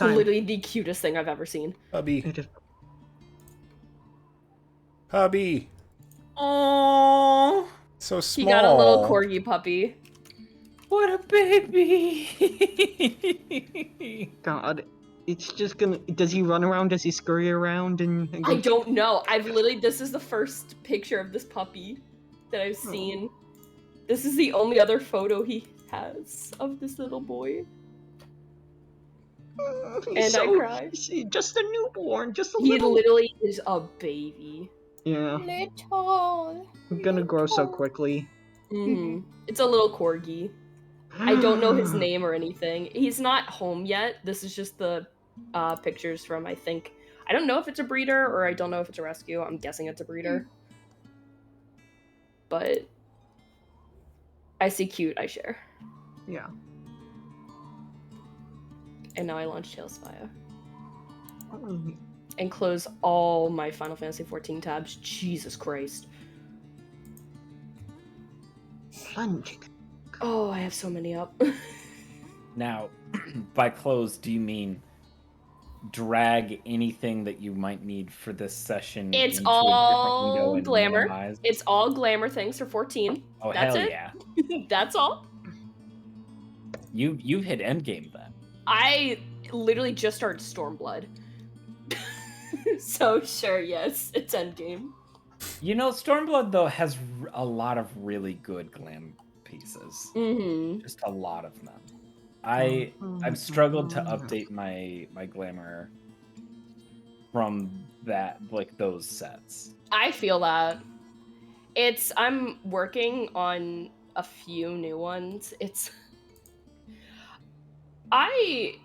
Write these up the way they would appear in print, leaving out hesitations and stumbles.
time. literally the cutest thing I've ever seen. Hubby. Hubby. Oh, So small. He got a little corgi puppy. what a baby! God, it's just gonna. Does he run around? Does he scurry around and I don't know. This is the first picture of this puppy that I've seen. This is the only other photo he has of this little boy. And I cry. He's just a newborn, just a He little. literally is a baby. Yeah. Little. I'm gonna grow so quickly. It's a little corgi. I don't know his name or anything. He's not home yet. This is just the pictures from, I don't know if it's a breeder or I don't know if it's a rescue. I'm guessing it's a breeder. But I see cute, I share. Yeah. And now I launch Tailspire. And close all my Final Fantasy XIV tabs. Jesus Christ. Plunging. Oh, I have so many up. Now, by close, do you mean drag anything that you might need for this session It's into a all different window and glamour. minimize? It's all glamour things for 14. Oh, That's hell it. yeah. That's all. You've hit endgame then. I literally just started Stormblood. So sure, yes, it's endgame. You know, Stormblood, though, has a lot of really good glam pieces. Just a lot of them. I've struggled to update my glamour from that, like, those sets. I feel that. I'm working on a few new ones. I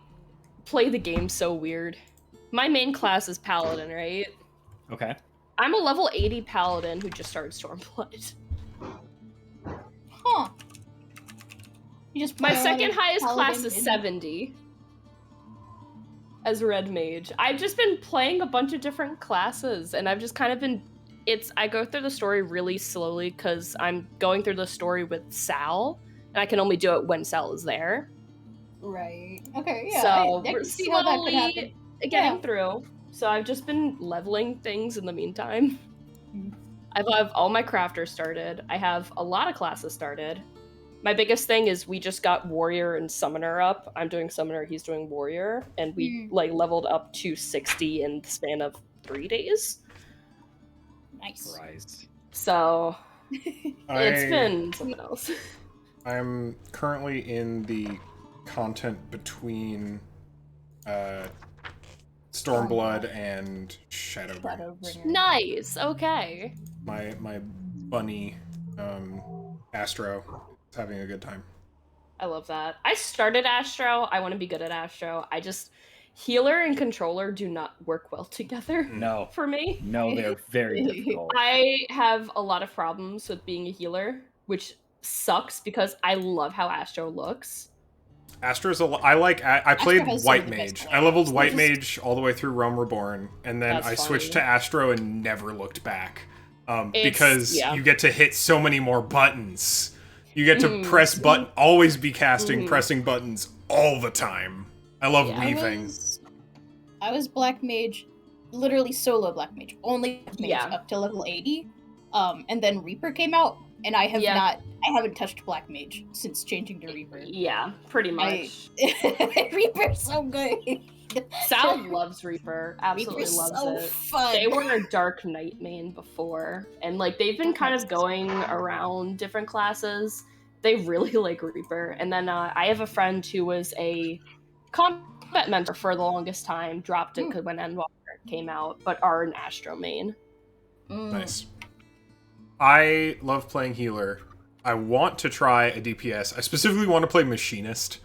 play the game so weird. My main class is Paladin, right? Okay. I'm a level 80 Paladin who just started Stormblood. Huh. You just My play second around highest Paladin class is in- 70. As Red Mage. I've just been playing a bunch of different classes, and I've just kind of been... I go through the story really slowly, because I'm going through the story with Sal, and I can only do it when Sal is there. Right. Okay, yeah. So I we're can see how that could happen. slowly getting through. So I've just been leveling things in the meantime. I have all my crafters started. I have a lot of classes started. My biggest thing is we just got Warrior and Summoner up. I'm doing Summoner, he's doing Warrior, and we leveled up to 60 in the span of 3 days. Nice. Christ. So it's been something else. I'm currently in the content between Stormblood and Shadowbringers. Nice. Okay. My bunny, Astro, is having a good time. I love that. I started Astro. I want to be good at Astro. Healer and controller do not work well together. No. For me. No, they're very difficult. I have a lot of problems with being a healer, which sucks because I love how Astro looks. Astro's I played Astro has White some of the best Mage. I leveled White Just- Mage all the way through Realm Reborn, and then That's I switched funny. to Astro and never looked back. It's- Because yeah. you get to hit so many more buttons. You get to always be casting, pressing buttons all the time. I love weaving. I was Black Mage, literally solo Black Mage, only Black Mage up to level 80. And then Reaper came out, and I haven't touched Black Mage since changing to Reaper. Yeah, pretty much. Reaper's so good. Sal loves Reaper. Absolutely Reaper's loves so it. fun. They were a Dark Knight main before, and like they've been kind of going around different classes. They really like Reaper. And then I have a friend who was a combat mentor for the longest time, dropped it when Endwalker came out, but are an Astro main. Nice. I love playing healer. I want to try a DPS. I specifically want to play Machinist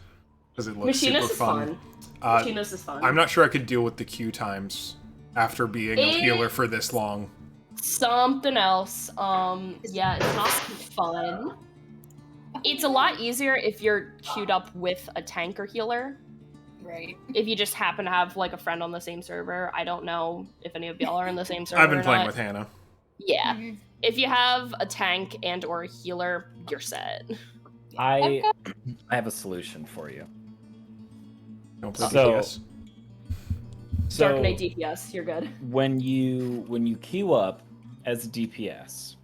because it looks Machinist super is fun. Machinist is fun. I'm not sure I could deal with the queue times after being a healer for this long. Something else. Yeah, it's not fun. It's a lot easier if you're queued up with a tank or healer. Right. If you just happen to have like a friend on the same server. I don't know if any of y'all are on the same server. I've been or playing not. with Hannah. Yeah. If you have a tank and or a healer, you're set. I have a solution for you. Don't play So- DPS. So Dark Knight DPS, you're good. when you queue up as a DPS,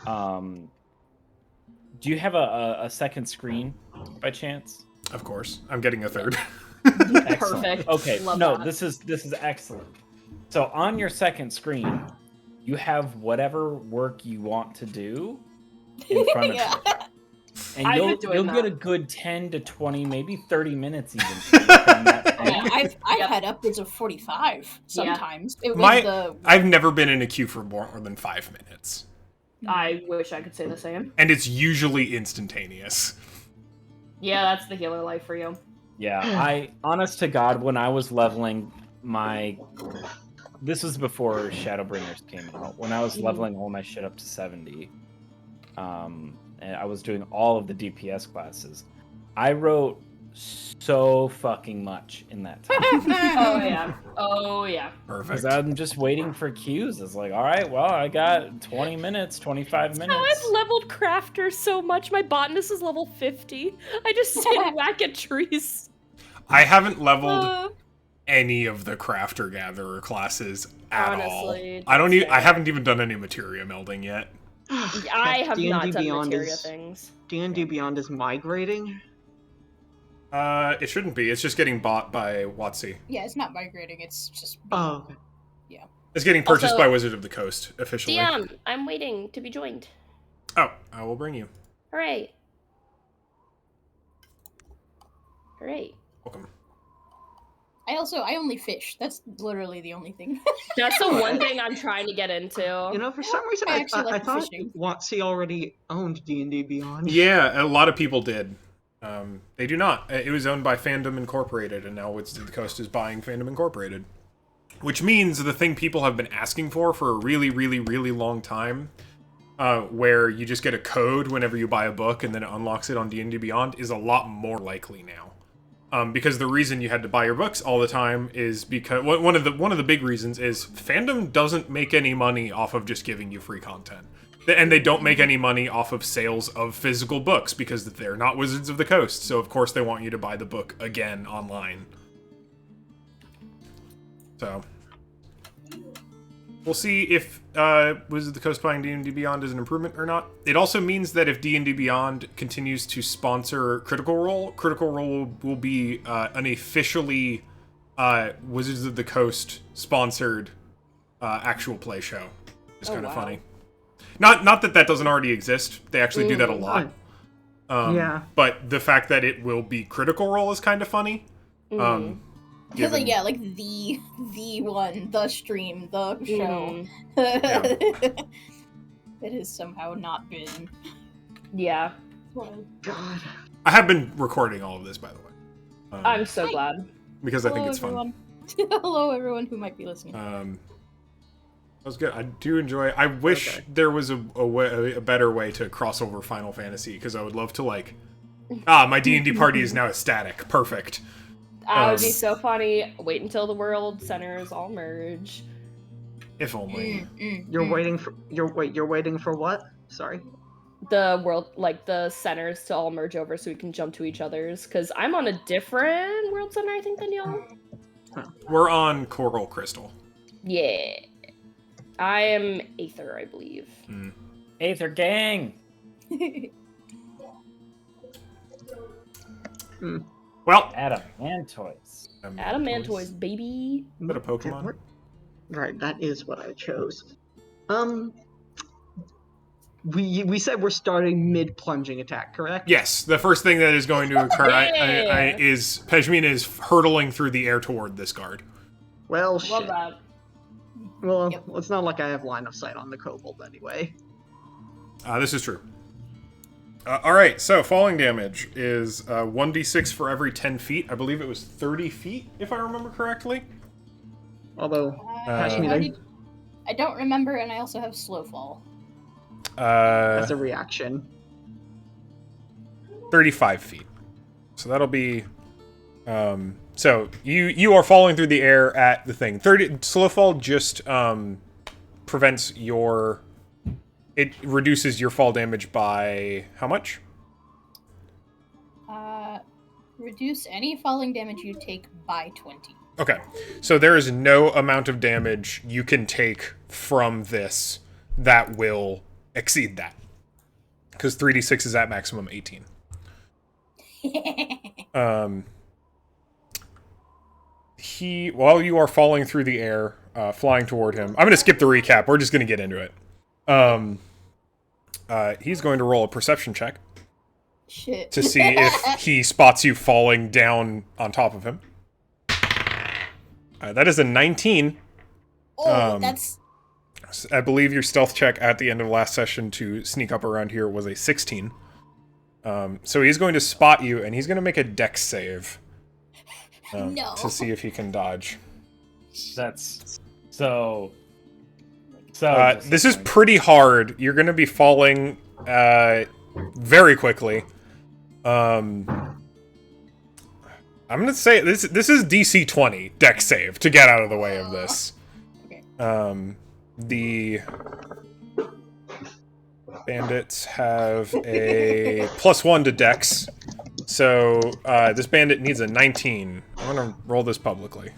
do you have a second screen by chance? Of course, I'm getting a third. Excellent. Perfect. Okay, Love no, that. this is excellent. So on your second screen, you have whatever work you want to do in front of Yeah. you. And I've you'll been doing get that. a good 10 to 20, maybe 30 minutes even to work on that thing. Yeah, I've Yep. had upwards of 45 sometimes. It was the I've never been in a queue for more than 5 minutes, I wish I could say the same. and it's usually instantaneous. Yeah, that's the healer life for you. Yeah, honest to God, when I was leveling this was before Shadowbringers came out. When I was leveling all my shit up to 70, and I was doing all of the DPS classes, I wrote so fucking much in that time. Oh yeah. Perfect. Because I'm just waiting for queues. It's like, all right, well, I got 20 minutes, 25 minutes. Oh, I've leveled crafters so much. My botanist is level 50. I just sit and whack at trees. I haven't leveled any of the crafter gatherer classes at Honestly, all. that's I haven't even done any materia melding yet. I have not done Beyond materia is things. D&D Beyond is migrating. It shouldn't be. It's just getting bought by WotC. Yeah, it's not migrating. It's just Oh, okay. It's getting purchased Also- by Wizard of the Coast officially. DM, I'm waiting to be joined. Oh, I will bring you. Hooray. Hooray. Welcome. I only fish. That's literally the only thing. That's the one thing I'm trying to get into. You know, for some reason, I I actually like thought fishing. WotC already owned D&D Beyond. Yeah, a lot of people did. They do not. It was owned by Fandom Incorporated, and now Wizard of the Coast is buying Fandom Incorporated. Which means the thing people have been asking for a really, really, really long time, where you just get a code whenever you buy a book and then it unlocks it on D&D Beyond, is a lot more likely now. Because the reason you had to buy your books all the time is because one of the big reasons is Fandom doesn't make any money off of just giving you free content, and they don't make any money off of sales of physical books because they're not Wizards of the Coast. So of course they want you to buy the book again online. So we'll see if Wizards of the Coast buying D&D Beyond is an improvement or not. It also means that if D&D Beyond continues to sponsor Critical Role will be an officially Wizards of the Coast sponsored actual play show. It's kind of funny. Not that doesn't already exist. They actually do that a lot. Yeah. But the fact that it will be Critical Role is kind of funny. Given- Yeah, like the one, the stream, the show. Yeah. It has somehow not been. Yeah. God. I have been recording all of this, by the way. I'm so glad. Because I think it's fun. everyone. Hello, everyone who might be listening. That was good. I do enjoy. I wish there was a better way to cross over Final Fantasy, because I would love to my D&D party is now ecstatic. Perfect. That would be so funny. Wait until the world centers all merge. If only. You're waiting for what? Sorry. The world, the centers to all merge over so we can jump to each other's. Because I'm on a different world center, I think, than y'all. We're on Coral Crystal. Yeah. I am Aether, I believe. Aether gang! Well, Adamantoise. Adamantoise, baby. Is that a Pokemon? Right, that is what I chose. We said we're starting mid-plunging attack, correct? Yes, the first thing that is going to occur Yeah. is Pejmina is hurtling through the air toward this guard. Well, Love shit. that. Well, Yep. it's not like I have line of sight on the kobold anyway. This is true. Alright, so falling damage is 1d6 for every 10 feet. I believe it was 30 feet, if I remember correctly. Although, I don't remember, and I also have slow fall. as a reaction. 35 feet. So that'll be... so you are falling through the air at the thing. Slow fall just prevents your... It reduces your fall damage by how much? Reduce any falling damage you take by 20. Okay, so there is no amount of damage you can take from this that will exceed that. Because 3d6 is at maximum 18. While you are falling through the air, flying toward him, I'm going to skip the recap. We're just going to get into it. He's going to roll a perception check. Shit. To see if he spots you falling down on top of him. That is a 19. That's... I believe your stealth check at the end of last session to sneak up around here was a 16. So he's going to spot you, and he's going to make a dex save. No. To see if he can dodge. That's... So... this is pretty hard. You're going to be falling very quickly. I'm going to say this is DC 20 dex save to get out of the way of this. Okay. The bandits have a +1 to dex. So this bandit needs a 19. I'm going to roll this publicly.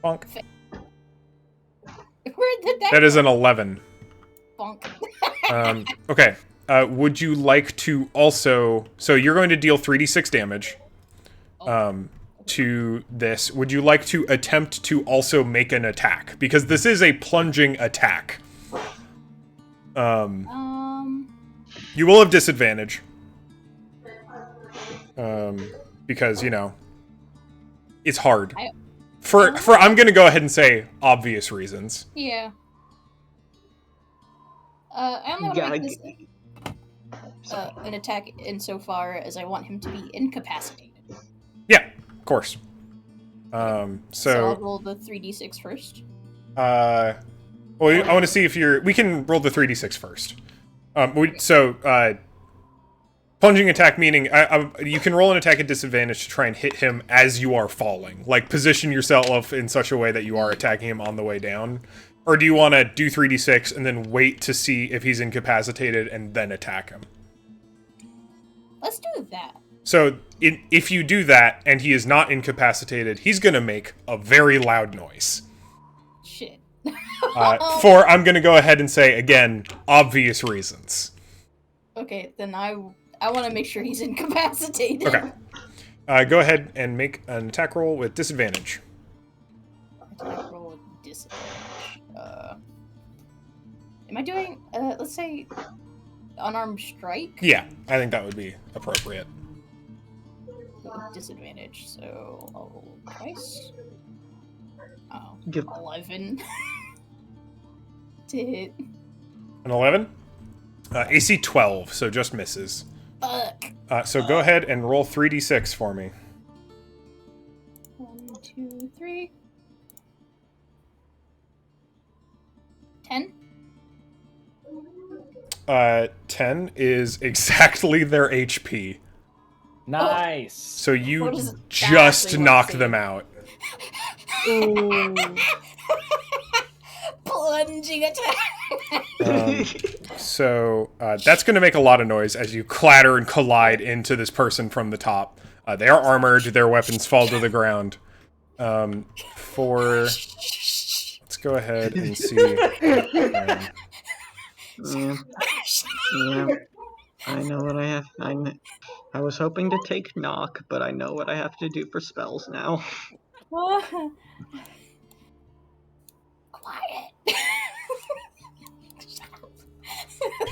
Bonk. That is an 11. Bonk. Okay. Would you like to also... So you're going to deal 3d6 damage to this. Would you like to attempt to also make an attack? Because this is a plunging attack. You will have disadvantage. Because, you know, it's hard. For I'm going to go ahead and say obvious reasons. Yeah. I only want to make this an attack insofar as I want him to be incapacitated. Yeah, of course. So I'll roll the 3d6 first. Well, I want to see if we can roll the 3d6 first. Plunging attack meaning you can roll an attack at disadvantage to try and hit him as you are falling. Like, position yourself in such a way that you are attacking him on the way down. Or do you want to do 3d6 and then wait to see if he's incapacitated and then attack him? Let's do that. So, if you do that and he is not incapacitated, he's going to make a very loud noise. Shit. I'm going to go ahead and say, again, obvious reasons. Okay, then I want to make sure he's incapacitated. Okay. Go ahead and make an attack roll with disadvantage. Attack roll with disadvantage. Am I doing, let's say, unarmed strike? Yeah, I think that would be appropriate. With disadvantage, so I'll roll twice. Oh, Give 11. To hit. An 11? AC 12, so just misses. Fuck. So go ahead and roll 3d6 for me. 1, 2, 3. 10. 10 is exactly their HP. Nice. So you What is just exactly knock what's them in- out. Ooh. Plunging attack. So that's going to make a lot of noise as you clatter and collide into this person from the top. They are armored. Their weapons fall to the ground. Let's go ahead and see. Yeah, I know what I have. I was hoping to take knock, but I know what I have to do for spells now. Quiet.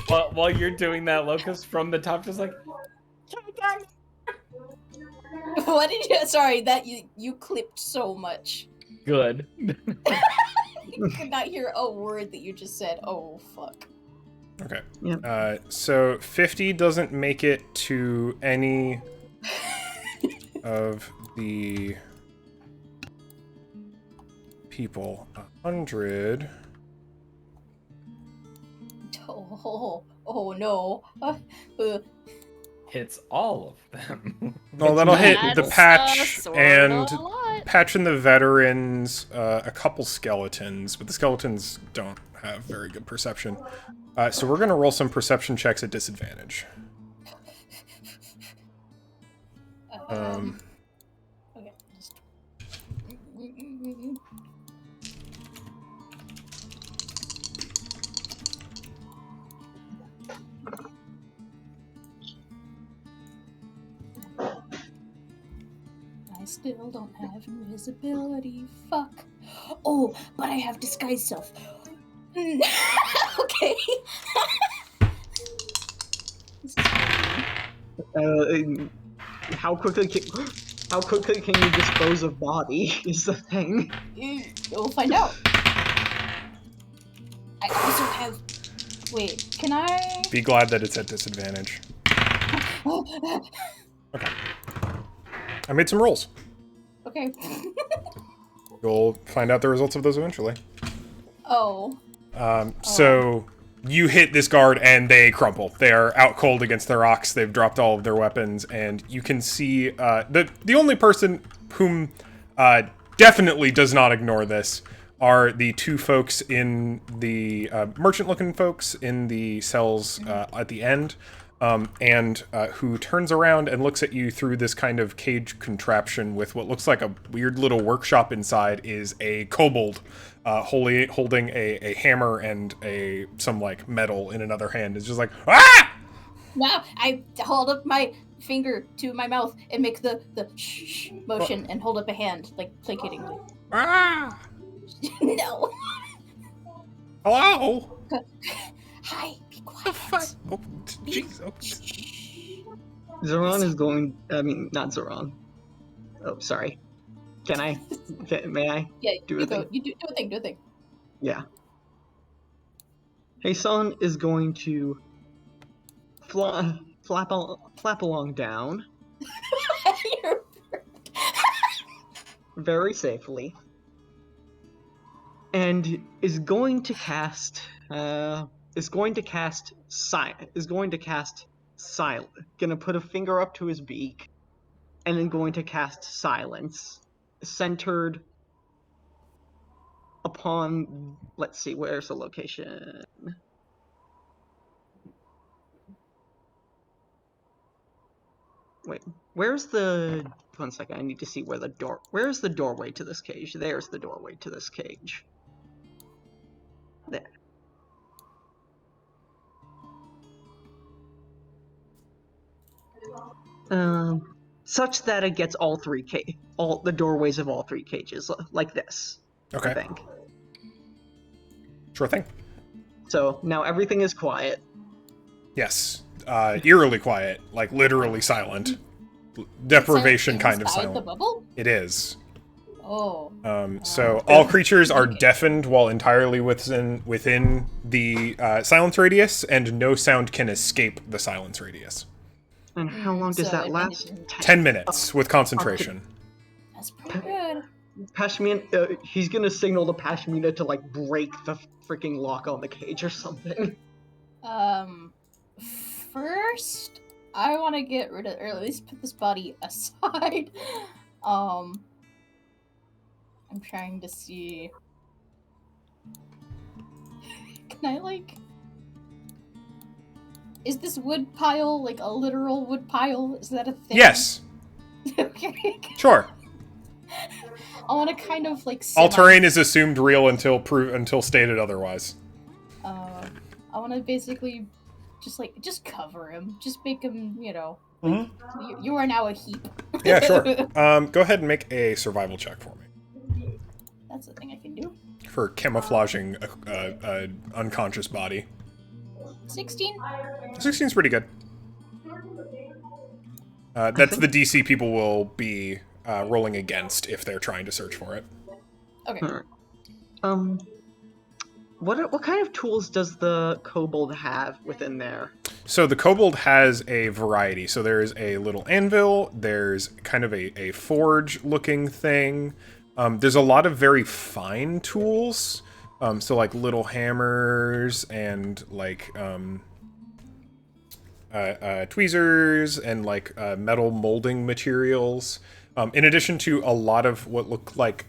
While you're doing that, Locust from the top just like... What did you? Sorry, that you clipped so much. Good. You could not hear a word that you just said. Oh fuck. Okay. Yep. So 50 doesn't make it to any of the people. 100. Oh no. Hits all of them. Well, that'll hit the That's, patch sorta and a lot. patch and the veterans, a couple skeletons, but the skeletons don't have very good perception. So we're gonna roll some perception checks at disadvantage. Okay. I still don't have invisibility. Fuck. Oh, but I have disguise self. Okay. This is How quickly can you dispose of body is the thing. We'll find out. I also have. Wait, can I? Be glad that it's at disadvantage. Okay. I made some rolls. Okay. You'll find out the results of those eventually. Oh. So you hit this guard and they crumple. They are out cold against the rocks. They've dropped all of their weapons, and you can see the only person whom definitely does not ignore this are the two folks in the merchant-looking folks in the cells at the end. And who turns around and looks at you through this kind of cage contraption with what looks like a weird little workshop inside is a kobold holding a hammer and some like metal in another hand. It's just like, ah! Now I hold up my finger to my mouth and make the shh motion and hold up a hand, like placatingly. Ah! No. Hello? Hi, be quiet. The fuck? Oh, jeez. Oh. Zoran is going. I mean, not Zoran. Oh, sorry. May I? Yeah, do you a go. thing? You do a thing. Do a thing. Yeah. Hasan is going to flap along down You're- very safely, and is going to cast silence. Gonna put a finger up to his beak, and then going to cast silence, centered upon. Let's see, where's the location? Wait, where's the? 1 second, I need to see where the door. Where's the doorway to this cage? There's the doorway to this cage. There. Such that it gets all the doorways of all three cages, like this. Okay. I think. Sure thing. So now everything is quiet. Yes. Eerily quiet, like literally silent. Deprivation kind of Inside silent. the bubble? It is. Oh. So all creatures are deafened while entirely within the silence radius, and no sound can escape the silence radius. And how long does So that advantage last? in- 10 minutes with concentration. That's pretty good. Pashmina, he's gonna signal to Pashmina to like break the freaking lock on the cage or something. First, I want to get rid of, or at least put this body aside. I'm trying to see. Can I like? Is this wood pile like a literal wood pile? Is that a thing? Yes. Okay. Sure. I want to kind of like. All terrain is assumed real until stated otherwise. I want to basically just cover him. Just make him, you are now a heap. Yeah, sure. Go ahead and make a survival check for me. That's the thing I can do. For camouflaging a unconscious body. 16. 16's pretty good. That's the DC people will be rolling against if they're trying to search for it. Okay. Alright. What kind of tools does the kobold have within there? So the kobold has a variety. So there's a little anvil, there's kind of a forge-looking thing. There's a lot of very fine tools. So like little hammers and like tweezers and like metal molding materials. In addition to a lot of what look like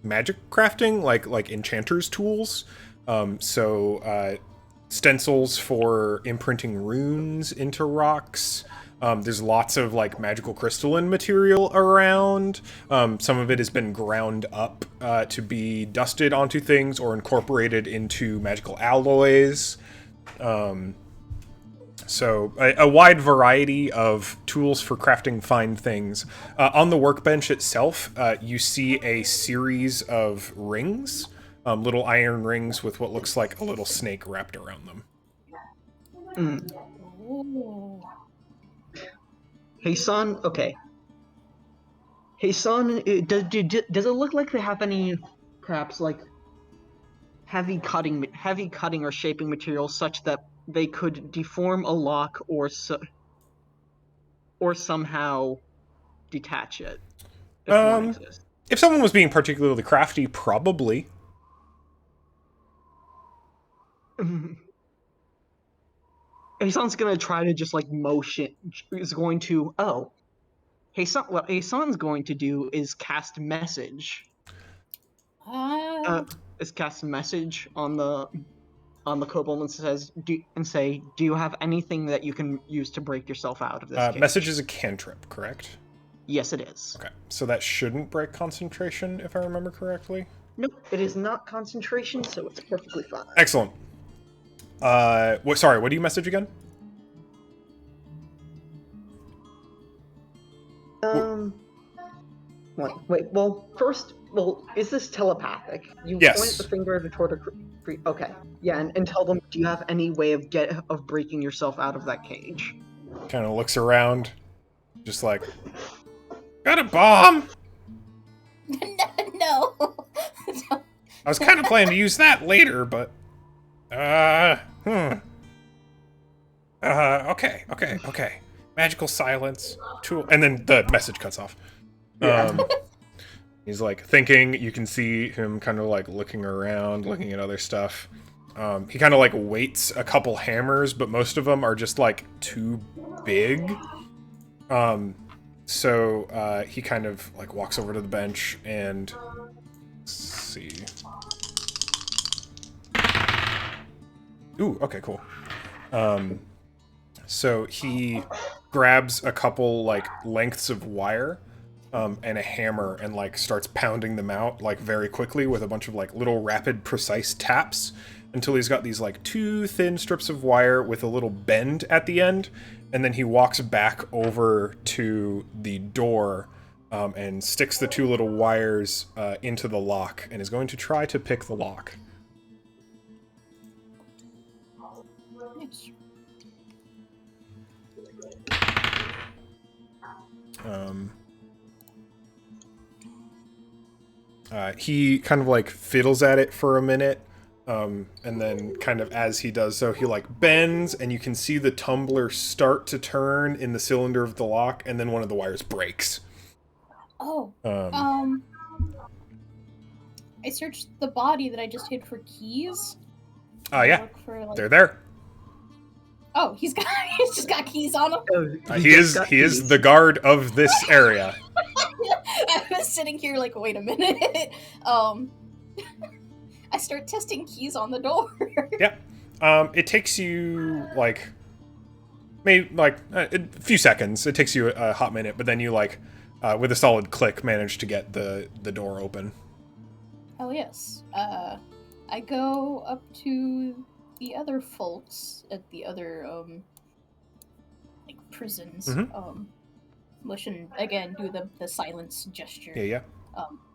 magic crafting, like enchanters tools. So stencils for imprinting runes into rocks. There's lots of like magical crystalline material around. Some of it has been ground up to be dusted onto things or incorporated into magical alloys. So a wide variety of tools for crafting fine things. On the workbench itself, you see a series of rings, little iron rings with what looks like a little snake wrapped around them. Ooh. Hey, son. Okay. Hey, son. Does it look like they have any, perhaps like heavy cutting or shaping materials such that they could deform a lock or somehow detach it if one exists? If someone was being particularly crafty, probably. Hassan's gonna try to just like motion. Is going to Hassan. What Hassan's going to do is cast message. Is cast message on the kobold and says, do you have anything that you can use to break yourself out of this cage? Message is a cantrip, correct? Yes, it is. Okay, so that shouldn't break concentration, if I remember correctly. Nope, it is not concentration, so it's perfectly fine. Excellent. Sorry, what do you message again? Wait. Well, first, is this telepathic? You Yes. point the finger toward a okay. Yeah, and tell them, do you have any way of breaking yourself out of that cage? Kind of looks around, just like, got a bomb. No. I was kind of planning to use that later, but okay. Magical silence tool, and then the message cuts off. Yeah. He's like thinking. You can see him kind of like looking around, looking at other stuff. He kind of like weights a couple hammers, but most of them are just like too big. So he kind of like walks over to the bench and let's see. Ooh, okay, cool. So he grabs a couple like lengths of wire and a hammer and like starts pounding them out like very quickly with a bunch of like little rapid precise taps until he's got these like two thin strips of wire with a little bend at the end, and then he walks back over to the door and sticks the two little wires into the lock and is going to try to pick the lock. He kind of like fiddles at it for a minute, and then kind of as he does so, he like bends, and you can see the tumbler start to turn in the cylinder of the lock, and then one of the wires breaks. Oh. I searched the body that I just hid for keys. Yeah, they're there. Oh, he's just got keys on him. He is the guard of this area. I was sitting here like, wait a minute. I start testing keys on the door. Yeah. It takes you like maybe like a few seconds. It takes you a hot minute, but then you like with a solid click manage to get the door open. Oh yes. I go up to the other folks at the other like prisons. Motion again, do the silence gesture. Yeah.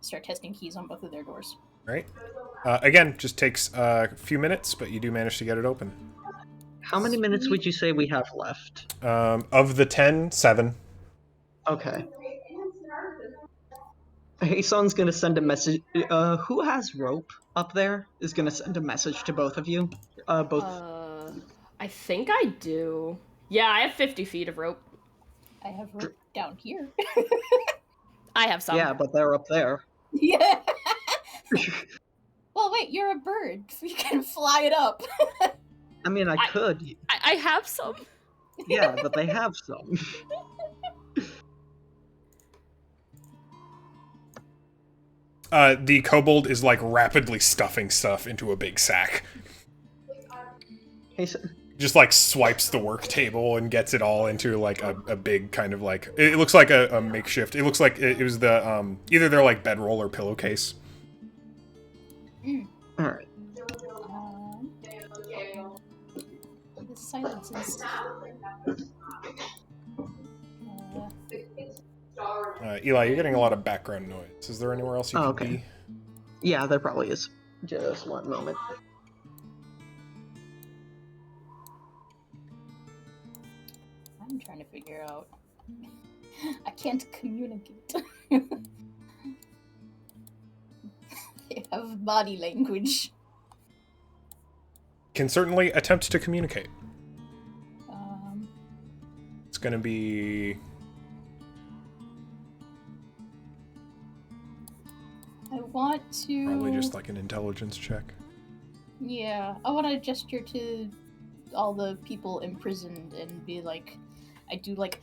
Start testing keys on both of their doors. Right. Again, just takes a few minutes, but you do manage to get it open. How many minutes would you say we have left? Of the 10, 7. Okay. Hassan's gonna send a message. Who has rope up there? Is gonna send a message to both of you. Both. I think I do. Yeah, I have 50 feet of rope. I have rope down here. I have some. Yeah, but they're up there. Yeah. Well, wait, you're a bird. You can fly it up. I mean, I could. I have some. Yeah, but they have some. The kobold is like rapidly stuffing stuff into a big sack. Hey, just like swipes the work table and gets it all into like a big kind of like, it looks like a makeshift. It looks like it was the either their like bedroll or pillowcase. All right. The silence is. Eli, you're getting a lot of background noise. Is there anywhere else you could be? Yeah, there probably is. Just one moment. I'm trying to figure out. I can't communicate. They have body language. Can certainly attempt to communicate. It's gonna be... I want to... Probably just like an intelligence check. Yeah, I want to gesture to all the people imprisoned and be like, I do like,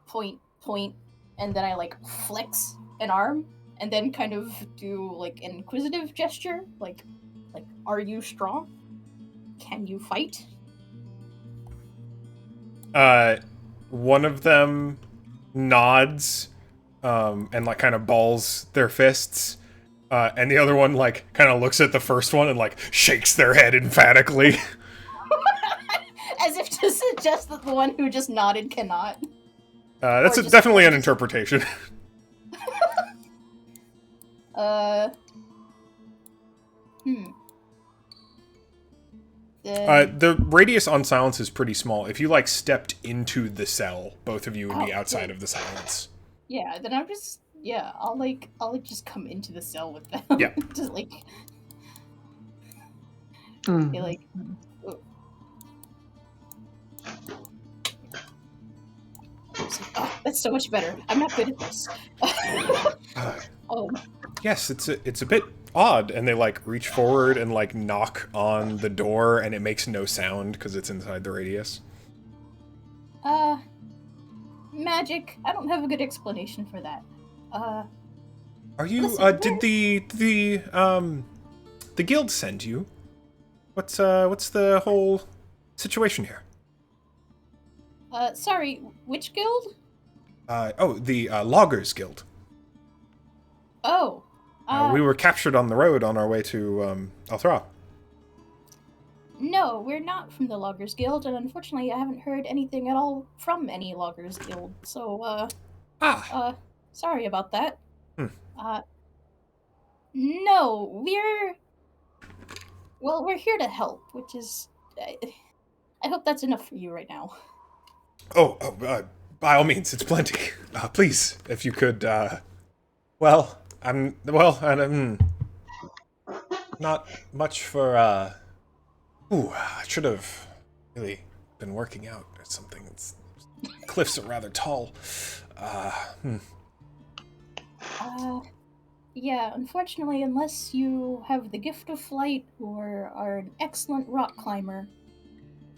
point, and then I like flex an arm, and then kind of do like an inquisitive gesture, like, are you strong? Can you fight? One of them nods, and like kind of balls their fists, and the other one like kind of looks at the first one and like shakes their head emphatically. As if to suggest that the one who just nodded cannot. That's definitely an interpretation. The radius on silence is pretty small. If you like stepped into the cell, both of you would be outside of the silence. Yeah, then I'm just I'll just come into the cell with them. Yeah. Just like be like oh, that's so much better. I'm not good at this. Yes, it's a bit odd, and they like reach forward and like knock on the door, and it makes no sound because it's inside the radius. Magic. I don't have a good explanation for that. Are you? Listen, did the guild send you? What's the whole situation here? Sorry, which guild? The Loggers Guild. Oh. We were captured on the road on our way to Althra. No, we're not from the Loggers Guild, and unfortunately I haven't heard anything at all from any Loggers Guild, so, sorry about that. No, we're here to help, which is, I hope that's enough for you right now. By all means, it's plenty. Please, if you could, I'm not much for, I should have really been working out or something. Cliffs are rather tall. Yeah, unfortunately, unless you have the gift of flight or are an excellent rock climber,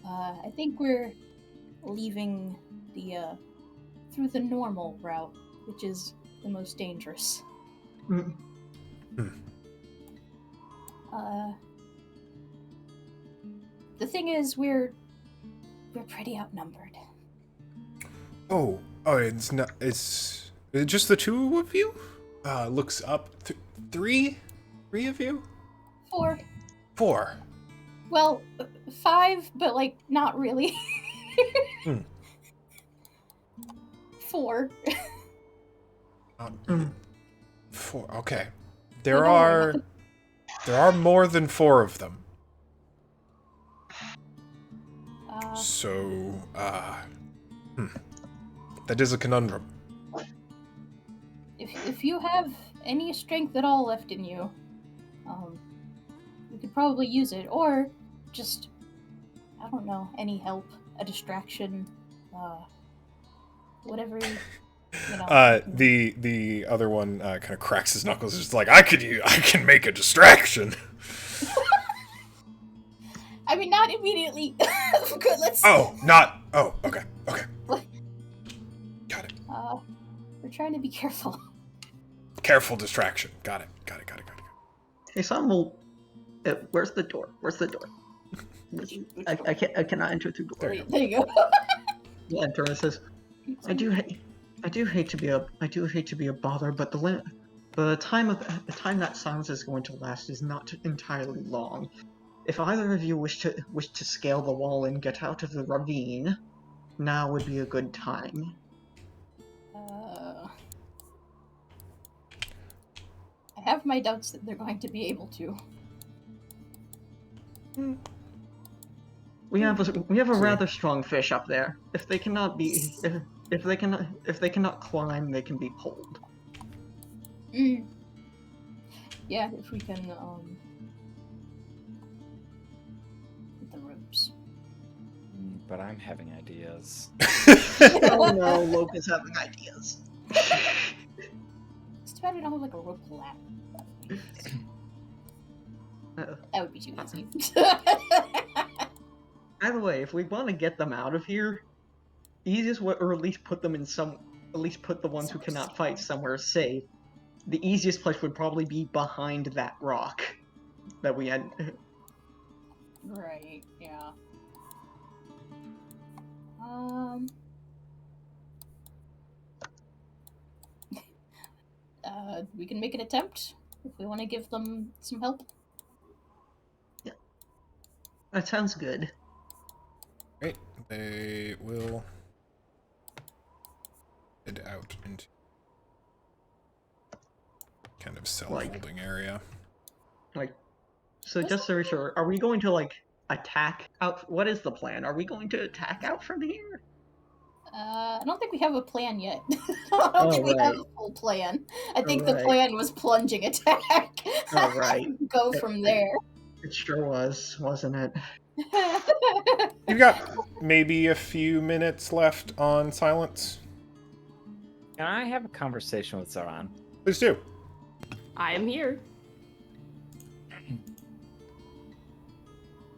I think we're leaving through the normal route, which is the most dangerous. The thing is, we're pretty outnumbered. It's not. It's just the two of you. Looks up. Three of you. 4. 4. Well, 5, but like not really. 4. 4. Okay. There are more than 4 of them. So, that is a conundrum. If you have any strength at all left in you, we could probably use it, or just, I don't know, any help, a distraction, whatever. The other one kind of cracks his knuckles. It's like I can make a distraction. I mean, not immediately. Good. Let's. Okay. Got it. We're trying to be careful. Careful distraction. Got it. Hey, Sam will Where's the door? Where's the door? I cannot enter through door. There you go. There you go. Yeah, and Torres says, I do hate to be a bother, but the time that silence is going to last is not entirely long. If either of you wish to scale the wall and get out of the ravine, now would be a good time. I have my doubts that they're going to be able to. We have a rather strong fish up there. If they cannot climb, they can be pulled. Yeah, if we can get the ropes. But I'm having ideas. Oh no, Loke is having ideas. It's too bad we don't have like a rope ladder. That would be too easy. By the way, if we want to get them out of here, easiest way, or at least put the ones who cannot fight somewhere safe. The easiest place would probably be behind that rock that we had. Right, yeah. We can make an attempt if we want to give them some help. Yeah. That sounds good. Great. They will head out into kind of self-holding area. So just to be sure, are we going to attack out? What is the plan? Are we going to attack out from here? I don't think we have a plan yet. I don't think we have a full plan. I think the plan was plunging attack. All right. Go from there. It sure was, wasn't it? You've got maybe a few minutes left on silence. Can I have a conversation with Zoran? Please do. I am here.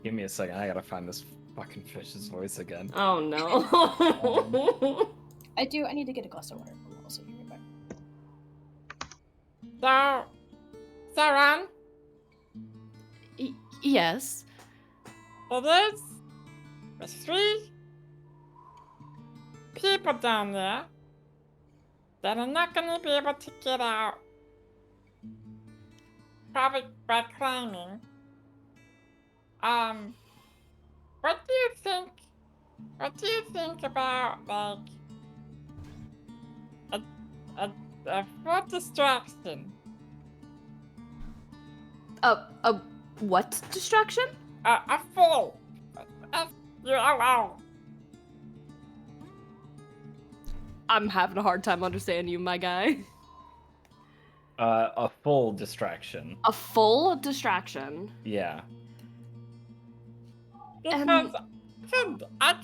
Give me a second. I gotta find this fucking fish's voice again. Oh no. I need to get a glass of water. I'll also be right back. Zoran? Yes. There's 3 people down there that are not gonna be able to get out. Probably by climbing. What do you think? What do you think about a full distraction? A what distraction? A full. F-U-L-L. I'm having a hard time understanding you, my guy. A full distraction. A full distraction? Yeah. Because I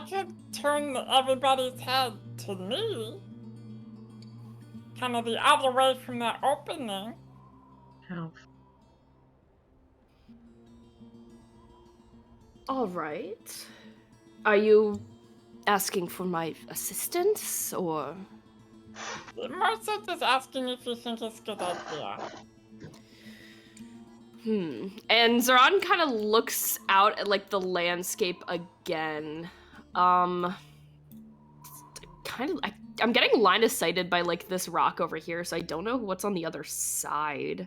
could turn everybody's head to me. Kind of the other way from the opening. How? All right. Are you asking for my assistance, or? More so just asking if you think it's a good idea. And Zoran kind of looks out at the landscape again. I'm getting line of sighted by this rock over here, so I don't know what's on the other side.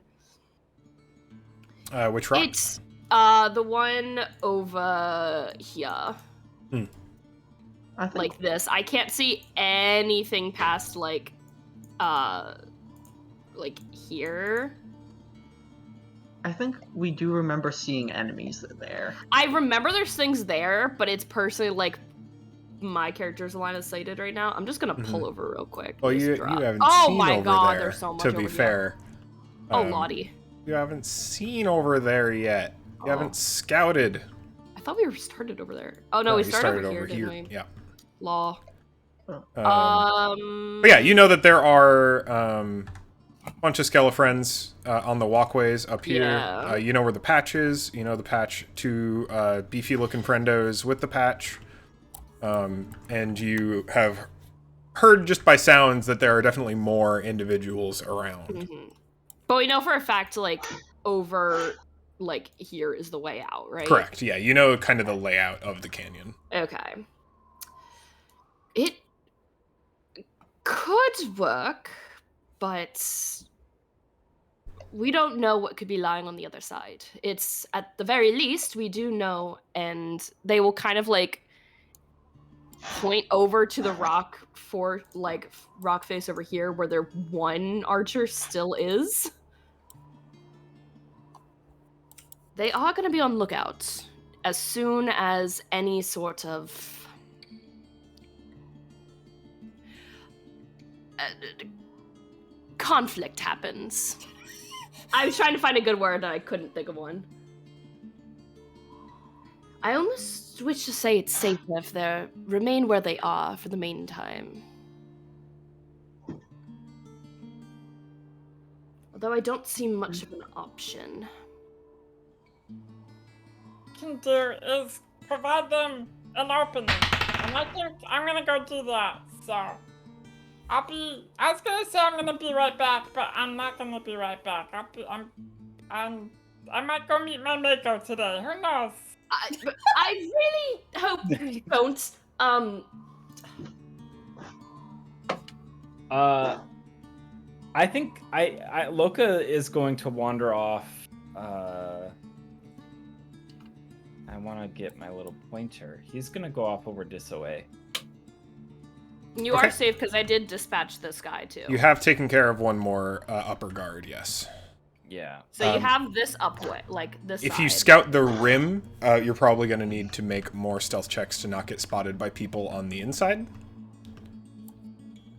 Which rock? It's the one over here. Like this. I can't see anything past here. I think we do remember seeing enemies there. I remember there's things there, but it's personally my character's line of sighted right now. I'm just gonna pull over real quick. Well, you haven't oh seen my over god, there, there's so much to over be here. fair. Oh, Lottie. You haven't seen over there yet. You haven't scouted. I thought we were started over there. Oh no, we started over here, didn't we? Yeah. Law. But yeah, you know that there are a bunch of Skelefriends on the walkways up here. Yeah. You know where the patch is. You know the patch. 2 beefy-looking friendos with the patch. And you have heard just by sounds that there are definitely more individuals around. Mm-hmm. But we know for a fact, over like, here is the way out, right? Correct, yeah. You know kind of the layout of the canyon. Okay. It could work, but we don't know what could be lying on the other side. It's, at the very least, we do know, and they will kind of, like, point over to the rock face over here where their one archer still is. They are going to be on lookout as soon as any sort of conflict happens. I was trying to find a good word and I couldn't think of one. I almost wish to say it's safer if they remain where they are for the meantime. Although I don't see much of an option. Can do is provide them an opening, and I think I'm gonna go do that. So I was gonna say I'm gonna be right back, but I'm not gonna be right back. I might go meet my Mako today. Who knows? I really hope you don't. I think Loka is going to wander off. I want to get my little pointer. He's going to go off over this way. You are safe because I did dispatch this guy too. You have taken care of one more upper guard, yes. Yeah. So you have this upway, like this If side. you scout the rim, you're probably going to need to make more stealth checks to not get spotted by people on the inside.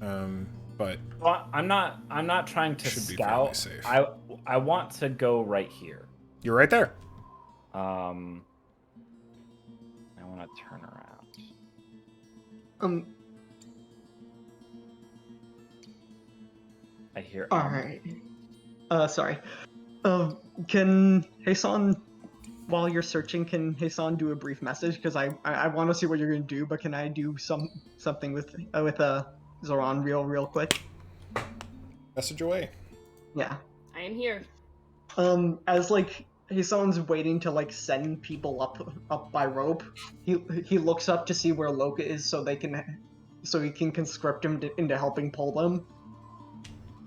But well, I'm not trying to should be fairly scout. safe. I want to go right here. You're right there. I want to turn around. I hear. All right. Sorry. Can Hasan, while you're searching, can Hasan do a brief message? Because I want to see what you're gonna do, but can I do something with Zoran real quick? Message away. Yeah. I am here. As like Hasan's waiting to like send people up by rope, he looks up to see where Loka is so he can conscript him into helping pull them.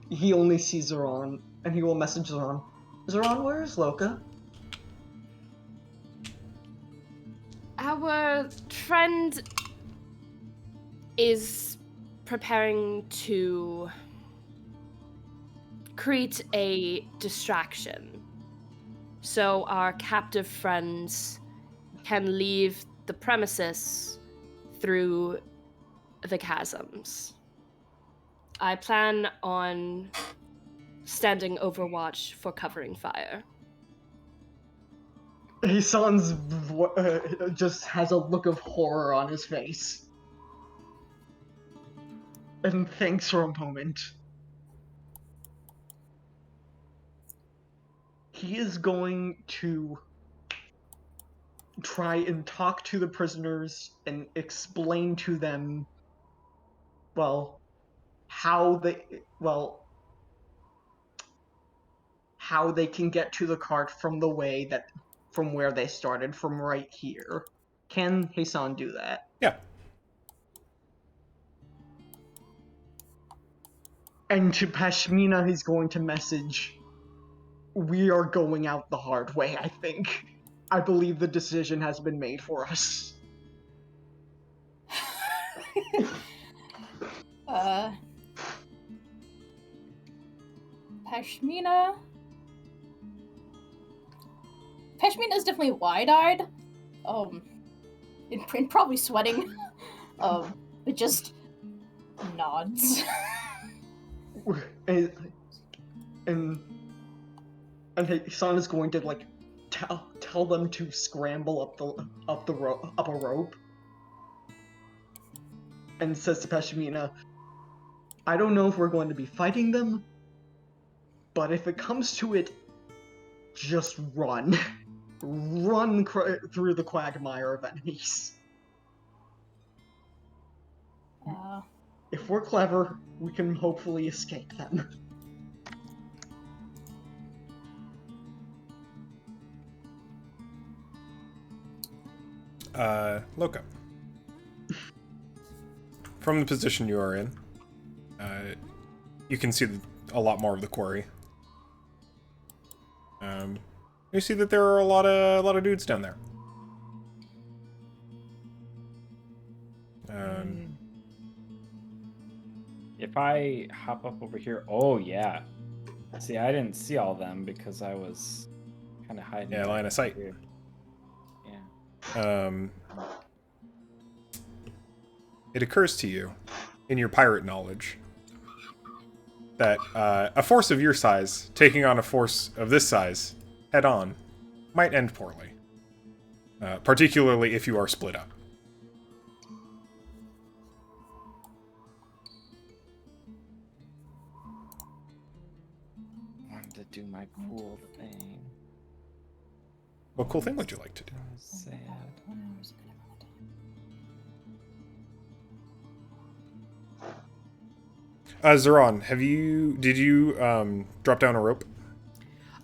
He only sees Zoran, and he will message Zoran. Zoran, where is Loka? Our friend is preparing to create a distraction so our captive friends can leave the premises through the chasms. I plan on standing overwatch for covering fire. Hasan's just has a look of horror on his face. And thinks for a moment. He is going to try and talk to the prisoners and explain to them, how they can get to the cart from where they started, from right here. Can Hasan do that? Yeah. And to Pashmina, he's going to message, we are going out the hard way, I think. I believe the decision has been made for us. Pashmina's definitely wide-eyed. And probably sweating. But just nods. and Hasan is going to like tell them to scramble up a rope, and says to Pashmina, I don't know if we're going to be fighting them, but if it comes to it, just run. Run through the quagmire of enemies. If we're clever, we can hopefully escape them. Loka. From the position you are in, you can see a lot more of the quarry. You see that there are a lot of dudes down there. If I hop up over here, oh yeah. See, I didn't see all them because I was kind of hiding. Yeah, line of sight. Here. Yeah. It occurs to you, in your pirate knowledge, that a force of your size taking on a force of this size head on might end poorly, particularly if you are split up. To do my cool thing. What cool thing would you like to do? Sad. Zeron, did you drop down a rope?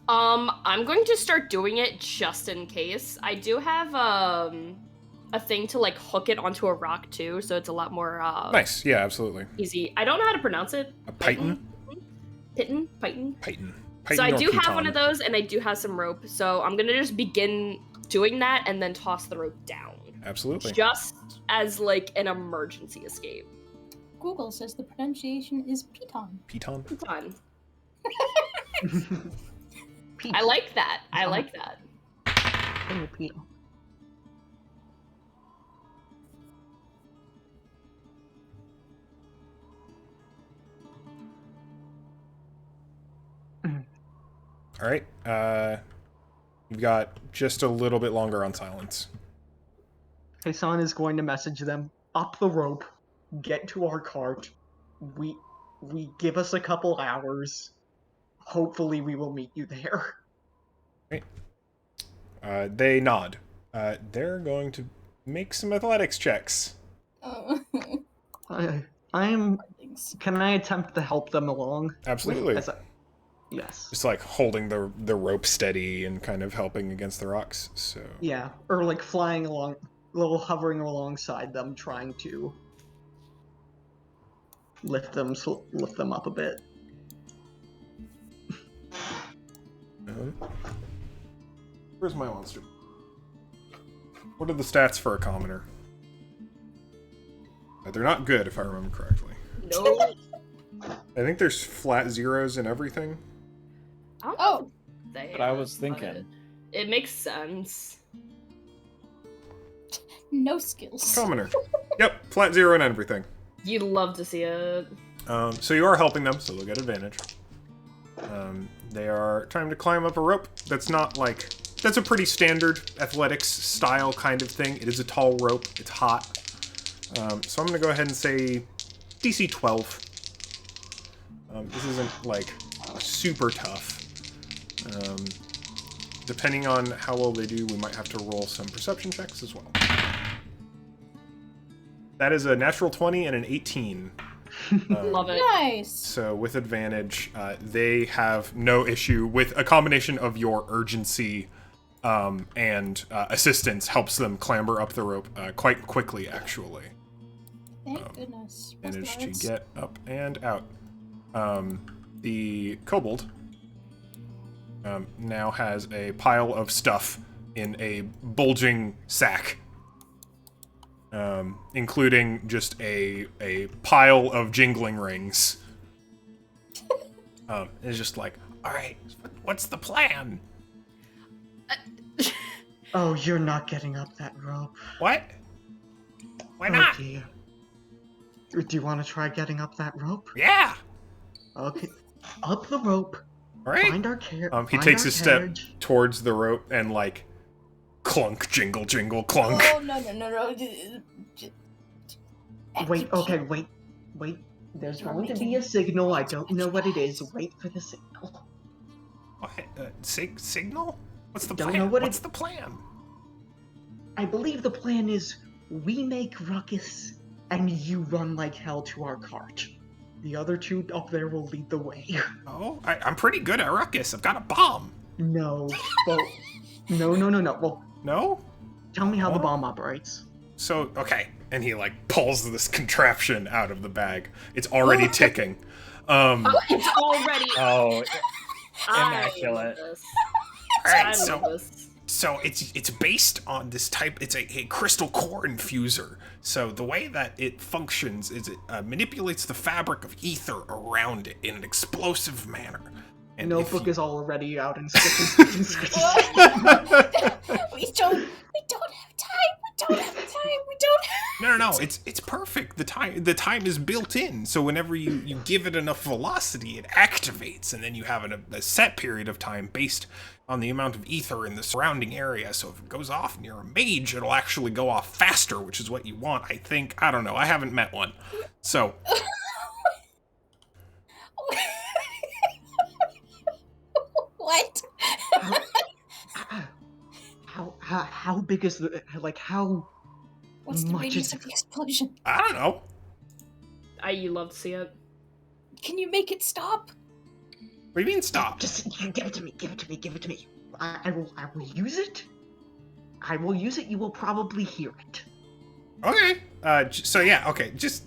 I'm going to start doing it just in case. I do have a thing to like hook it onto a rock too, so it's a lot more Nice, yeah, absolutely. easy. I don't know how to pronounce it. A python? Python. So So I do have one of those, and I do have some rope. So I'm gonna just begin doing that, and then toss the rope down. Absolutely. Just as like an emergency escape. Google says the pronunciation is piton. Piton? Piton. I like that. I like that. All right. You've got just a little bit longer on silence. Hassan is going to message them, up the rope, get to our cart. We give us a couple hours. Hopefully we will meet you there. Right. They nod. They're going to make some athletics checks. Can I attempt to help them along? Absolutely. Yes. Just like holding the rope steady and kind of helping against the rocks. So yeah, or like flying along, little hovering alongside them, trying to lift them up a bit. Where's my monster? What are the stats for a commoner? They're not good, if I remember correctly. No. I think there's flat zeros in everything. Oh, but I was thinking. It makes sense. No skills. Commoner. Yep, flat zero in everything. You'd love to see it. So you are helping them, so they'll get advantage. They are trying to climb up a rope. That's a pretty standard athletics style kind of thing. It is a tall rope. It's hot. So I'm going to go ahead and say DC 12. This isn't, like, super tough. Depending on how well they do, we might have to roll some perception checks as well. That is a natural 20 and an 18. Love it. Nice. So with advantage, they have no issue with a combination of your urgency and assistance helps them clamber up the rope quite quickly, actually. Thank goodness. Manage to get up and out. The kobold now has a pile of stuff in a bulging sack, including just a pile of jingling rings. It's just like, all right, what's the plan? Oh, you're not getting up that rope. What? Why not? Dear. Do you want to try getting up that rope? Yeah. Okay, up the rope. All right. Find our carriage. He takes a step towards the rope and like, clunk, jingle, jingle, clunk. Oh no. Wait. Okay. Wait. There's going to be a signal. I don't know what it is. Wait for the signal. What? Signal? What's the Don't plan? know what What's the plan? I believe the plan is we make ruckus and you run like hell to our cart. The other two up there will lead the way. Oh, I'm pretty good at ruckus. I've got a bomb. No. Well, no. Well, No? Tell me how the bomb operates. So, okay. And he, like, pulls this contraption out of the bag. It's already ticking. It's already... Oh, I immaculate. love this. Alright, I so... love this. So it's based on this type. It's a crystal core infuser. So the way that it functions is it manipulates the fabric of ether around it in an explosive manner. And Notebook is already out and scratching. We don't have time. No. It's perfect. The time is built in. So whenever you give it enough velocity, it activates, and then you have a set period of time based on the amount of ether in the surrounding area. So if it goes off and you're a mage, it'll actually go off faster, which is what you want, I think. I don't know. I haven't met one. So... What? How big is the... Like, how... What's the much radius is... of the explosion? I don't know. You love to see it. Can you make it stop? What do you mean stop? Just give it to me. Give it to me. I will use it. I will use it. You will probably hear it. Okay. So yeah. Okay. Just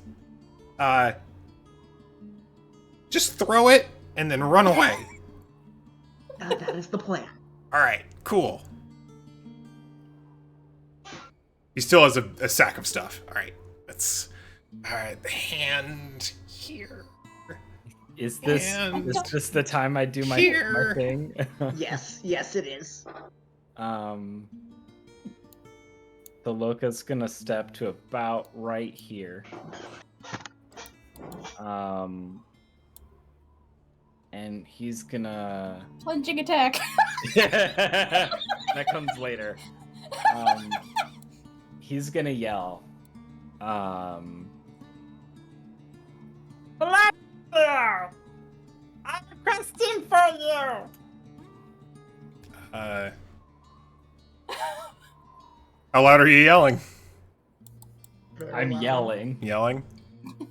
throw it and then run away. That is the plan. All right. Cool. He still has a sack of stuff. All right. All right. The hand here. Is this the time I do my thing? Yes, it is. The Loca's gonna step to about right here. And he's gonna Plunging attack. that comes later. He's gonna yell. Hello there! I have a question for you! How loud are you yelling? I'm yelling. Yelling?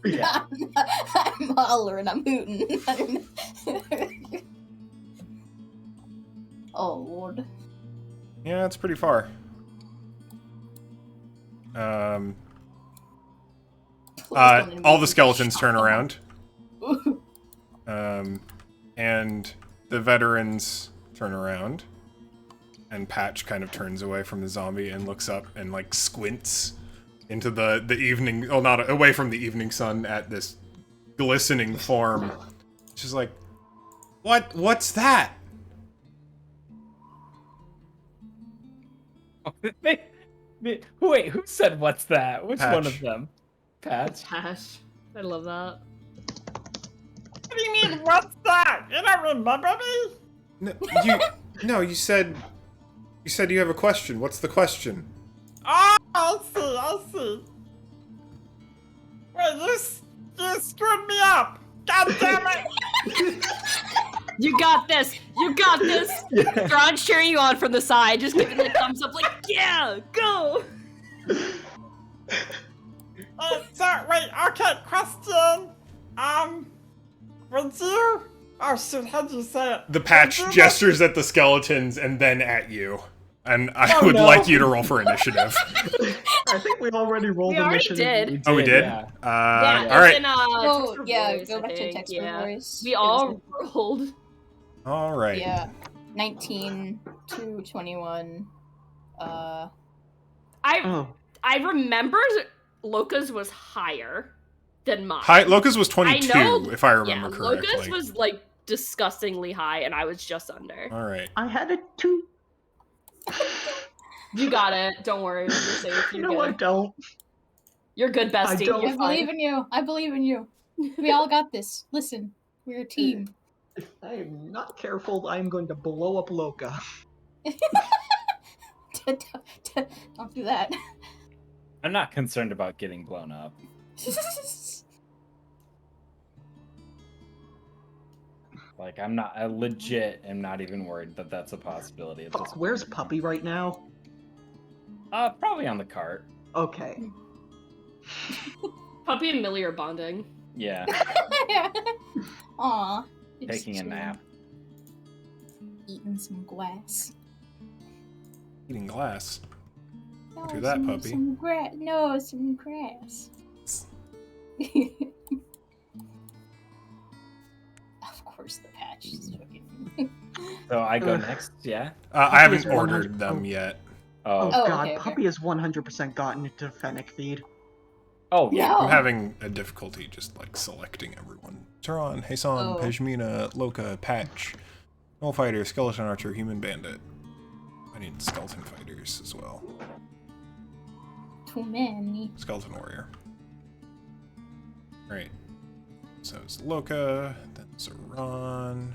Yeah. I'm hollering, I'm hooting. Oh, Lord. Yeah, it's pretty far. All the skeletons turn around. And the veterans turn around. And Patch kind of turns away from the zombie and looks up and, like, squints into the evening... Oh, not away from the evening sun at this glistening form. She's like, What's that? Wait, who said what's that? Which Patch. one of them? Patch? Patch. I love that. What do you mean, what's that? You don't remember me? No, you said you have a question. What's the question? Oh, I see. Wait, you screwed me up! God damn it! You got this! Yeah. Thron's cheering you on from the side, just giving the thumbs up like, yeah, go! Wait, okay, question. Would you... Oh shoot, how'd you say it? The Patch gestures at the skeletons and then at you. And I would like you to roll for initiative. I think we already rolled We already initiative. did. Oh, we did? Yeah. Yeah, all right. in, Oh, text for yeah, voice, go I back to think. text Yeah. for voice. We all rolled. All right. Yeah. 19 to 21. I Oh. remember Loca's was higher than mine. Locus was 22, I know, if I remember yeah, correctly. Loca's was like disgustingly high, and I was just under. All right. I had a 2. You got it. Don't worry. You're safe. You're No, I good. don't. You're good, bestie. don't. You're I fine. believe in you. We all got this. Listen, we're a team. If I am not careful, I am going to blow up Loca. Don't do that. I'm not concerned about getting blown up. Like, I legit am not even worried that that's a possibility at this Fuck, point. where's Puppy right now? Probably on the cart. Okay. Puppy and Millie are bonding. Yeah, Aw. taking a nap. Eating some glass. Eating glass. No, Do that, puppy. Some grass. No, some grass. Of course, the patch is fucking. So I go next, yeah? I haven't is 100 ordered them yet. Oh, Oh, god, okay. Puppy has 100% gotten into Fennec feed. oh yeah. No. I'm having a difficulty just like selecting everyone. Turon, Hasan, Oh. Pejmina, Loka, Patch, Null Fighter, Skeleton Archer, Human Bandit. I need Skeleton Fighters as well. Too many. Skeleton Warrior. Right. So it's Loka, then Zaran,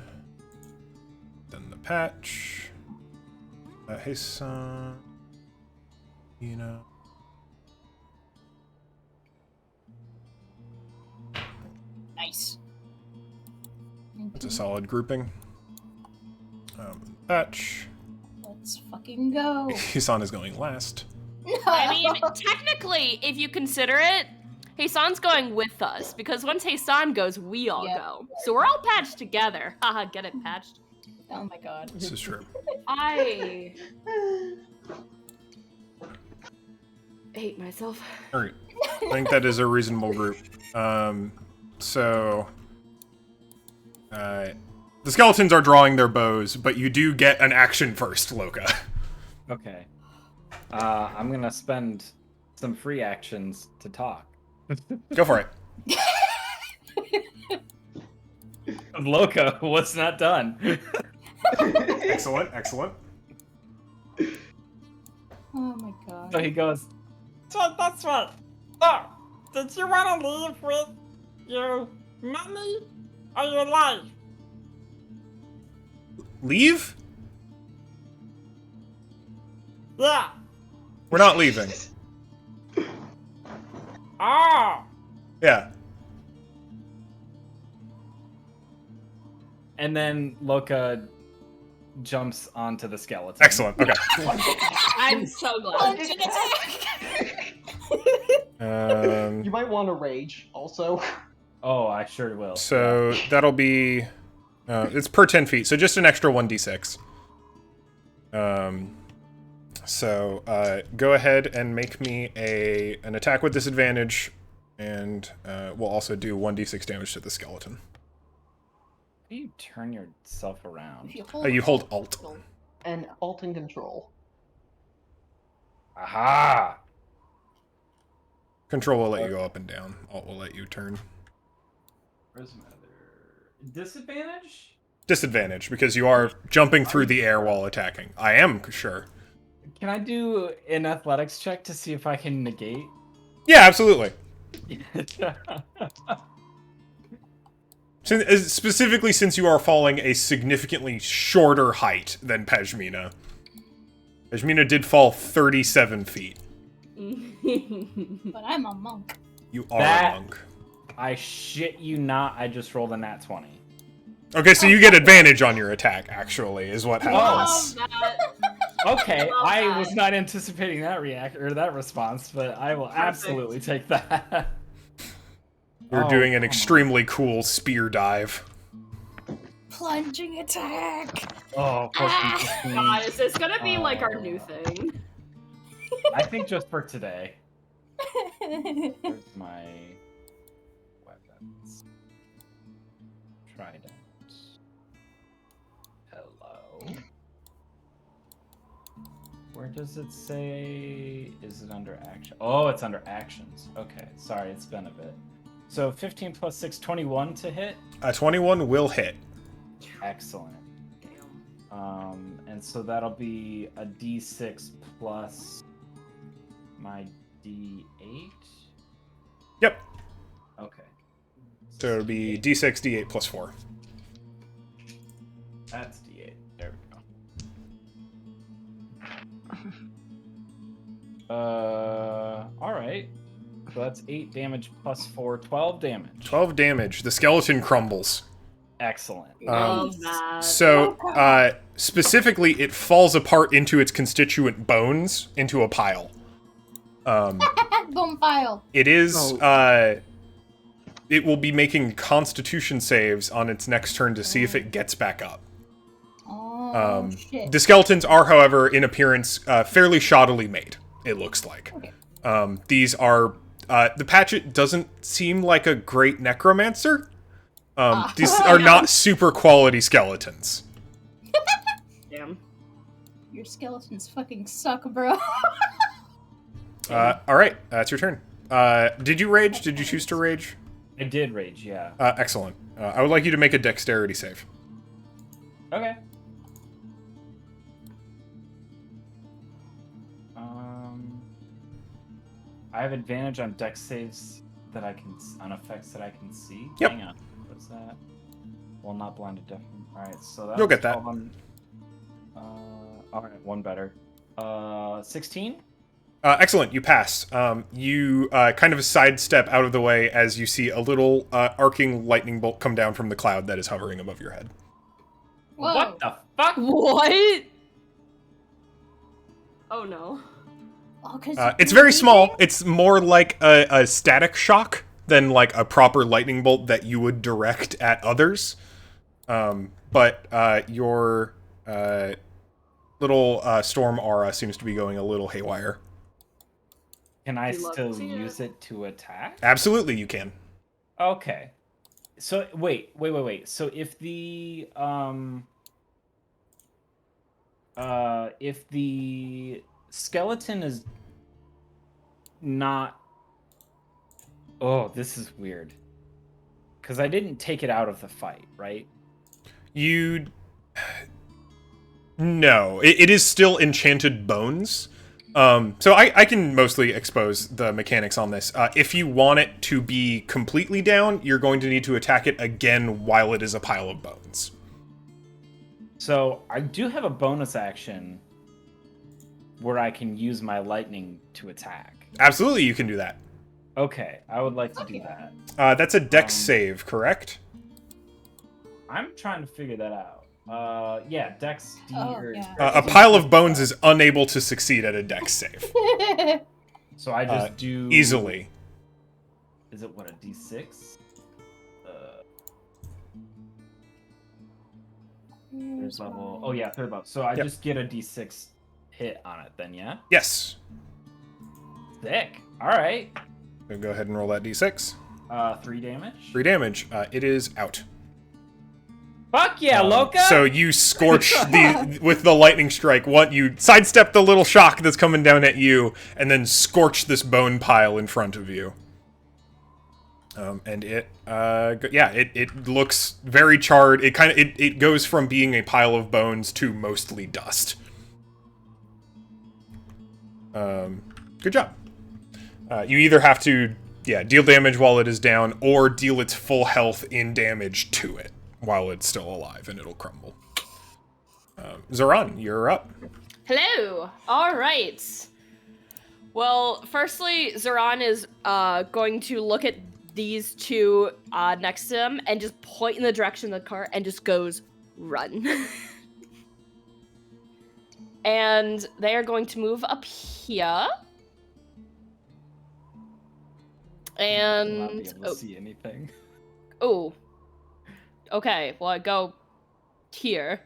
then the Patch, Hasan, Nice. It's a solid grouping. Patch. Let's fucking go. Hasan is going last. I mean, technically, if you consider it, Hasan's going with us, because once Hasan goes, we all Yep. go. So we're all patched together. Haha, get it patched. Oh my god. This is true. I hate myself. Alright. I think that is a reasonable group. The skeletons are drawing their bows, but you do get an action first, Loka. Okay. I'm gonna spend some free actions to talk. Go for it. Loka, what's not done? Excellent, excellent. Oh my god. So he goes, That's right. So, did you want to leave with your money or your life? Leave? Yeah. We're not leaving. Oh. Yeah. and then Loka jumps onto the skeleton. Excellent, okay. I'm so glad. Punching attack! You might want to rage, also. Oh, I sure will. So that'll be... it's per 10 feet, so just an extra 1d6. Go ahead and make me an attack with disadvantage, and we'll also do 1d6 damage to the skeleton. How do you turn yourself around? You hold Alt. And Alt and Control. Aha! Control will let you go up and down. Alt will let you turn. Where's my other... Disadvantage? Disadvantage, because you are jumping through the air while attacking. I am sure. Can I do an athletics check to see if I can negate? Yeah, absolutely. Specifically since you are falling a significantly shorter height than Pejmina. Pejmina did fall 37 feet. But I'm a monk. You are a monk. I shit you not, I just rolled a nat 20. Okay, so you get advantage on your attack, actually, is what happens. Love that. Okay, love I that. was not anticipating that that response, but I will absolutely take that. You're doing an extremely cool spear dive. Plunging attack! Oh, God, is this gonna be like our new thing? I think just for today. Where's my weapons? Trident. Hello. Where does it say? Is it under action? Oh, it's under actions. Okay, sorry, it's been a bit. So 15 plus 6, 21 to hit. 21 will hit. Excellent. And so that'll be a d6 plus my d8. Yep. Okay. So it'll be d6, d8 plus 4. That's d8. There we go. All right. So that's 8 damage plus 4, 12 damage. 12 damage. The skeleton crumbles. Excellent. Love that. So, specifically, it falls apart into its constituent bones into a pile. Bone file. It is, it will be making constitution saves on its next turn to see if it gets back up. Oh, shit. The skeletons are, however, in appearance, fairly shoddily made. it looks like. Okay. These are... the Patchet doesn't seem like a great necromancer. These are not super quality skeletons. Damn. Your skeletons fucking suck, bro. Alright, it's your turn. Did you rage? Did you choose to rage? I did rage, yeah. Excellent. I would like you to make a dexterity save. Okay. I have advantage on dex saves that I can on effects that I can see. Yep. Hang on. What's that? Well, not blinded deafening. All right, so that's You'll get that. All right, one better. 16. Excellent. You pass. You kind of sidestep out of the way as you see a little arcing lightning bolt come down from the cloud that is hovering above your head. Whoa. What the fuck? What? Oh no. Oh, 'cause It's very small. It's more like a static shock than like a proper lightning bolt that you would direct at others. But your little storm aura seems to be going a little haywire. Can I We love still to see use it to attack? Absolutely, you can. Okay. So wait. So if the skeleton is not... Oh, this is weird. Because I didn't take it out of the fight, right? No, it is still enchanted bones. So I can mostly expose the mechanics on this. If you want it to be completely down, you're going to need to attack it again while it is a pile of bones. So I do have a bonus action where I can use my lightning to attack. Absolutely, you can do that. Okay, I would like to do Okay. that. That's a dex save, correct? I'm trying to figure that out. Yeah, dex D Oh, or... yeah. A pile of bones is unable to succeed at a dex save. So I just do... Easily. Is it, what, a D6? Third level. Oh yeah, third level. So I just get a D6 hit on it then, yeah? Yes. Sick. Alright. So go ahead and roll that d6. 3 damage. 3 damage. It is out. Fuck yeah, Loca! So you scorch with the lightning strike. You sidestep the little shock that's coming down at you, and then scorch this bone pile in front of you. And it looks very charred. It goes from being a pile of bones to mostly dust. Good job. You either have to deal damage while it is down, or deal its full health in damage to it while it's still alive, and it'll crumble. Zoran, you're up. Hello. All right. Well, firstly, Zoran is going to look at these two next to him and just point in the direction of the car and just goes, run. And they are going to move up here. And Will not be able to see anything. Oh. Okay, well I go here,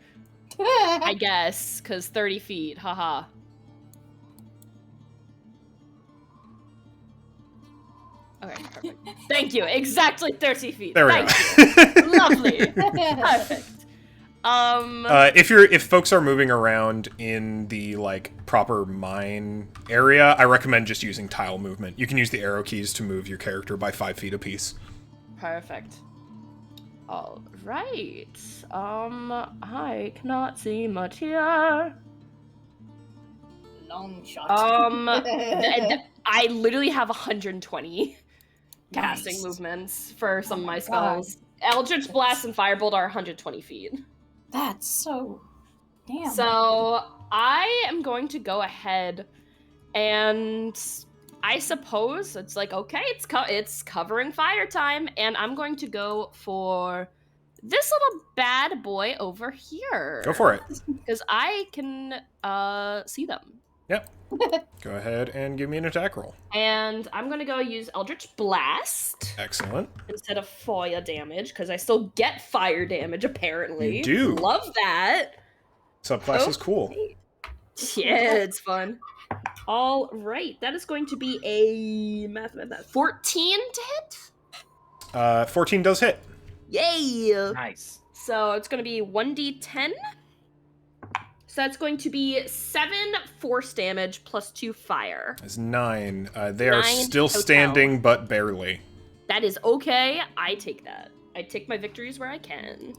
I guess, because 30 feet, haha. Okay, perfect. Thank you, exactly 30 feet. There we Thank go. you. Lovely. Perfect. If folks are moving around in the proper mine area, I recommend just using tile movement. You can use the arrow keys to move your character by 5 feet apiece. Perfect. All right. I cannot see much here. Long shot. I literally have 120 casting Nice. movements for some of my my spells. Eldritch Blast and Firebolt are 120 feet. That's so... Damn. So I am going to go ahead and I suppose it's okay, it's covering fire time, and I'm going to go for this little bad boy over here. Go for it. Because I can see them. Yep. Go ahead and give me an attack roll. And I'm going to go use Eldritch Blast Excellent. instead of fire damage, because I still get fire damage, apparently. You do. Love that. Subclass is cool. Yeah, it's fun. All right, that is going to be a 14 to hit. 14 does hit. Yay! Nice. So it's going to be 1d10. So that's going to be 7 force damage plus 2 fire. That's 9. They are 9 still total. standing, but barely. That is okay. I take that. I take my victories where I can.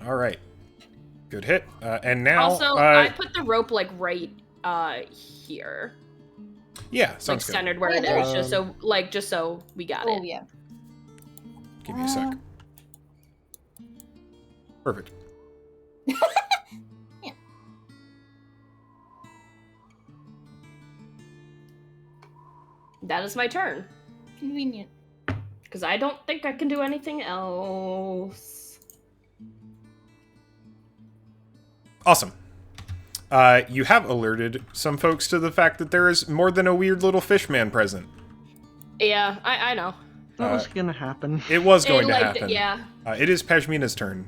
All right. Good hit. And now... Also, I put the rope, like, right here. Yeah, Like, sounds good. centered where it is, just so we got it. Oh yeah. Give me a sec. Perfect. Yeah. That is my turn. Convenient. Because I don't think I can do anything else. Awesome. You have alerted some folks to the fact that there is more than a weird little fish man present. Yeah, I know. That was gonna happen. It was going to happen. Yeah. It is Pashmina's turn.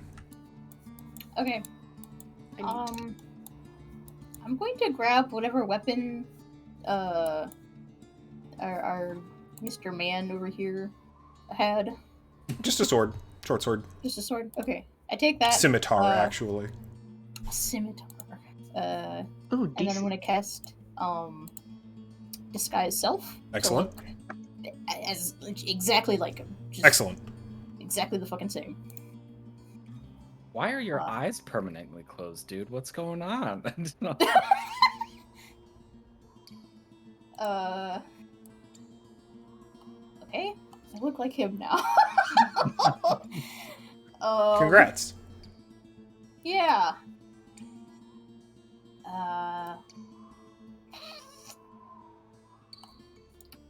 Okay. I'm going to grab whatever weapon our Mr. Man over here had. Just a sword. Short sword. Just a sword? Okay. I take that. Scimitar, actually. Scimitar. Oh, And then I'm gonna cast Disguise Self. Excellent. To look as exactly like him. Just Excellent. Exactly the fucking same. Why are your eyes permanently closed, dude? What's going on? Okay. I look like him now. Congrats. Yeah.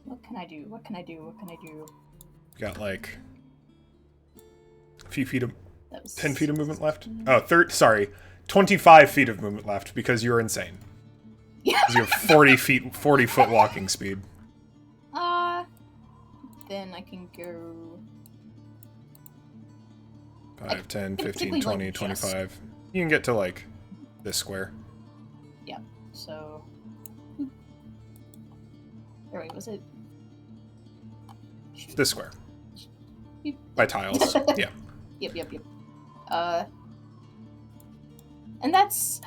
What can I do? What can I do? What can I do? Got like a few feet of 10 10 feet of movement left. Oh, 25 feet of movement left because you're insane. Yeah. 'Cause you have 40 foot walking speed. Then I can go 5, 10, 15, basically, 20, like, 25. You can get to like this square. Yeah. So. Or wait, was it? This square. By tiles. Yeah. Yep. And that's.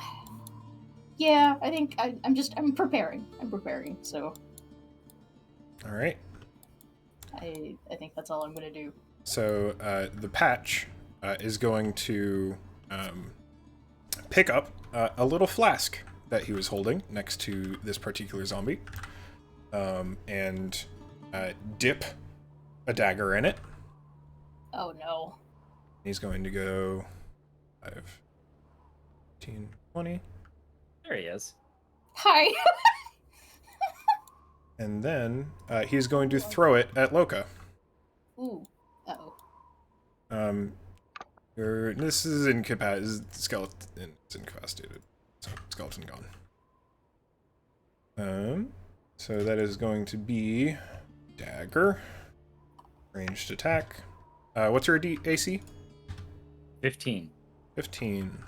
Yeah, I think I'm preparing. I'm preparing. So. All right. I think that's all I'm gonna do. So the patch is going to pick up a little flask that he was holding next to this particular zombie, and dip a dagger in it. Oh no. He's going to go 5, 15, 20. There he is. Hi. And then he's going to throw it at Loka. Ooh. Uh-oh. This is skeleton. It's incapacitated. So skeleton gone. So that is going to be dagger, ranged attack. What's your AC? 15. 15.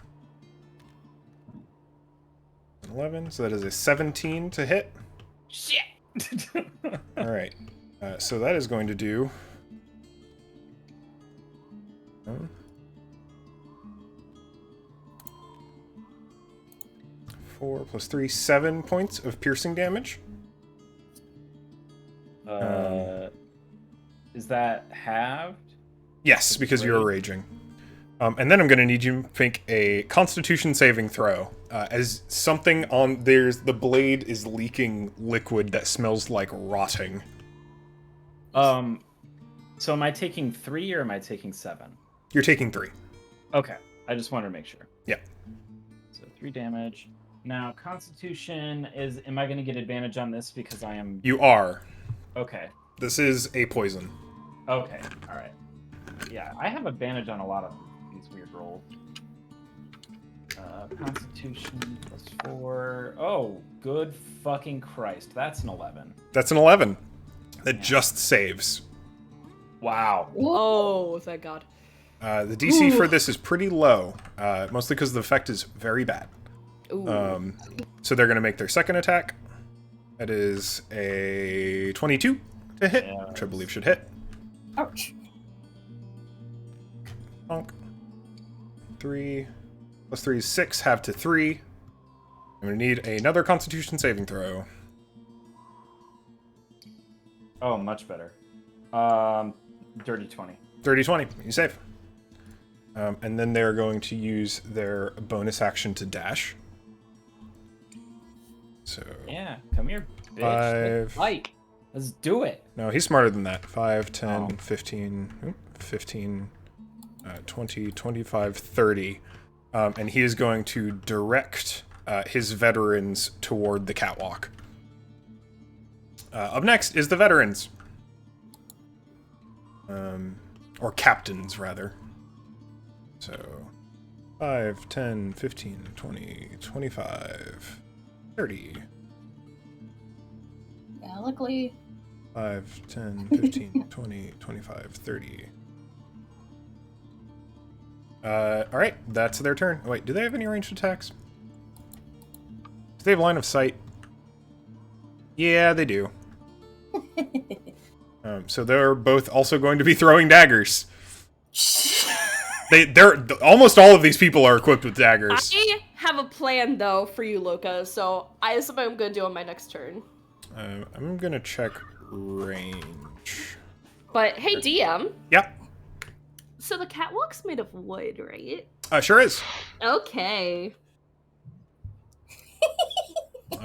11. So that is a 17 to hit. Shit. All right. So that is going to do. 4 plus 3, 7 points of piercing damage. Is that halved? Yes, because you're raging. And then I'm going to need you to make a Constitution saving throw. As something on the blade is leaking liquid that smells like rotting. So am I taking 3 or am I taking 7? You're taking 3. Okay, I just wanted to make sure. Yeah. So 3 damage. Now, Constitution is. Am I going to get advantage on this because I am? You are. Okay. This is a poison. Okay. All right. Yeah, I have advantage on a lot of these weird rolls. Constitution plus 4. Oh, good fucking Christ! That's an 11. That's an 11. That just saves. Wow. Oh, thank God. The DC for this is pretty low, mostly because the effect is very bad. Ooh. So they're going to make their second attack. That is a 22 to hit, which I believe should hit. Ouch. Bonk. 3 plus 3 is 6, half to 3. I'm going to need another Constitution saving throw. Oh, much better. Dirty 20. Dirty 20. You save. And then they're going to use their bonus action to dash. So Yeah, come here, bitch. 5. Fight. Let's do it. No, he's smarter than that. 5, 10, Oh. 15, 15, 20, 25, 30. And he is going to direct his veterans toward the catwalk. Up next is the veterans. Or captains, rather. So, 5, 10, 15, 20, 25, 30. Yeah, luckily. 5, 10, 15, 20, 25, 30. Alright, that's their turn. Wait, do they have any ranged attacks? Do they have line of sight? Yeah, they do. So they're both also going to be throwing daggers. They're almost all of these people are equipped with daggers. I have a plan though for you, Loka. So I something I'm gonna do on my next turn. I'm gonna check range. But hey, DM. Yep. So the catwalk's made of wood, right? Sure is. Okay.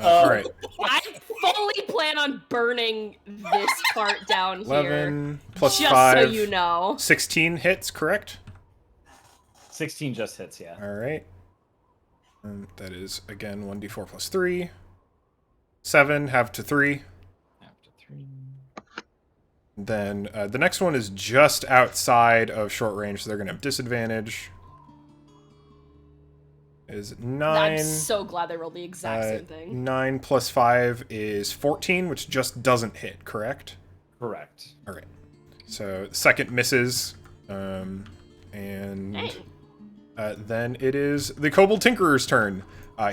All right. I fully plan on burning this part down 11 here. plus just 5. so you know. 16 hits, correct? 16 just hits, yeah. All right. And that is, again, 1d4 plus 3. 7, half to 3. After 3. Then the next one is just outside of short range, so they're going to have disadvantage. Is 9. I'm so glad they rolled the exact same thing. 9 plus 5 is 14, which just doesn't hit, correct? Correct. All right. So the second misses. And Dang. then it is the Kobold Tinkerer's turn.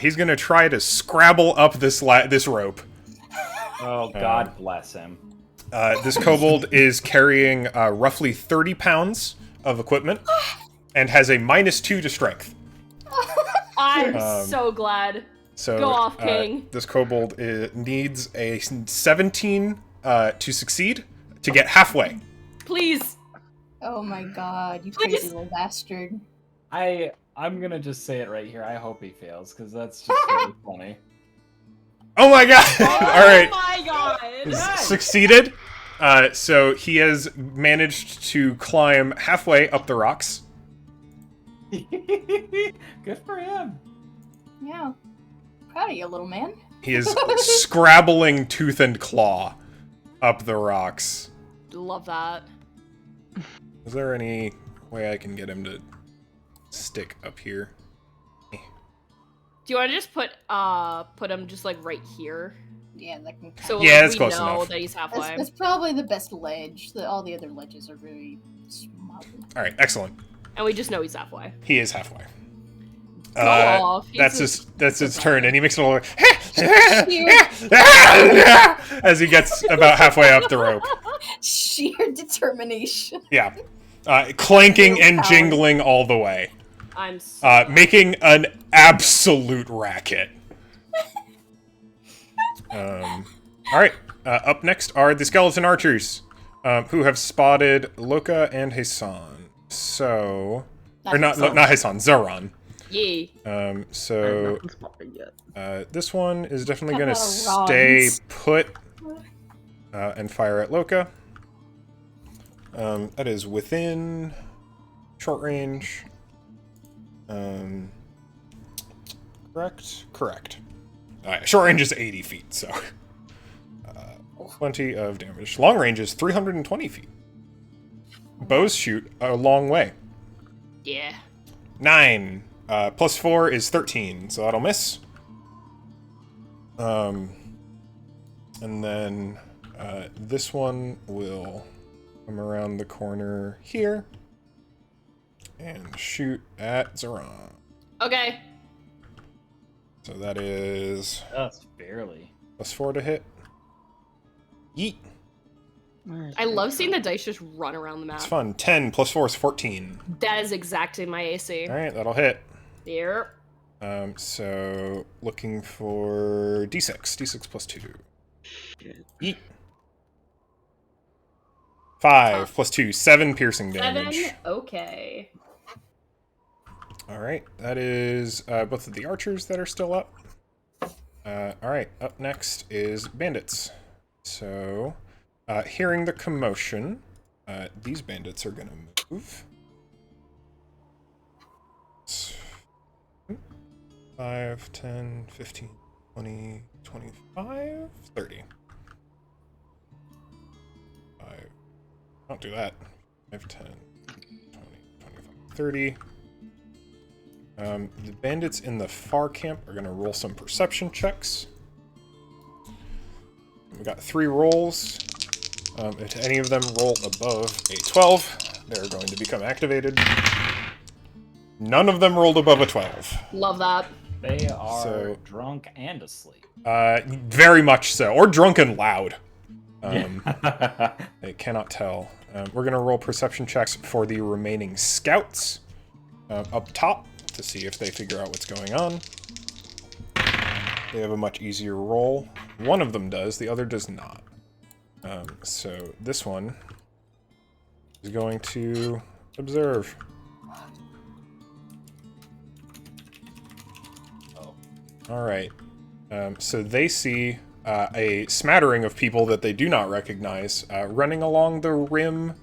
He's going to try to scrabble up this rope. Oh, God bless him. This kobold is carrying roughly 30 pounds of equipment and has a -2 to strength. I'm so glad. So Go off, King. This kobold needs a 17 to succeed to get halfway. Please. Oh my god, you Please. crazy little bastard. I'm gonna just say it right here. I hope he fails, because that's just really funny. Oh my god! All right. Oh my god. Succeeded. So he has managed to climb halfway up the rocks. Good for him. Yeah. Proud of you, little man. He is scrabbling tooth and claw up the rocks. Love that. Is there any way I can get him to stick up here? Do you want to just put him just like right here? Yeah, that can So Yeah, like, that's we close know enough. that he's halfway. that's probably the best ledge. All the other ledges are very small. All right, excellent. And we just know he's halfway. He is halfway. Go off. That's his turn, and he makes a little as he gets about halfway up the rope. Sheer determination. Yeah, clanking Real and power. jingling all the way, I'm so making an absolute racket. All right. Up next are the skeleton archers, who have spotted Loka and Hassan. So, or not Hassan, Zoran. Yee. So Nothing's popping yet. this one is definitely going to Hello, stay Rons. put and fire at Loka. That is within short range. Correct? Correct. Short range is 80 feet, so 20 of damage. Long range is 320 feet. Bows shoot a long way. Yeah. 9 plus 4 is 13, so that'll miss. And then this one will come around the corner here and shoot at Zoran. Okay. So that is Just barely. +4 to hit. Yeet. I love seeing the dice just run around the map. It's fun. 10 +4 is 14. That is exactly my AC. All right, that'll hit. Yep. So looking for D6. D6 +2. Yeet. 5 +2, 7 piercing damage. 7. Okay. All right, that is both of the archers that are still up. All right, up next is bandits. So, hearing the commotion, these bandits are gonna move. 5, 10, 15, 20, 25, 30. 5. Don't do that. 5, 10, 20, 25, 30. The bandits in the far camp are going to roll some perception checks. We got 3 rolls. If any of them roll above a 12, they're going to become activated. None of them rolled above a 12. Love that. They are drunk and asleep. Very much so. Or drunk and loud. They cannot tell. We're going to roll perception checks for the remaining scouts up top to see if they figure out what's going on. They have a much easier roll. One of them does, the other does not. So this one is going to observe. Oh. All right. So they see a smattering of people that they do not recognize running along the rim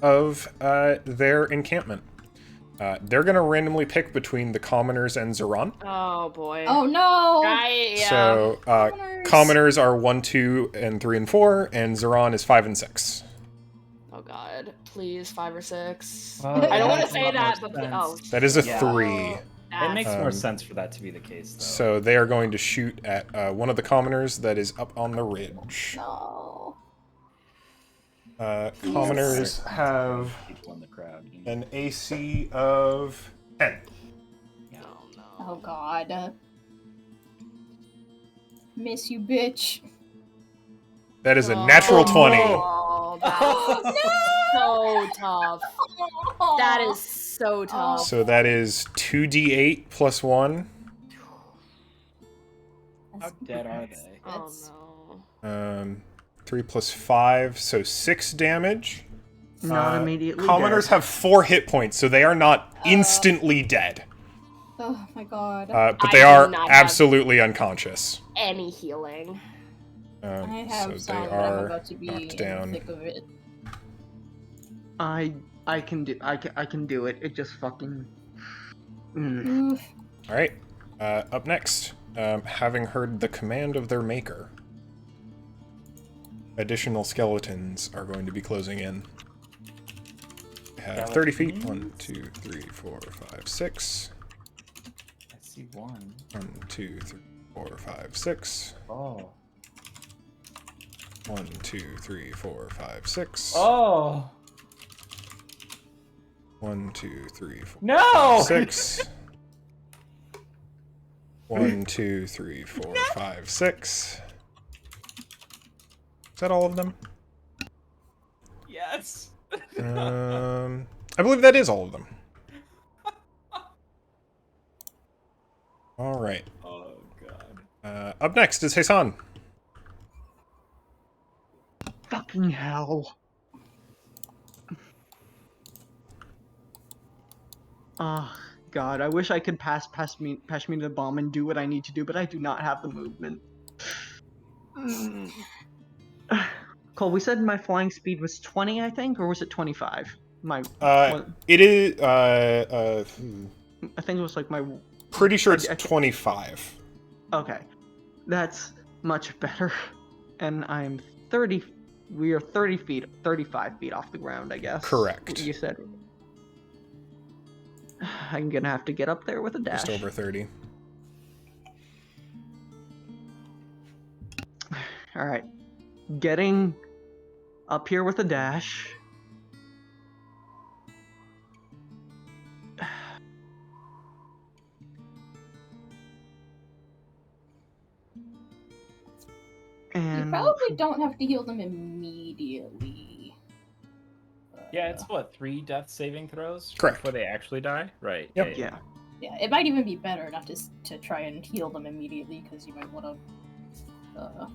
of their encampment. They're going to randomly pick between the commoners and Zeron. Oh, boy. Oh, no! So, commoners are 1, 2, and 3, and 4, and Zeron is 5 and 6. Oh, God. Please, 5 or 6. Well, I don't want to that say makes that, more but... sense. Oh, That is a Yeah. 3. It makes more sense for that to be the case, though. So they are going to shoot at one of the commoners that is up on the ridge. No. Commoners have People in the crowd. You know. an AC of 10. no, no. Oh, God. Miss you, bitch. That is a natural 20. Oh, that is so tough. That is so tough. So that is 2d8 plus 1. How dead are they? Oh, no. 3 plus 5, so 6 damage. Not immediately Commoners dead. have 4 hit points, so they are not instantly dead. Oh, my God. But I they do are not have- absolutely unconscious. Any healing. I have so some, they but I'm are about to be knocked in the down. thick of it. I can do it. It just fucking. Oof. All right. Up next, having heard the command of their maker, additional skeletons are going to be closing in. They have 30 feet. 1, 2, 3, 4, 5, 6. I see one. 1, 2, 3, 4, 5, 6. Oh. 1, 2, 3, 4, 5, 6. Oh! 1, 2, 3, 4, No! 6. 1, 2, 3, 4, 5, 6. Is that all of them? Yes! I believe that is all of them. All right. Oh, God. Up next is Hassan. Fucking hell. Oh, God, I wish I could pass me the bomb and do what I need to do, but I do not have the movement. Cole, we said my flying speed was 20, I think, or was it 25? It is. I think it was like my. Pretty sure it's 25. Okay, that's much better. And I'm 30. We are 35 feet off the ground, I guess. Correct. You said. I'm gonna have to get up there with a dash. Just over 30. All right, getting up here with a dash. And You probably don't have to heal them immediately. Yeah, it's what, 3 death saving throws Correct. before they actually die? Right. Yep. yeah. Yeah, it might even be better not to try and heal them immediately because you might want to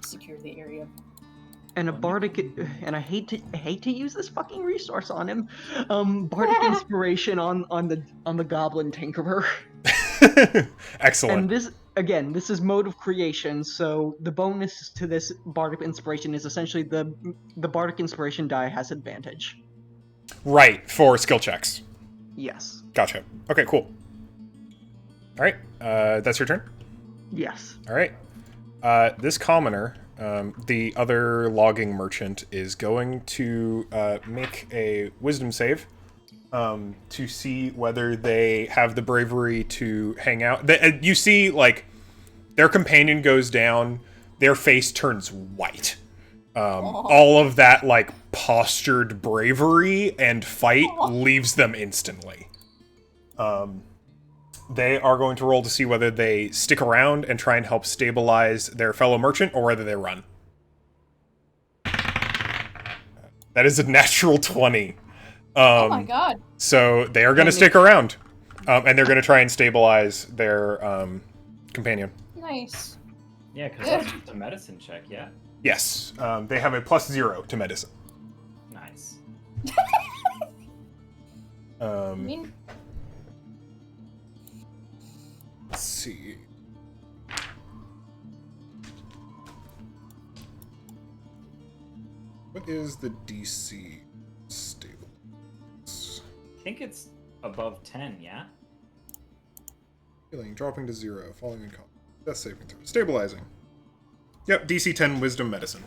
secure the area. And a bardic, and I hate to use this fucking resource on him. Bardic inspiration on the goblin tinkerer. Excellent. And this is mode of creation, so the bonus to this bardic inspiration is essentially the bardic inspiration die has advantage. Right, for skill checks. Yes. Gotcha. Okay, cool. All right, that's your turn? Yes. All right. This commoner, the other logging merchant, is going to make a wisdom save to see whether they have the bravery to hang out. You see, like, their companion goes down, their face turns white. All of that, like, postured bravery and fight leaves them instantly. They are going to roll to see whether they stick around and try and help stabilize their fellow merchant, or whether they run. That is a natural 20. Oh my god. So they are going to stick around. And they're going to try and stabilize their companion. Nice. Yeah, because that's just a medicine check, yeah? Yes. They have a +0 to medicine. Nice. I mean, Let's see. What is the DC stable? I think it's above 10, yeah? Healing, dropping to 0, falling in combat. Death saving throw. Stabilizing. Yep, DC 10 Wisdom Medicine.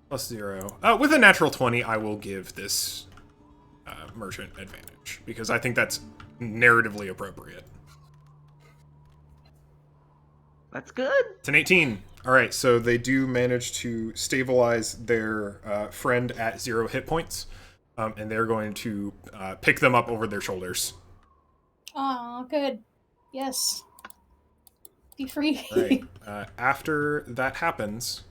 +0. With a natural 20, I will give this merchant advantage, because I think that's narratively appropriate. That's good. It's an 18. Alright, so they do manage to stabilize their friend at 0 hit points, and they're going to pick them up over their shoulders. aw, good. Yes. Be free. Right. After that happens,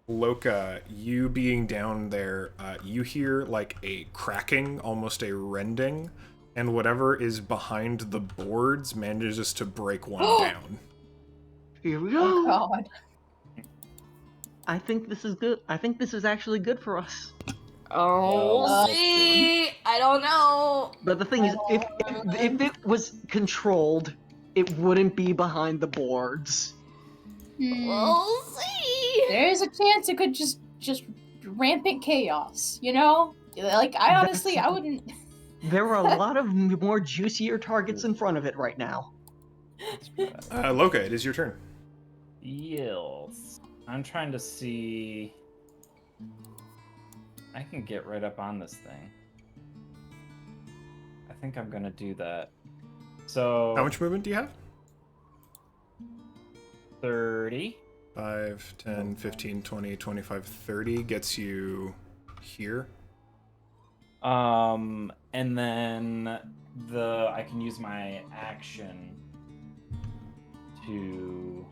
Loka, you being down there, you hear like a cracking, almost a rending, and whatever is behind the boards manages to break one down. Here we go. Oh god. I think this is good. I think this is actually good for us. Oh, see, I don't know. But the thing is, if it was controlled, it wouldn't be behind the boards. We'll see. There's a chance it could just rampant chaos, you know? Like, I honestly, I wouldn't... There are a lot of more juicier targets in front of it right now. Loka, it is your turn. Yes. I'm trying to see... I can get right up on this thing. I think I'm gonna do that. So... How much movement do you have? 30. 5, 10, 15, 20, 25, 30 gets you here. And then I can use my action to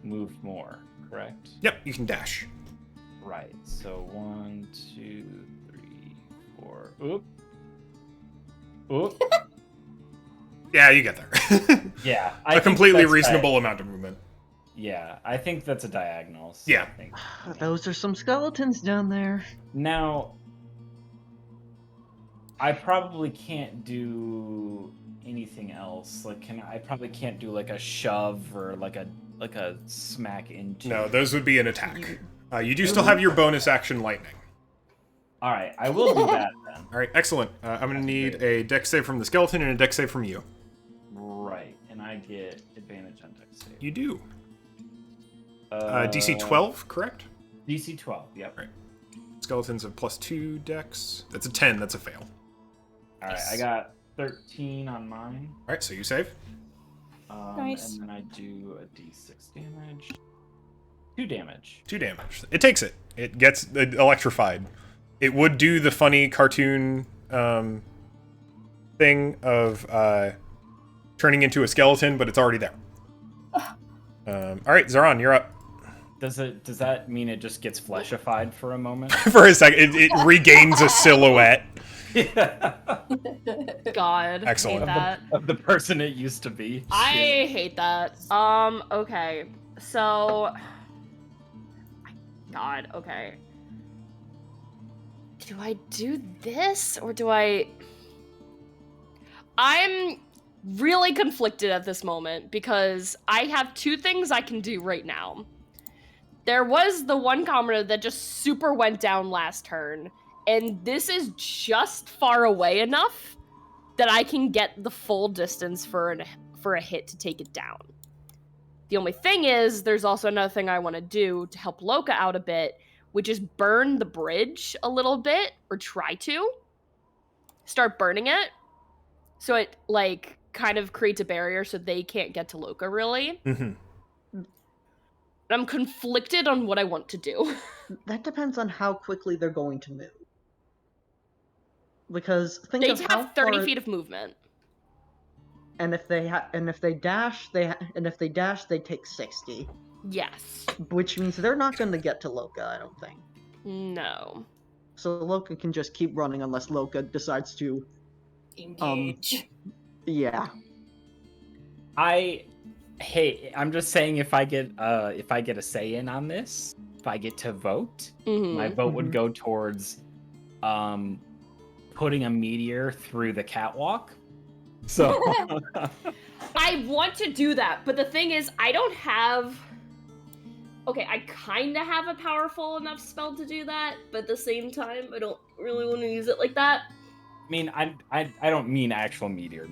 move more, correct? Yep, you can dash. Right. So 1, 2, 3, 4. Oop. Oop. Yeah, you get there. Yeah. A completely reasonable amount of movement. Yeah, I think that's a diagonal. So Yeah. I think... Those are some skeletons down there. Now, I probably can't do anything else. Like, I probably can't do like a shove or like a smack into. No, those would be an attack. You do still have your bonus action lightning. All right, I will do that then. All right, excellent. I'm going to need a dex save from the skeleton and a dex save from you. Right, and I get advantage on dex save. You do. DC 12, correct? DC 12, yep. Right. Skeletons have +2 dex. That's a 10, that's a fail. All right, I got 13 on mine. All right, so you save. Nice. And then I do a d6 damage. 2 damage. 2 damage. It takes it. It gets electrified. It would do the funny cartoon thing of turning into a skeleton, but it's already there. All right, Zoran, you're up. Does that mean it just gets fleshified for a moment? For a second, it regains a silhouette. God, Excellent. hate that. Of the person it used to be. I hate that. Okay. So God, okay. Do I do this or do I'm really conflicted at this moment because I have two things I can do right now. There was the one commoner that just super went down last turn, and this is just far away enough that I can get the full distance for a hit to take it down. The only thing is, there's also another thing I want to do to help Loka out a bit, which is burn the bridge a little bit, or try to. Start burning it, so it, like, kind of creates a barrier so they can't get to Loka, really. Mm-hmm. I'm conflicted on what I want to do. That depends on how quickly they're going to move. Because think They of how have 30 far, feet of movement. and if they dash, they take 60. Yes. Which means they're not going to get to Loka, I don't think. No. So Loka can just keep running unless Loka decides to Engage. Yeah. I'm just saying if I get a say in on this, if I get to vote, my vote would go towards putting a meteor through the catwalk. So I want to do that, but the thing is, I don't have... Okay, I kind of have a powerful enough spell to do that, but at the same time, I don't really want to use it like that. I mean, I don't mean actual meteor.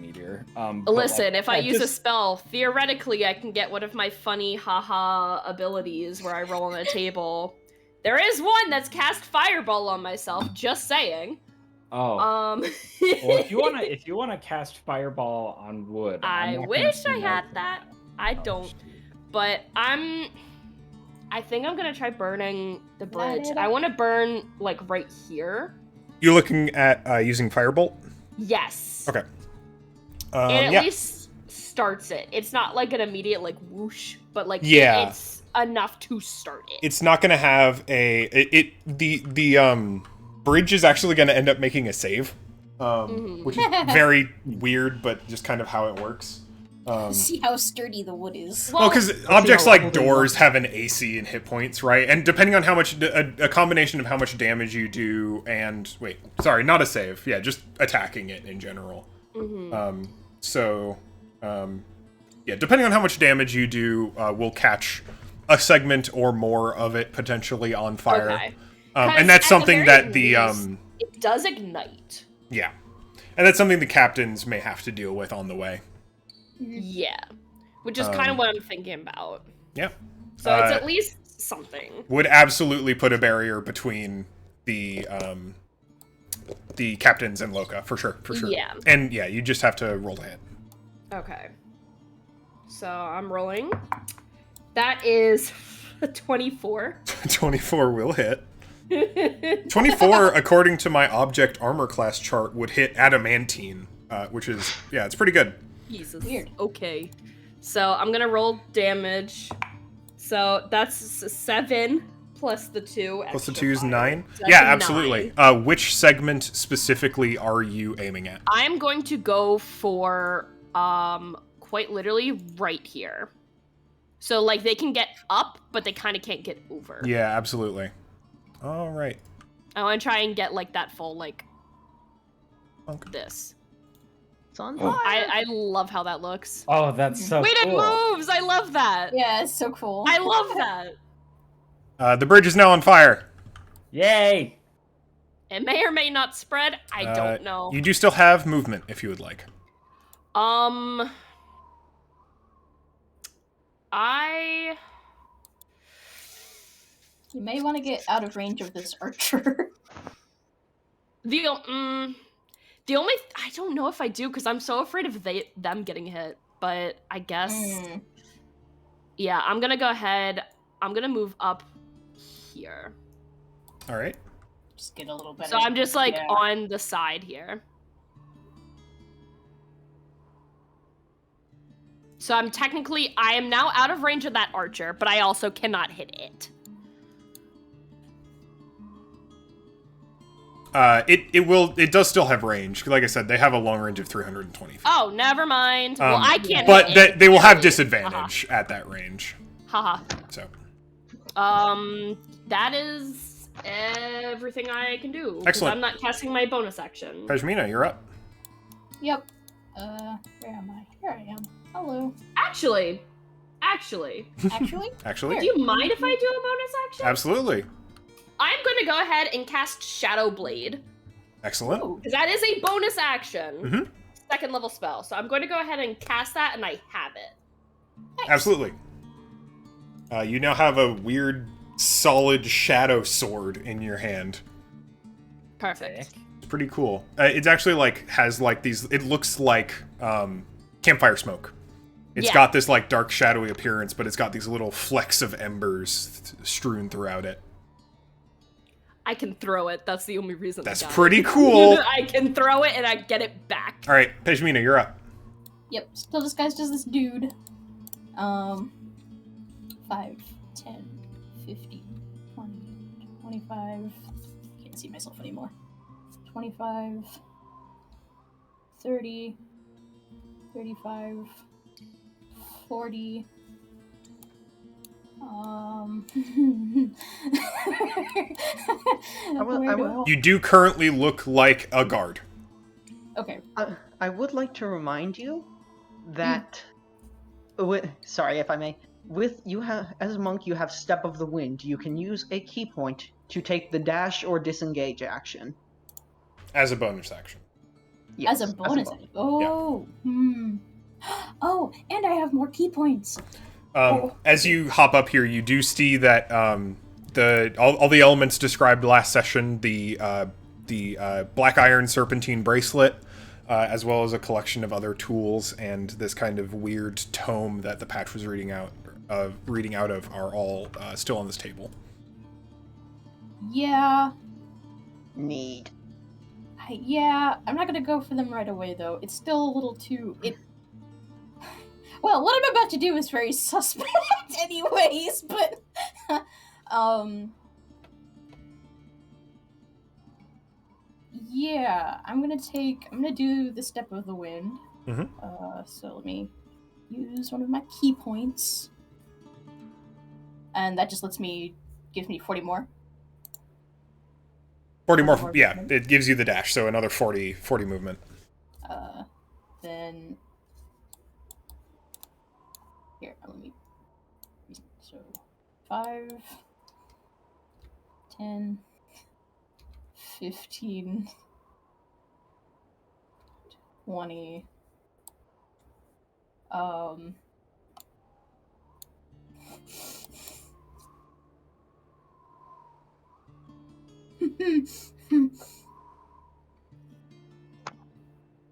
Listen, like, if I use a spell, theoretically, I can get one of my funny haha abilities where I roll on a table. There is one that's cast Fireball on myself, just saying. Oh. Well, if you wanna cast Fireball on wood, I wish I had that. I don't. But I think I'm gonna try burning the bridge. I want to burn, like, right here. You're looking at using Firebolt? Yes. Okay. It at least starts it. It's not like an immediate, like, whoosh, but, like, it's enough to start it. It's not going to have the bridge is actually going to end up making a save, which is very weird, but just kind of how it works. See how sturdy the wood is. Well, because objects like doors have an AC and hit points, right? And depending on how much, a combination of how much damage you do and... Wait, sorry, not a save. Yeah, just attacking it in general. Yeah, depending on how much damage you do, we'll catch a segment or more of it potentially on fire. Okay. And that's something that the... it does ignite. Yeah. And that's something the captains may have to deal with on the way. Yeah, which is kind of what I'm thinking about. Yeah. So it's at least something. Would absolutely put a barrier between the captains and Loka, for sure. Yeah. And yeah, you just have to roll to hit. Okay. So I'm rolling. That is a 24. 24 will hit. 24, according to my object armor class chart, would hit adamantine, which is, yeah, it's pretty good. Jesus. Weird. Okay. So I'm gonna roll damage. So that's 7 plus the 2. Plus the 2 is 9? So yeah, that's absolutely. 9. Which segment specifically are you aiming at? I'm going to go for, quite literally right here. So, like, they can get up, but they kind of can't get over. Yeah, absolutely. All right. I want to try and get, like, that full, like, this. It's on fire. I love how that looks. Oh, that's so Wait, cool. it moves! I love that! Yeah, it's so cool. I love that! The bridge is now on fire. Yay! It may or may not spread. I don't know. You do still have movement, if you would like. You may want to get out of range of this archer. The only... I don't know if I do, because I'm so afraid of them getting hit. But I guess... Yeah, I'm gonna go ahead. I'm gonna move up here. All right. Just get a little better. So I'm just, like, on the side here. So I am now out of range of that archer, but I also cannot hit it. It does still have range. Like I said, they have a long range of 320 feet. Oh, never mind. Well, I can't but hit it. they will have disadvantage at that range. Haha. So. That is everything I can do. Excellent. I'm not casting my bonus action. Pejmina, you're up. Yep. Where am I? Here I am. Hello. Actually. Actually? Actually? Do you mind if I do a bonus action? Absolutely. I'm going to go ahead and cast Shadow Blade. Excellent. Because that is a bonus action. Mm-hmm. Second level spell. So I'm going to go ahead and cast that, and I have it. Nice. Absolutely. You now have a weird, solid shadow sword in your hand. Perfect. It's pretty cool. It's actually has these. It looks like campfire smoke. It's got this dark, shadowy appearance, but it's got these little flecks of embers strewn throughout it. I can throw it. That's the only reason. That's pretty cool. I can throw it and I get it back. All right, Pejmina, you're up. Yep, still disguised as this dude. 5, 10, 15, 20, 25. Can't see myself anymore. 25, 30, 35, 40. You do currently look like a guard. Okay. I would like to remind you that, sorry if I may, as a monk you have Step of the Wind. You can use a key point to take the dash or disengage action. As a bonus action. Yes, as a bonus action. Oh. Yeah. Oh, and I have more key points. As you hop up here, you do see that all the elements described last session, the black iron serpentine bracelet, as well as a collection of other tools and this kind of weird tome that the patch was reading out of, are all still on this table. Yeah. Need. I'm not gonna go for them right away though. It's still a little too. Well, what I'm about to do is very suspect anyways, but yeah, I'm gonna do the Step of the Wind. Mm-hmm. So let me use one of my key points. And that just gives me 40 more. 40 more, yeah, movement. It gives you the dash, so another 40 movement. Then here, let me. So 5, 10, 15, 20.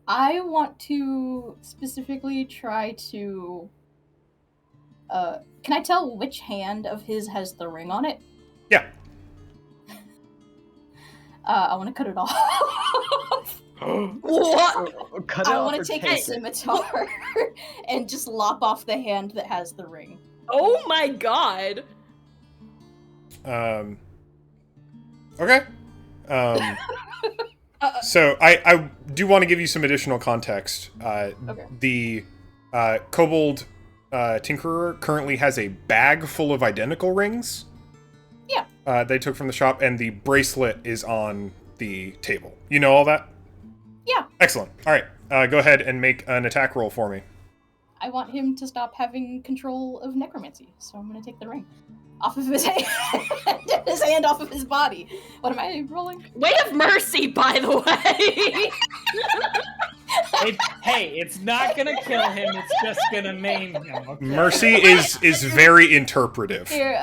I want to specifically try to. Can I tell which hand of his has the ring on it? Yeah. I want to cut it off. What? Cut it I off want to take a scimitar and just lop off the hand that has the ring. Oh my god. Okay. So I do want to give you some additional context. Okay. The kobold tinkerer currently has a bag full of identical rings. Yeah. They took from the shop, and the bracelet is on the table. You know all that? Yeah. Excellent. All right. Go ahead and make an attack roll for me. I want him to stop having control of necromancy, so I'm going to take the ring off of his hand, his hand off of his body. What am I rolling? Way of mercy, by the way. It's not gonna kill him. It's just gonna maim him. Okay? Mercy is very interpretive. Here,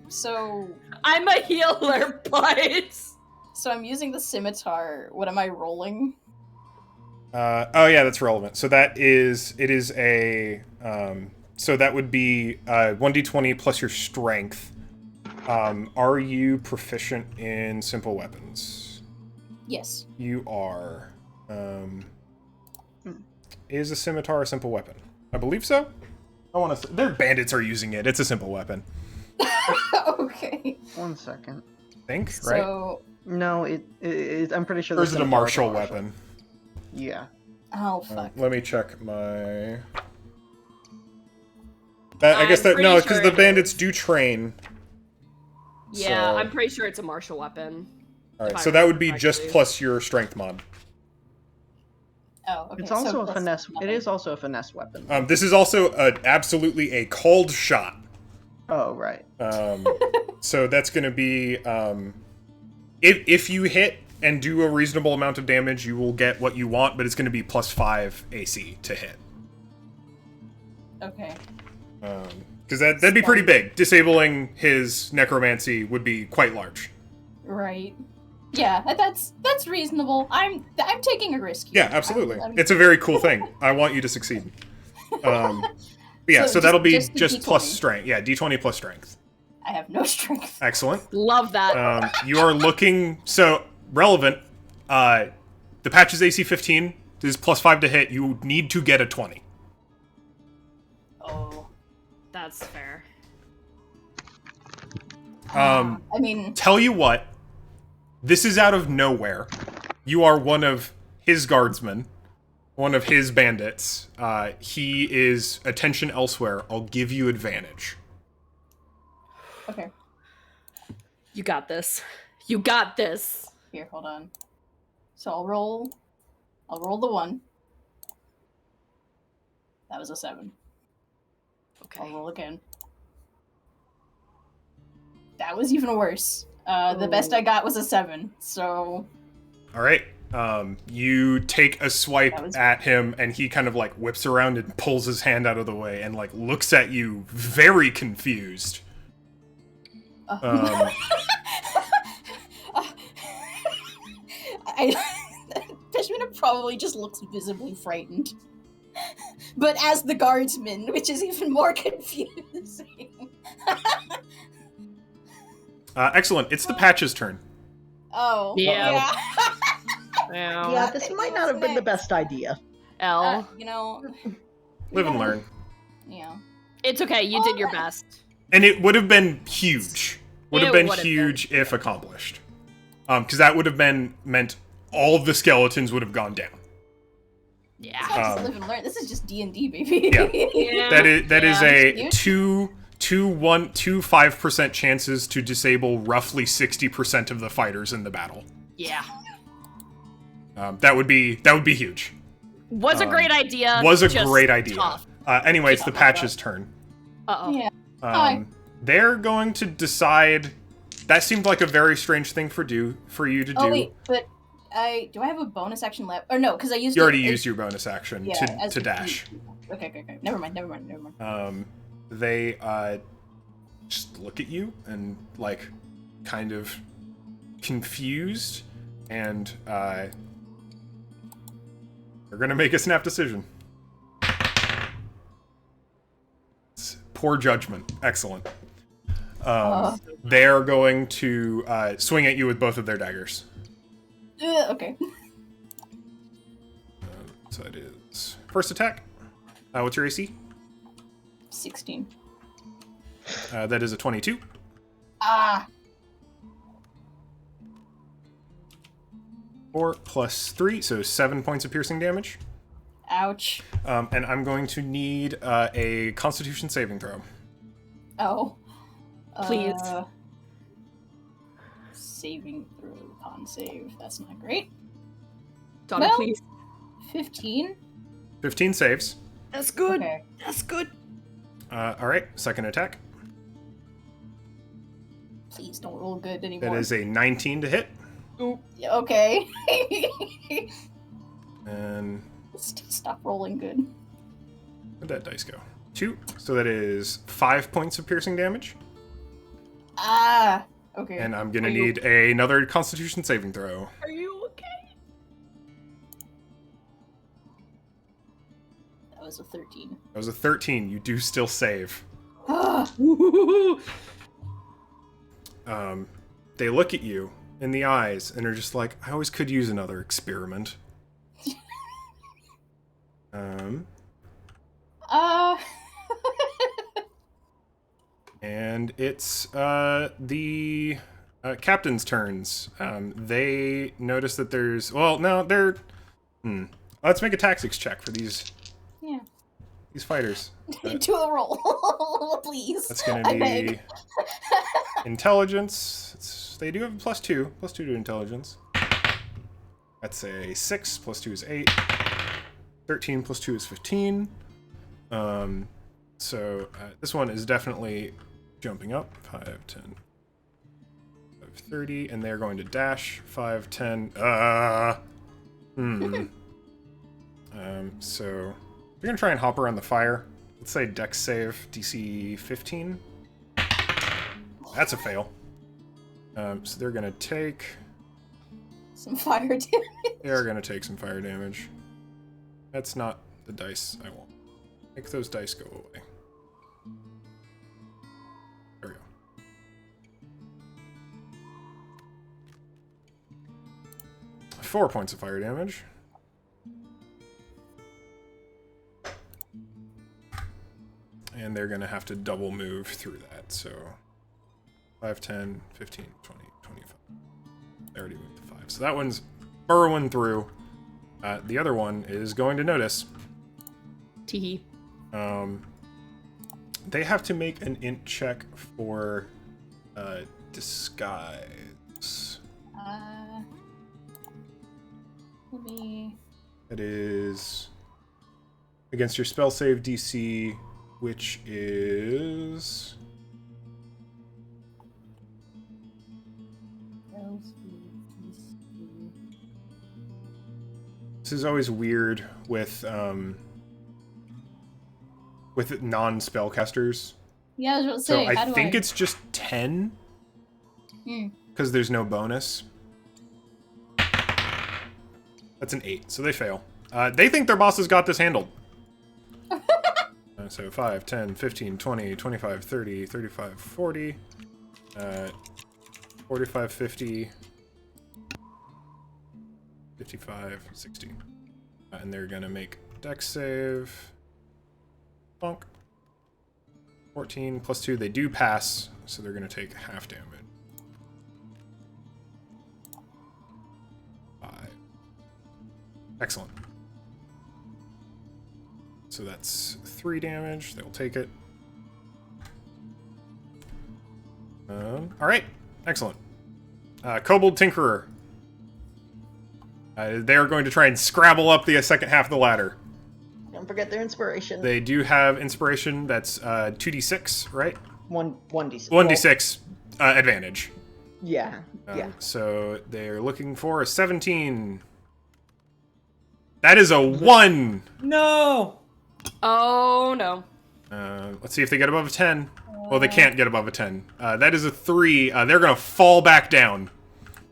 so I'm a healer, but so I'm using the scimitar. What am I rolling? Oh yeah, that's relevant. So it is a so that would be 1d20 plus your strength. Are you proficient in simple weapons? Yes. You are. Is a scimitar a simple weapon? I believe so. I want to. Their bandits are using it. It's a simple weapon. Okay. 1 second. Think right? So. No, I'm pretty sure. Or is it a martial weapon? Yeah. Oh fuck. Let me check my. I guess I'm that no, pretty because sure the it bandits is. do train. Yeah, So- I'm pretty sure it's a martial weapon. All right, if I so that would be remember just correctly. plus your strength mod. Oh, okay. It's also so a plus finesse. It nothing. is also a finesse weapon. This is also absolutely a called shot. Oh right. So that's going to be if you hit and do a reasonable amount of damage, you will get what you want, but it's going to be plus 5 AC to hit. Okay. Because that'd be pretty big. Disabling his necromancy would be quite large. Right. Yeah, that's reasonable. I'm taking a risk here. Yeah, absolutely. I'm- It's a very cool thing. I want you to succeed. But yeah, So so that'll be just the just plus D20. strength. Yeah, D20 plus strength. I have no strength. Excellent. Love that. You are looking so relevant. The patch is AC 15. This is plus 5 to hit. You need to get a 20. Oh. That's fair. I mean, Tell you what, this is out of nowhere. You are one of his guardsmen, one of his bandits. He is attention elsewhere. I'll give you advantage. okay. You got this. You got this. Here, hold on. So I'll roll the 1. That was a 7. I'll Okay. roll again. That was even worse. The best I got was a 7. So All right. You take a swipe That was- at him, and he kind of like whips around and pulls his hand out of the way, and like looks at you, very confused. Fishman probably just looks visibly frightened. But as the guardsman, which is even more confusing. Excellent. It's the Patch's turn. Oh. Yeah. Ow. Yeah, this might not have been the best idea. L. You know. Live and yeah. learn. Yeah. It's okay. You did your best. And it would have been huge. Would have It been would have huge if accomplished. Because that would have meant all of the skeletons would have gone down. Yeah. It's not just live and learn. This is just D&D, baby. Yeah. That is Yeah. a 5% chances to disable roughly 60% of the fighters in the battle. Yeah. That would be huge. Was a great idea. Was a just great idea. Tough. Anyway, it's the Patch's turn. Uh-oh. Yeah. Hi. They're going to decide. That seemed like a very strange thing for you to do. Oh wait, but do I have a bonus action left? Or no, because I used You already it- used your bonus action yeah, as to a- dash. Okay. Never mind. They just look at you and like kind of confused, and they're gonna make a snap decision. It's poor judgment. Excellent. They're going to swing at you with both of their daggers. Okay. So it is first attack. What's your AC? 16. That is a 22. Ah. 4 plus 3, so 7 points of piercing damage. Ouch. And I'm going to need a Constitution saving throw. Oh. Please. Saving throw, con save. That's not great. Donna, Well- please. 15. 15 saves. That's good. Okay. That's good. All right, second attack. Please don't roll good anymore. That is a 19 to hit. Yeah, okay. And Stop rolling good. where'd that dice go? 2. So that is 5 points of piercing damage. Ah. Okay. And I'm going to Are you- need another Constitution saving throw. Are you okay? That was a 13. That was a 13. You do still save. Ah. They look at you in the eyes and are just like, I always could use another experiment. And it's the captain's turns. They notice that there's... Well, no, they're... Let's make a tactics check for these... Yeah. These fighters. Do a roll, please. That's going to be intelligence. They do have a +2 to intelligence. That's a 6, +2 is 8. 13 +2 is 15. So this one is definitely jumping up. 5, 10, 5, 30, and they're going to dash. 5, 10. So they're going to try and hop around the fire. Let's say Dex save DC 15. That's a fail. So they're going to take... Some fire damage. They're going to take some fire damage. That's not the dice I want. Make those dice go away. There we go. Four points of fire damage. And they're going to have to double move through that. So 5, 10, 15, 20, 25. They already moved to 5. So that one's burrowing through. The other one is going to notice. Teehee. They have to make an int check for disguise. Let me... It is against your spell save DC, which is... This is always weird with non-spellcasters. Yeah, I was about to So say, I think it's just 10. Because there's no bonus. That's an 8, so they fail. They think their boss has got this handled. So 5, 10, 15, 20, 25, 30, 35, 40, 45, 50, 55, 60. And they're going to make Dex save. Bonk. 14 plus 2. They do pass, so they're going to take half damage. 5. Excellent. So that's 3 damage. They'll take it. Alright. Excellent. Kobold Tinkerer. They're going to try and scrabble up the second half of the ladder. Don't forget their inspiration. They do have inspiration. That's 2d6, right? 1d6. 1d6 advantage. Yeah. Yeah. So they're looking for a 17. That is a 1. No. Oh no. Let's see if they get above a 10. Well, they can't get above a 10. That is a 3. They're gonna fall back down.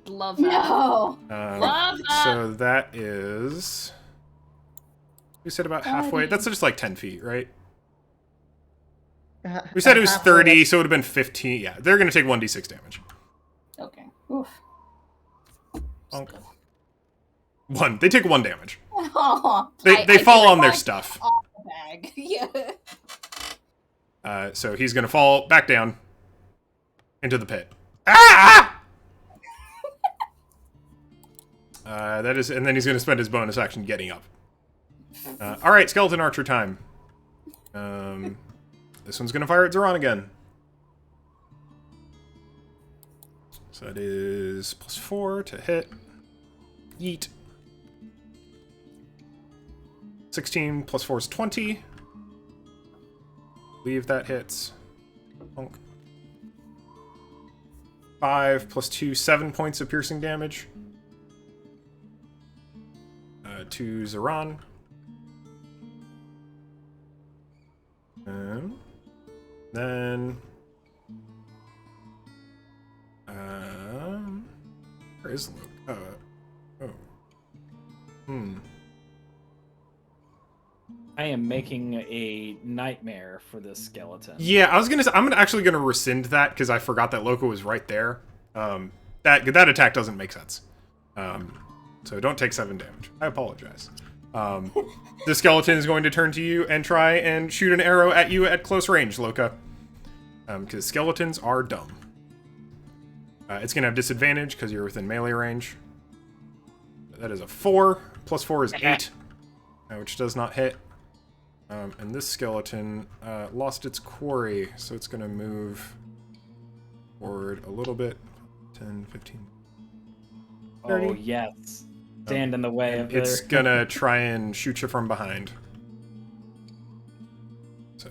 Love that. No. Love that. So that is... We said about halfway. That's just like 10 feet, right? We said it was 30, so it would have been 15. Yeah, they're gonna take 1d6 damage. Okay. Oof. Bonk. 1. They take 1 damage. Oh, They fall on their stuff. off the bag. Yeah. So he's gonna fall back down into the pit. Ah! That is, and then he's gonna spend his bonus action getting up. All right, skeleton archer time. This one's gonna fire at Zoran again. So that is +4 to hit. Yeet. 16 plus 4 is 20. Believe that hits. Bonk. 5 plus 2, 7 points of piercing damage. To Zoran. Then... where is Luke? I am making a nightmare for this skeleton. Yeah, I was gonna say, I'm actually gonna rescind that because I forgot that Loco was right there. That attack doesn't make sense. So don't take 7 damage. I apologize. The skeleton is going to turn to you and try and shoot an arrow at you at close range, Loka. because skeletons are dumb. It's going to have disadvantage because you're within melee range. That is a 4. Plus 4 is 8, which does not hit. And this skeleton lost its quarry, so it's going to move forward a little bit. 10, 15, 30. Oh, yes. Stand in the way of It's going to try and shoot you from behind. So,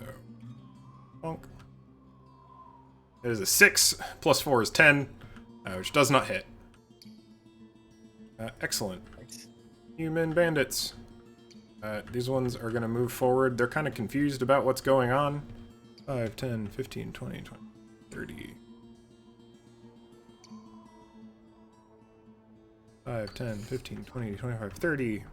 bonk. It is a 6. Plus 4 is 10, which does not hit. Excellent. Human bandits. These ones are going to move forward. They're kind of confused about what's going on. 5, 10, 15, 20, 30. 5, 10, 15, 20, 25, 30.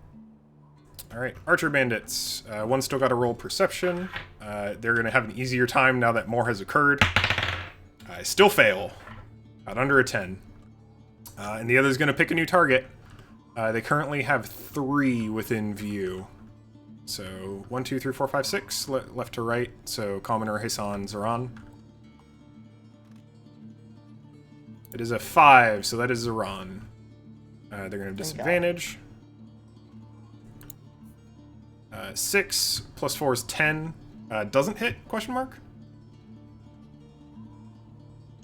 Alright, archer bandits. One still got to roll perception. They're going to have an easier time now that more has occurred. I still fail. Got under a 10. And the other's going to pick a new target. They currently have 3 within view. So 1, 2, 3, 4, 5, 6, left to right. So Commoner, Hassan, Zoran. It is a 5, so that is Zoran. They're going to have disadvantage. 6 plus 4 is 10. Doesn't hit? Question mark.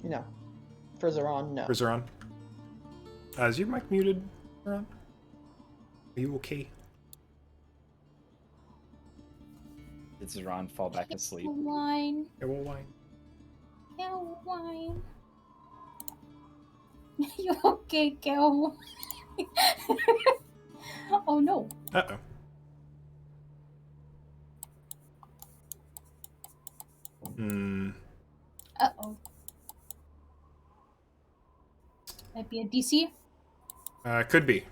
No. For Zoran, no. For Zoran. Is your mic muted, Zoran? Are you okay? Did Zoran fall back asleep? Wine. Yeah, we'll whine. Yeah, wine. You okay, Gal? Oh no. Uh-oh. Uh-oh. Might be a DC? Could be.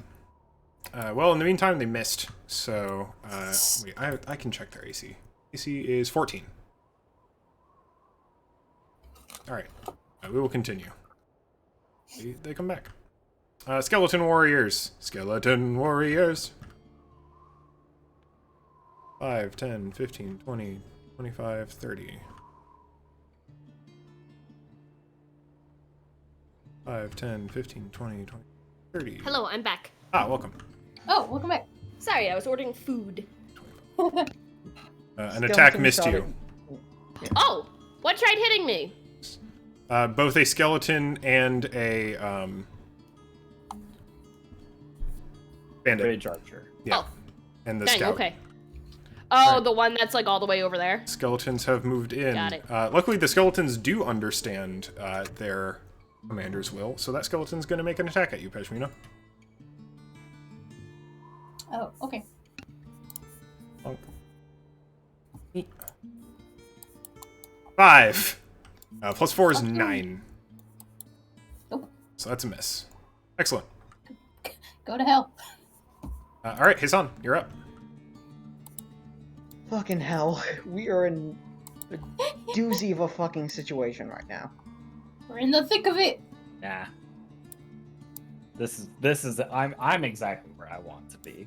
Well, in the meantime, they missed. So, wait, I can check their AC. AC is 14. Alright. We will continue. They come back. Skeleton warriors. Skeleton warriors. 5, 10, 15, 20, 25, 30. 5, 10, 15, 20, 20, 30. Hello, I'm back. Ah, welcome. Oh, welcome back. Sorry, I was ordering food. An attack missed you. Oh! What tried hitting me? Both a skeleton and a bandit. Rage archer. Yeah. Oh. And the Dang, scout. okay. Oh, the one that's like all the way over there? Skeletons have moved in. Got it. Luckily, the skeletons do understand their commander's will, so that skeleton's going to make an attack at you, Peshmina. Oh, okay. Bonk. 5. Plus 4 is 9. Nope. So that's a miss. Excellent. Go to hell. Alright, Hassan, you're up. Fucking hell. We are in a doozy of a fucking situation right now. We're in the thick of it. Nah. This is I'm exactly where I want to be.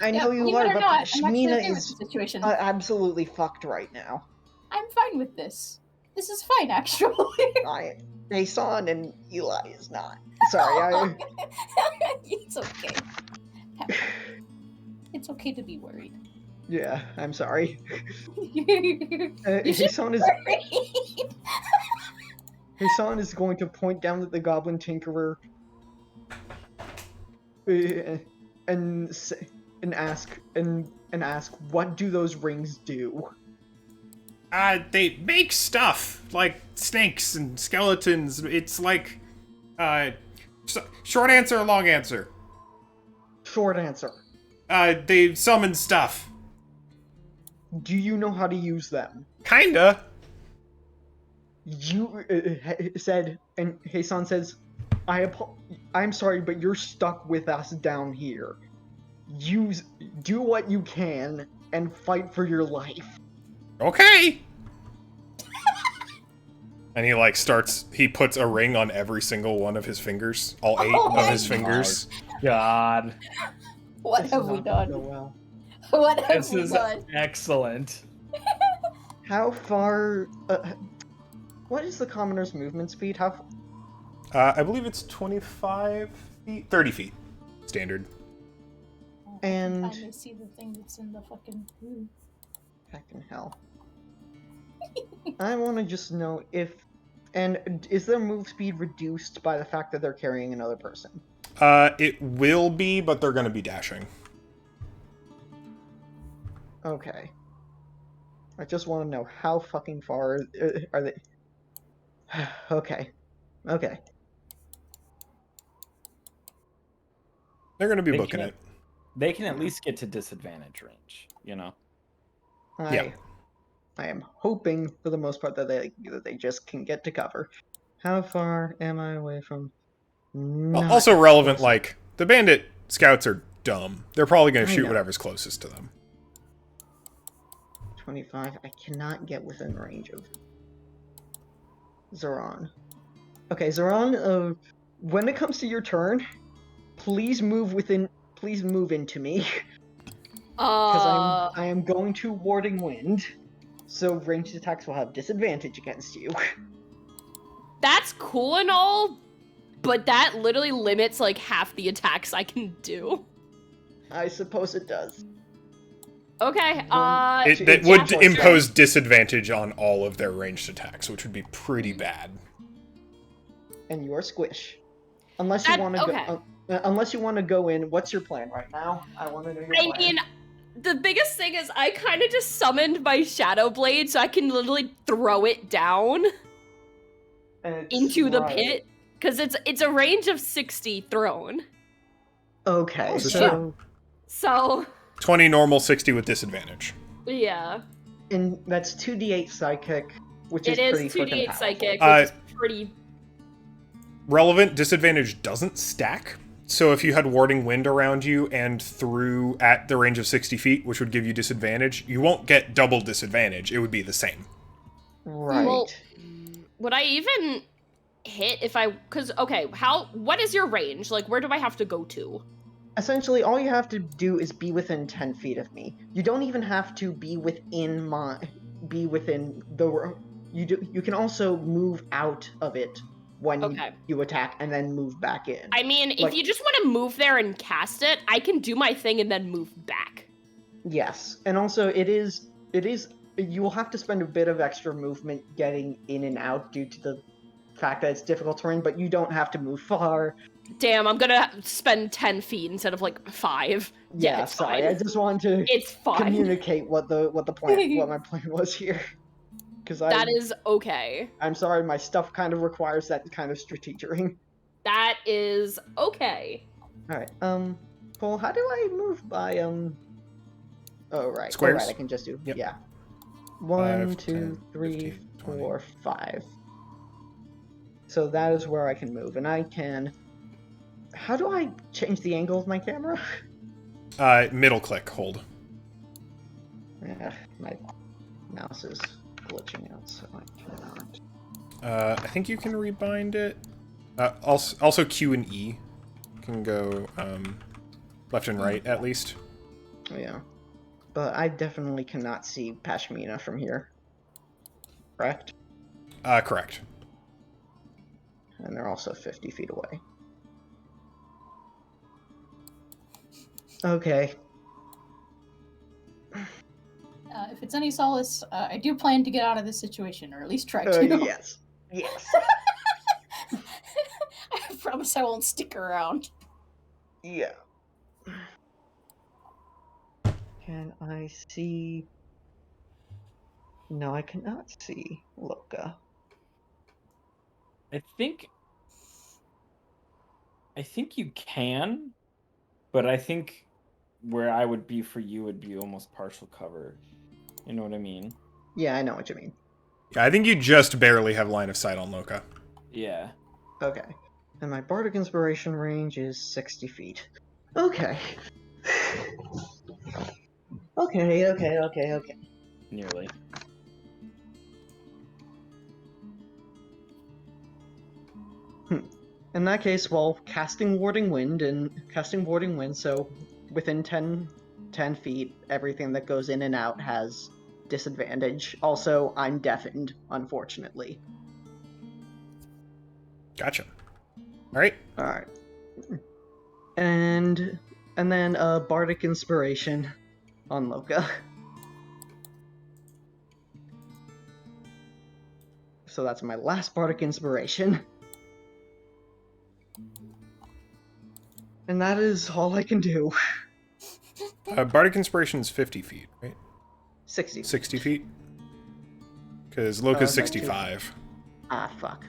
I know you believe are, it or but not, I'm actually Shmina okay with is the situation. absolutely fucked right now. I'm fine with this. This is fine, actually. Hassan and Eli is not. Sorry, It's okay. It's okay to be worried. Yeah, I'm sorry. You should Hassan be is worried. Hassan is going to point down at the Goblin Tinkerer and ask, what do those rings do? They make stuff like snakes and skeletons. It's like, short answer, long answer. Short answer. They summon stuff. Do you know how to use them? Kinda. You said, and Hassan says, I'm sorry, but you're stuck with us down here. Do what you can and fight for your life. Okay. And he puts a ring on every single one of his fingers. All 8 of his fingers. God. What This have is we not done? gonna go well. What have This we is done? excellent. How far... what is the commoner's movement speed? How? I believe it's 25 feet, 30 feet, standard. And I finally see the thing that's in the fucking room. Fucking hell. I want to just know if, and is their move speed reduced by the fact that they're carrying another person? It will be, but they're going to be dashing. Okay. I just want to know how fucking far are they? Okay. Okay. They're going to be They booking can- it. They can at least get to disadvantage range, you know? Yeah. I am hoping for the most part that they just can get to cover. How far am I away from? Not Also relevant, close. like, the bandit scouts are dumb. They're probably going to I shoot know. whatever's closest to them. 25. I cannot get within range of Zoran. Okay, Zoran, when it comes to your turn, please move into me. Because I am going to Warding Wind, so ranged attacks will have disadvantage against you. That's cool and all, but that literally limits like half the attacks I can do. I suppose it does. Okay, It would impose disadvantage on all of their ranged attacks, which would be pretty bad. And you're squish. Unless you want to go. Unless you want to go in, what's your plan right now? I want to know your plan. I mean, the biggest thing is I kind of just summoned my Shadow Blade so I can literally throw it down into the pit. Because it's a range of 60 thrown. Okay, so 20 normal, 60 with disadvantage. Yeah. And that's 2d8 psychic, which is it pretty is fucking 2d8 powerful. psychic, which is pretty... Relevant, disadvantage doesn't stack. So if you had Warding Wind around you and threw at the range of 60 feet, which would give you disadvantage, you won't get double disadvantage. It would be the same. Right. Well, would I even hit if I... Because, okay, what is your range? Like, where do I have to go to? Essentially, all you have to do is be within 10 feet of me. You don't even have to be within the... You can also move out of it when you attack and then move back in. I mean, if you just want to move there and cast it, I can do my thing and then move back. Yes, and also it is you will have to spend a bit of extra movement getting in and out due to the fact that it's difficult terrain, but you don't have to move far. Damn, I'm gonna spend 10 feet instead of like 5. Yeah, sorry, fine. I just wanted to communicate what my plan was here. That is okay. I'm sorry, my stuff kind of requires that kind of strategering. That is okay. Alright, Paul, how do I move by, oh, right. Squares? Oh, right, I can just do, yep. Yeah. 1, 5, 2, 10, 3, 15, 4, 5. So that is where I can move, and I can... How do I change the angle of my camera? Middle click, hold. Yeah, my mouse is glitching out, so I cannot. I think you can rebind it. Also Q and E can go left and right, at least. Yeah. But I definitely cannot see Pashmina from here. Correct? Correct. And they're also 50 feet away. Okay. If it's any solace, I do plan to get out of this situation, or at least try to. Yes. Yes. I promise I won't stick around. Yeah. Can I see... No, I cannot see Loka. I think you can, but I think where I would be for you would be almost partial cover. You know what I mean? Yeah, I know what you mean. Yeah, I think you just barely have line of sight on Loka. Yeah. Okay. And my Bardic Inspiration range is 60 feet. Okay. Okay. Nearly. In that case, well, casting Warding Wind, so within 10 feet, everything that goes in and out has disadvantage. Also, I'm deafened, unfortunately. Gotcha. All right. All right. And then bardic inspiration on Loka. So that's my last bardic inspiration. And that is all I can do. Bardic Inspiration is 50 feet, right? 60. 60 feet? Because Loka's that too. 65. Ah, fuck.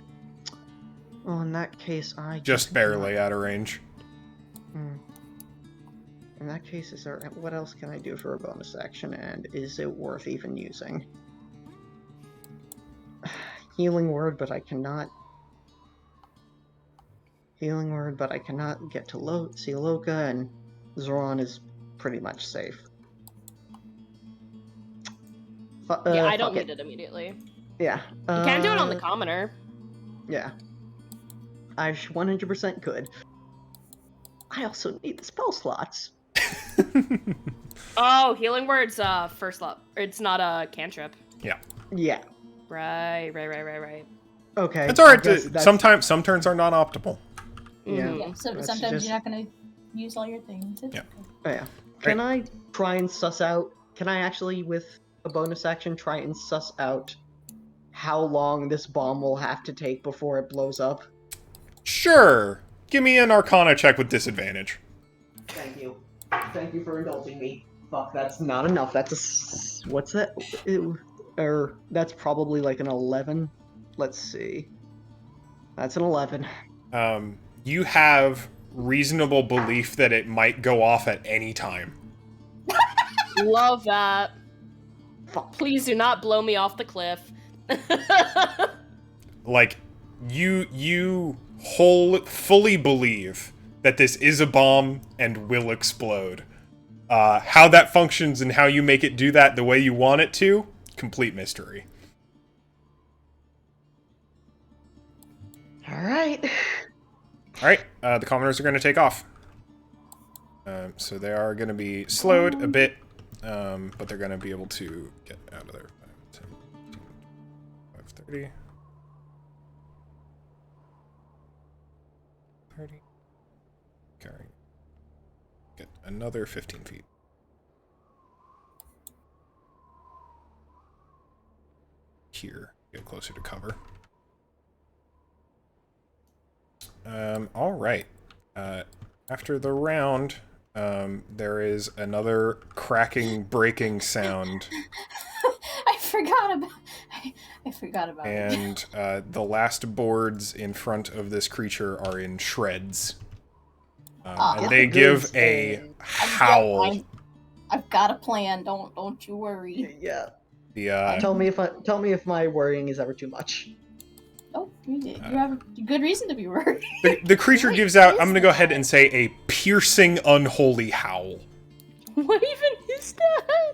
Well, in that case, I Just barely out of range. In that case, is there what else can I do for a bonus action, and is it worth even using? Healing word, but I cannot. Healing word, but I cannot get to see Loka, and Zoran is pretty much safe. Yeah, I don't need it immediately. Yeah. You can do it on the commoner. Yeah. I 100% could. I also need the spell slots. Oh, healing word's first slot. It's not a cantrip. Yeah. Yeah. Right. Okay. It's alright. Sometimes some turns are non-optimal. Yeah. Yeah, so sometimes you're not gonna use all your things. It's Yeah. Oh, yeah. Can I try and suss out? Can I actually, with a bonus action, try and suss out how long this bomb will have to take before it blows up? Sure. Give me an Arcana check with disadvantage. Thank you. Thank you for indulging me. Fuck, that's not enough. That's a... What's that? That's probably like an 11. Let's see. That's an 11. You have reasonable belief that it might go off at any time. Love that. Fuck. Please do not blow me off the cliff. Like, you fully believe that this is a bomb and will explode. How that functions and how you make it do that the way you want it to, complete mystery. Alright. Alright, the commoners are going to take off. So they are going to be slowed a bit, but they're going to be able to get out of there. 5, 10, 15, 30. Carry. Get another 15 feet. Here, get closer to cover. All right. After the round, there is another cracking, breaking sound. I forgot about it. And the last boards in front of this creature are in shreds. And they give a howl. I've got a plan. Don't you worry. Yeah. The Tell me if my worrying is ever too much. Oh, you have a good reason to be worried. the creature gives out, I'm going to go ahead and say, a piercing, unholy howl. What even is that?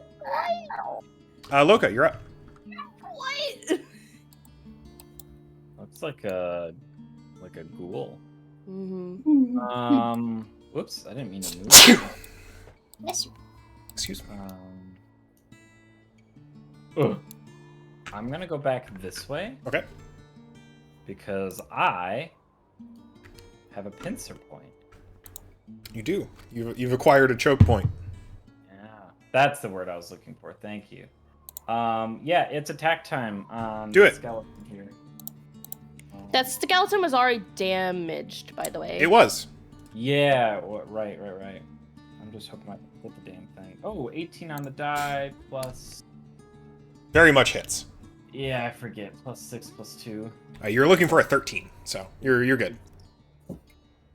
Loka, you're up. What? Looks like a ghoul. Mm-hmm. Whoops, I didn't mean to move. Yes. Excuse me. I'm gonna go back this way. Okay. Because I have a pincer point. You do. You've acquired a choke point. Yeah, that's the word I was looking for. Thank you. Yeah, it's attack time. Do it. Skeleton here. That skeleton was already damaged, by the way. It was. Yeah, right. I'm just hoping I hit the damn thing. Oh, 18 on the die, plus... Very much hits. Yeah, I forget. Plus 6, plus 2. You're looking for a 13, so you're good.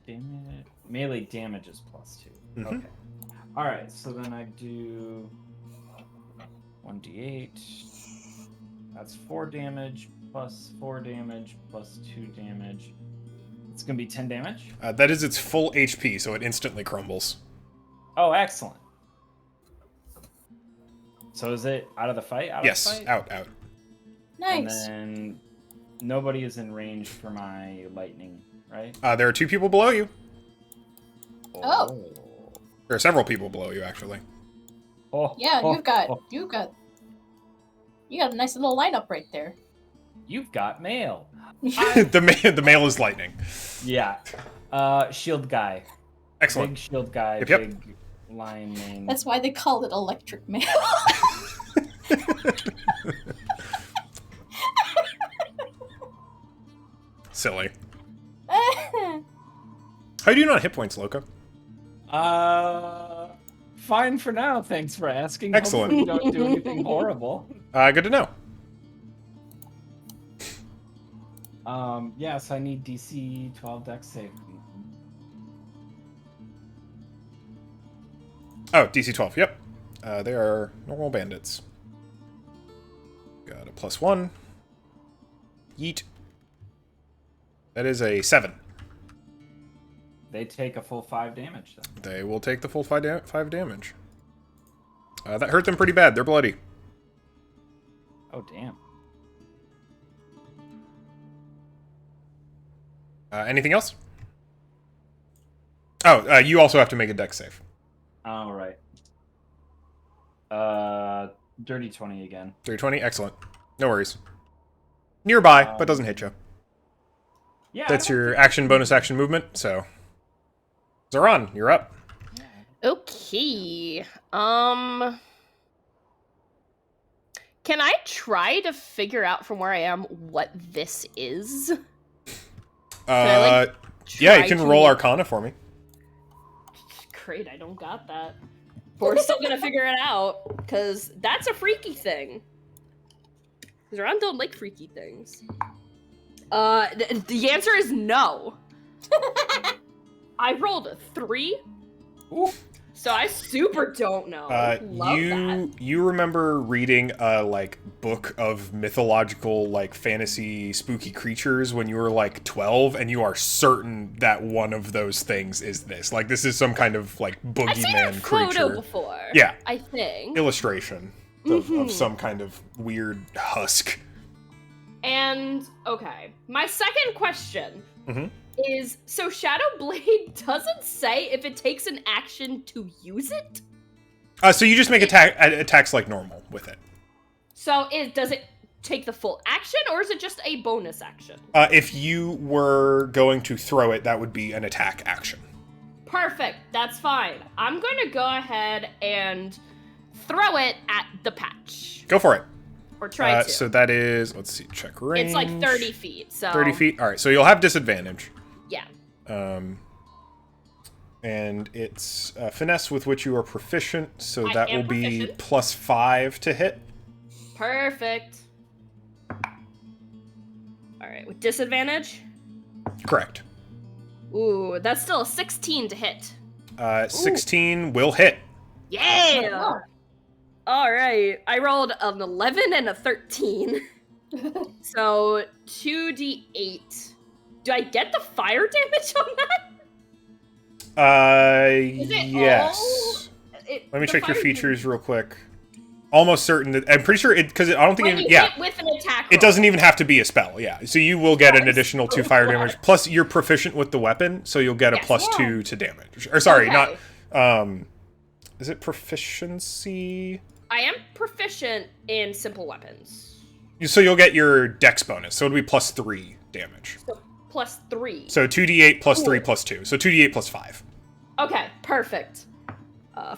Damage. Melee damage is plus 2. Mhm. Okay. Alright, so then I do 1d8. That's 4 damage, plus 4 damage, plus 2 damage. It's gonna be 10 damage? That is its full HP, so it instantly crumbles. Oh, excellent. So is it out of the fight? Yes, of the fight? out. Nice. And then nobody is in range for my lightning, right? There are 2 people below you. Oh. There are several people below you, actually. Yeah, you got a nice little lineup right there. You've got mail. The mail is lightning. Yeah. Shield guy. Excellent. Big shield guy. Yep. Big lion mane. That's why they call it electric mail. Silly. How do you not hit points, Loka? Fine for now. Thanks for asking. Excellent. Hopefully we don't do anything horrible. Good to know. Yes, I need DC 12 dex save. Oh, DC 12. Yep. They are normal bandits. Got a +1. Yeet. That is a 7. They take a full 5 damage, then. They will take the full 5 damage. That hurt them pretty bad. They're bloody. Oh, damn. Anything else? Oh, you also have to make a dex save. All right. Dirty 20 again. Dirty 20? Excellent. No worries. Nearby, but doesn't hit you. Yeah. That's your action, bonus action movement, so... Zoran, you're up. Okay. Can I try to figure out from where I am what this is? Yeah, you can roll Arcana for me. Great, I don't got that. But we're still gonna figure it out, because that's a freaky thing. Zoran don't like freaky things. The answer is no. I rolled a 3. Ooh. So I super don't know. Love that. You remember reading a book of mythological fantasy spooky creatures when you were 12, and you are certain that one of those things is this. This is some kind of I've seen a boogeyman creature. photo before. Yeah. I think. Illustration of some kind of weird husk. And okay, my second question Mm-hmm. is: so Shadow Blade doesn't say if it takes an action to use it. So you just make attacks like normal with it. So does it take the full action, or is it just a bonus action? If you were going to throw it, that would be an attack action. Perfect. That's fine. I'm going to go ahead and throw it at the patch. Go for it. Or try to. So that is, let's see, check range. It's 30 feet, so... 30 feet? Alright, so you'll have disadvantage. Yeah. And it's finesse with which you are proficient, so that will be proficient. +5 to hit. Perfect. Alright, with disadvantage? Correct. Ooh, that's still a 16 to hit. 16 will hit. Yeah! Alright, I rolled an 11 and a 13. So, 2d8. Do I get the fire damage on that? Is it yes. Let me check your fire features real quick. Almost certain that I'm pretty sure it, because I don't think when it, you yeah, hit with an attack it roll. doesn't even have to be a spell. Yeah, so you will get an additional 2 fire damage. Plus, you're proficient with the weapon, so you'll get a Yes. +2 to damage. Or sorry, Okay. not. Is it proficiency? I am proficient in simple weapons. So you'll get your dex bonus, so it'll be +3 damage. So +3. So 2d8 +3 Cool. +2. So 2d8 +5. Okay, perfect.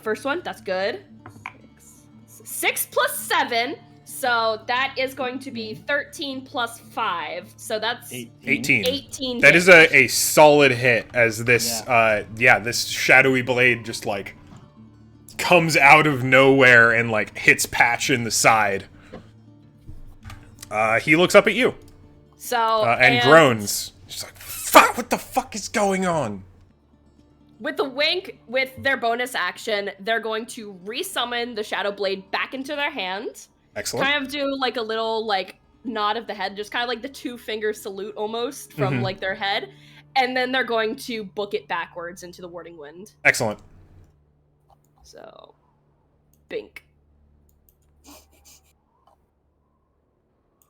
First one, that's good. 6 + 7, so that is going to be 13 + 5. So that's 18. 18. That is a solid hit, as this, this shadowy blade just, comes out of nowhere and, hits Patch in the side. He looks up at you. So, and groans. He's like, fuck, what the fuck is going on? with the wink, with their bonus action, they're going to resummon the Shadow Blade back into their hand. Excellent. Kind of do, a little, nod of the head, just kind of the 2-finger salute almost from, their head. And then they're going to book it backwards into the Warding Wind. Excellent. So, bink.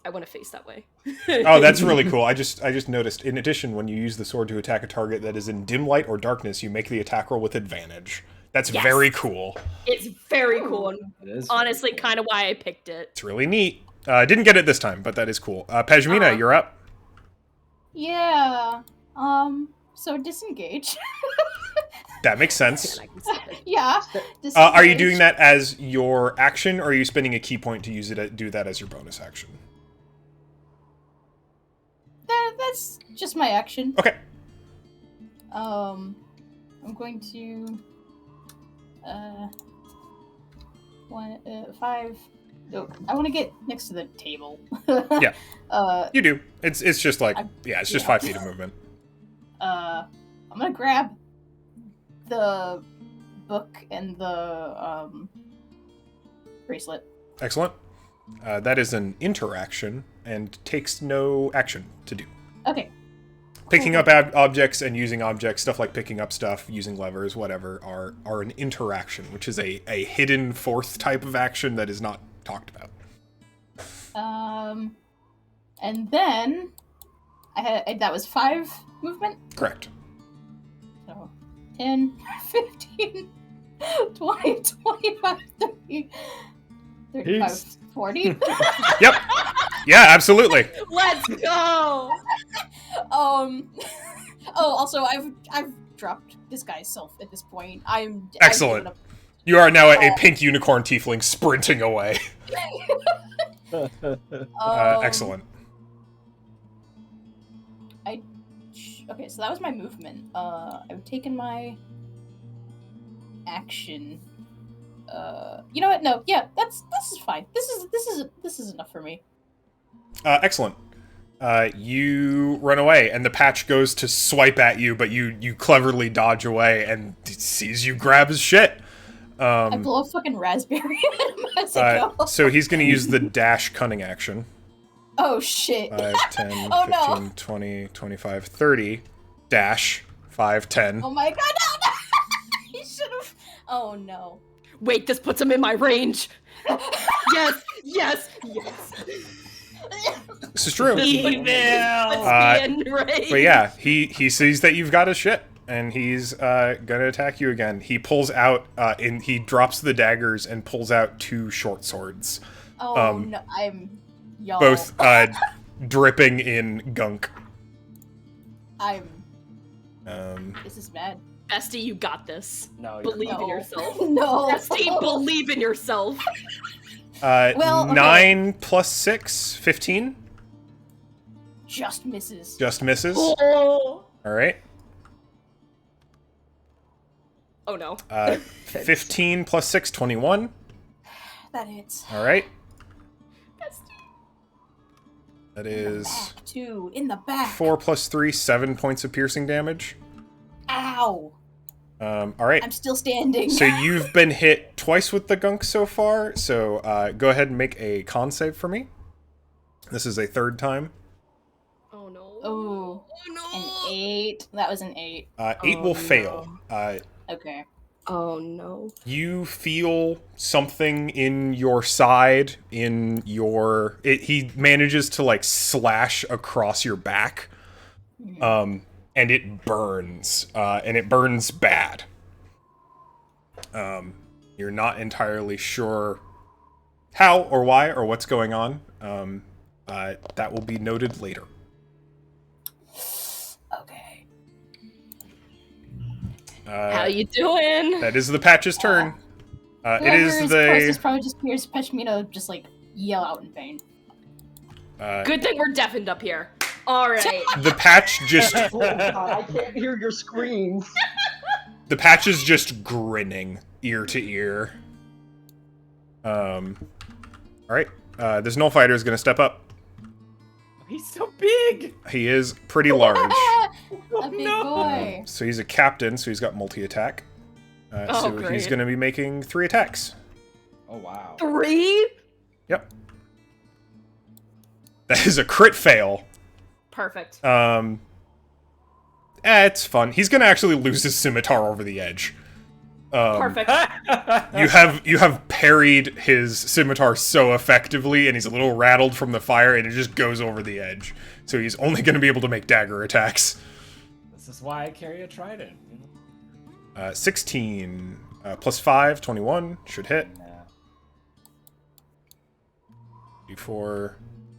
I want to face that way. Oh, that's really cool. I just noticed, in addition, when you use the sword to attack a target that is in dim light or darkness, you make the attack roll with advantage. That's very cool. It's very cool. And It is honestly, kind of why I picked it. It's really neat. Didn't get it this time, but that is cool. Pejmina, you're up. Yeah. So disengage. That makes sense. Yeah. Are you doing that as your action, or are you spending a key point to use it? Do that as your bonus action. That's just my action. Okay. I'm going to 5. Oh, I want to get next to the table. Yeah. You do. It's just like it's just 5 feet of movement. I'm gonna grab the book and the bracelet. Excellent. That is an interaction and takes no action to do. Okay. Picking up objects and using objects, stuff like picking up stuff, using levers, whatever, are an interaction, which is a hidden fourth type of action that is not talked about. And then that was 5 movement? Correct. So 10, 15, 20, 25, 30, 35, Peace. 40. Yep. Yeah, absolutely. Let's go. Also, I've dropped this guy's self at this point. Excellent. You are now a pink unicorn tiefling sprinting away. Excellent. Okay, so that was my movement. I've taken my action. You know what? No, yeah, this is fine. This is enough for me. Excellent. You run away, and the patch goes to swipe at you, but you cleverly dodge away, and sees you grab his shit. I blow a fucking raspberry at him as I go. So he's going to use the dash cunning action. Oh, shit. 5, 10, Oh, 15, no. 20, 25, 30. Dash. 5, 10. Oh my god, no! He should have. Oh no. Wait, this puts him in my range. Yes. This is true. Evil. But yeah, he sees that you've got his shit, and he's gonna attack you again. He pulls out, and he drops the daggers and pulls out 2 short swords. Oh no, y'all. Both dripping in gunk. This is bad. Bestie, you got this. No, Believe in yourself. No. Bestie, believe in yourself. Well, okay. 9 plus 6, 15. Just misses. Just misses. Oh, All right. oh no. 15 plus 6, 21. That hits. All right. Bestie. That is In the back. 4 plus 3, 7 points of piercing damage. Ow. All right. I'm still standing. So you've been hit twice with the gunk so far, so go ahead and make a con save for me. This is a 3rd time. Oh no. Oh. no. An 8. That was an 8. 8 will fail. Okay. Oh no. You feel something in your side, in your... he manages to, like, slash across your back. And it burns. And it burns bad. You're not entirely sure how or why or what's going on. That will be noted later. Okay. How you doing? That is the patch's turn. It is the... Closest probably just hears Peshmina just, like, yell out in pain. Good thing we're deafened up here. All right. The patch just... Oh god, I can't hear your screams. The patch is just grinning ear to ear. Alright. This Null Fighter is going to step up. He's so big! He is pretty large. A big boy. So he's a captain, so he's got multi-attack. So great. he's going to be making 3 attacks. Oh, wow. 3? Yep. That is a crit fail. Perfect. It's fun. He's going to actually lose his scimitar over the edge. Perfect. You have parried his scimitar so effectively, and he's a little rattled from the fire, and it just goes over the edge. So he's only going to be able to make dagger attacks. This is why I carry a trident. 16 plus 5, 21 should hit. D4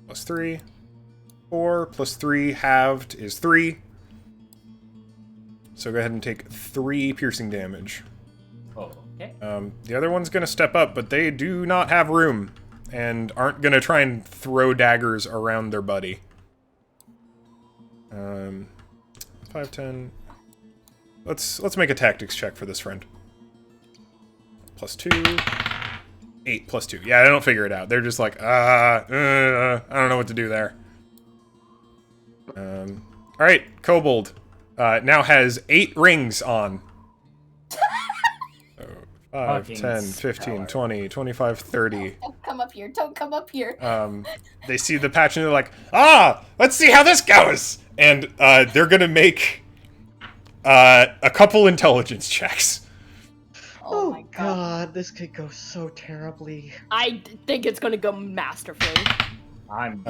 plus 3. 4 plus 3 halved is 3. So go ahead and take 3 piercing damage. Oh, okay. The other one's going to step up, but they do not have room and aren't going to try and throw daggers around their buddy. 5, 10. Let's make a tactics check for this friend. Plus 2. 8 plus 2. Yeah, they don't figure it out. They're just like, I don't know what to do there. Alright, Kobold now has 8 rings on. So 5, Fucking 10, 15, 20, 25, 30. Don't come up here. Don't come up here. They see the patch and they're like, let's see how this goes! And they're gonna make a couple intelligence checks. Oh my god. this could go so terribly. I think it's gonna go masterfully.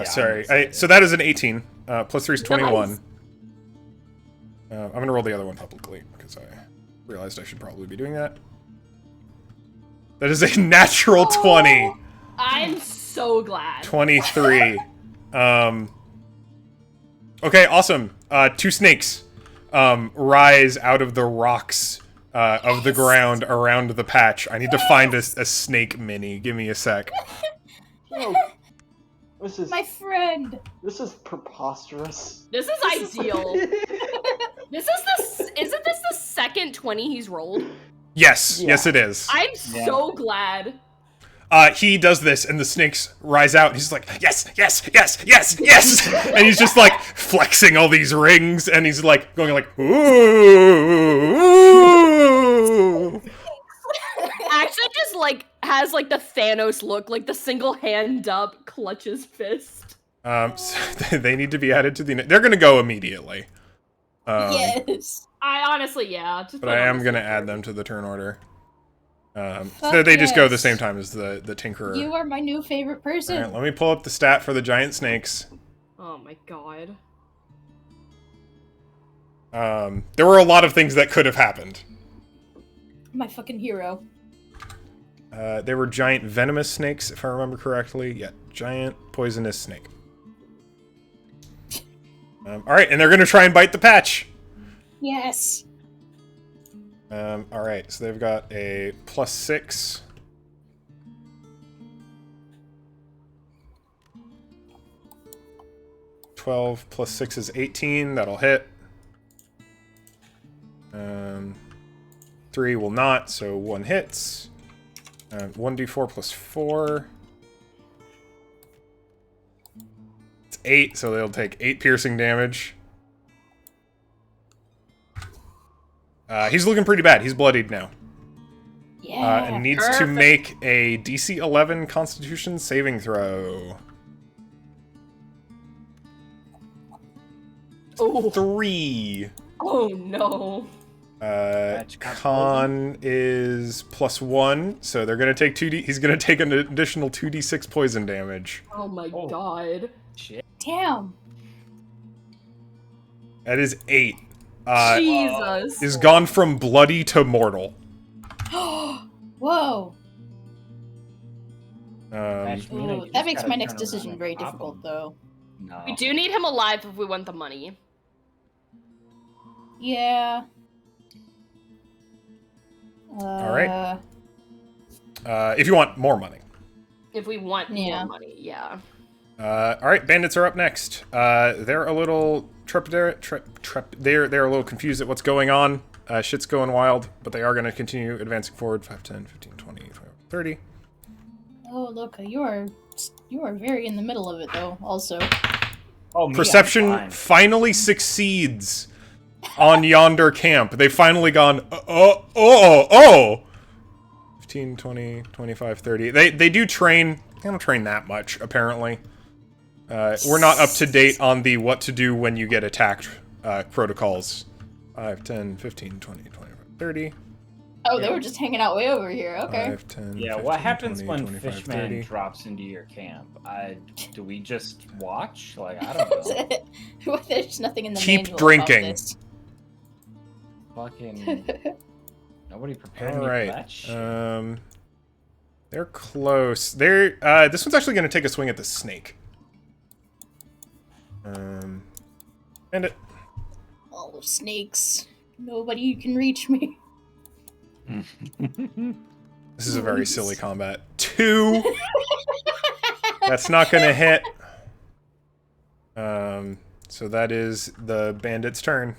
Sorry. So that is an 18. Plus 3 is 21. Nice. I'm gonna roll the other one publicly, because I realized I should probably be doing that. That is a natural 20. I'm so glad. 23. Okay, awesome. 2 snakes rise out of the rocks of the ground around the patch. I need to find a snake mini. Give me a sec. Oh, My friend. This is preposterous. This is ideal. Isn't this the second 20 he's rolled? Yes, Yeah. yes it is. I'm so glad. He does this, and the snakes rise out, and he's like, yes, yes, yes, yes, yes! And he's just, like, flexing all these rings, and he's, like, going like, ooh! Actually just, like, has, like, the Thanos look, like, the single hand up, clutches fist. So they need to be added to the... They're gonna go immediately. Yes. I honestly, yeah. Just But put I it on am the gonna sticker. add them to the turn order. So Fuck they just go the yes. same time as the Tinkerer. You are my new favorite person. Alright, let me pull up the stat for the giant snakes. Oh my god. There were a lot of things that could have happened. My fucking hero. They were giant venomous snakes, if I remember correctly. Yeah, giant poisonous snake. Alright, and they're gonna try and bite the patch! Yes. Alright, so they've got a plus 6. +12 plus 6 is 18, that'll hit. 3 will not, so 1 hits. 1d4 plus 4. It's 8, so they'll take 8 piercing damage. He's looking pretty bad. He's bloodied now. Yeah. And needs to Perfect. make a DC 11 Constitution saving throw. Oh. 3. Oh no. Con is +1, so they're gonna take 2d. He's gonna take an additional 2d6 poison damage. Oh my Oh. god. Shit. Damn. That is 8. Jesus. Is gone from bloody to mortal. Whoa. Mina, Ooh, you that just makes gotta my turn next around decision and very pop difficult, him. though. No. We do need him alive if we want the money. Yeah. Alright. If you want more money. If we want Yeah. more money, yeah. Alright, bandits are up next. They're a little they're a little confused at what's going on. Shit's going wild, but they are going to continue advancing forward. 5, 10, 15, 20, 25, 30. Oh, look, you are very in the middle of it, though. Also. Oh, me, I'm Perception fine. finally succeeds on yonder camp. They've finally gone, oh! 15, 20, 25, 30. They do train. They don't train that much, apparently. We're not up to date on the what to do when you get attacked protocols. 5, 10, 15, 20, 25, 30. Oh, they were just hanging out way over here. Okay. 5, 10, Yeah, 15, what happens 20, when 25, Fishman 30. drops into your camp? Do we just watch? Like, I don't know. There's nothing in the Keep manual drinking. About this. Fucking nobody prepared me for Alright. that shit. They're close. They're this one's actually going to take a swing at the snake. And it. All the snakes. Nobody can reach me. This is a very silly combat. 2. That's not going to hit. So that is the bandit's turn.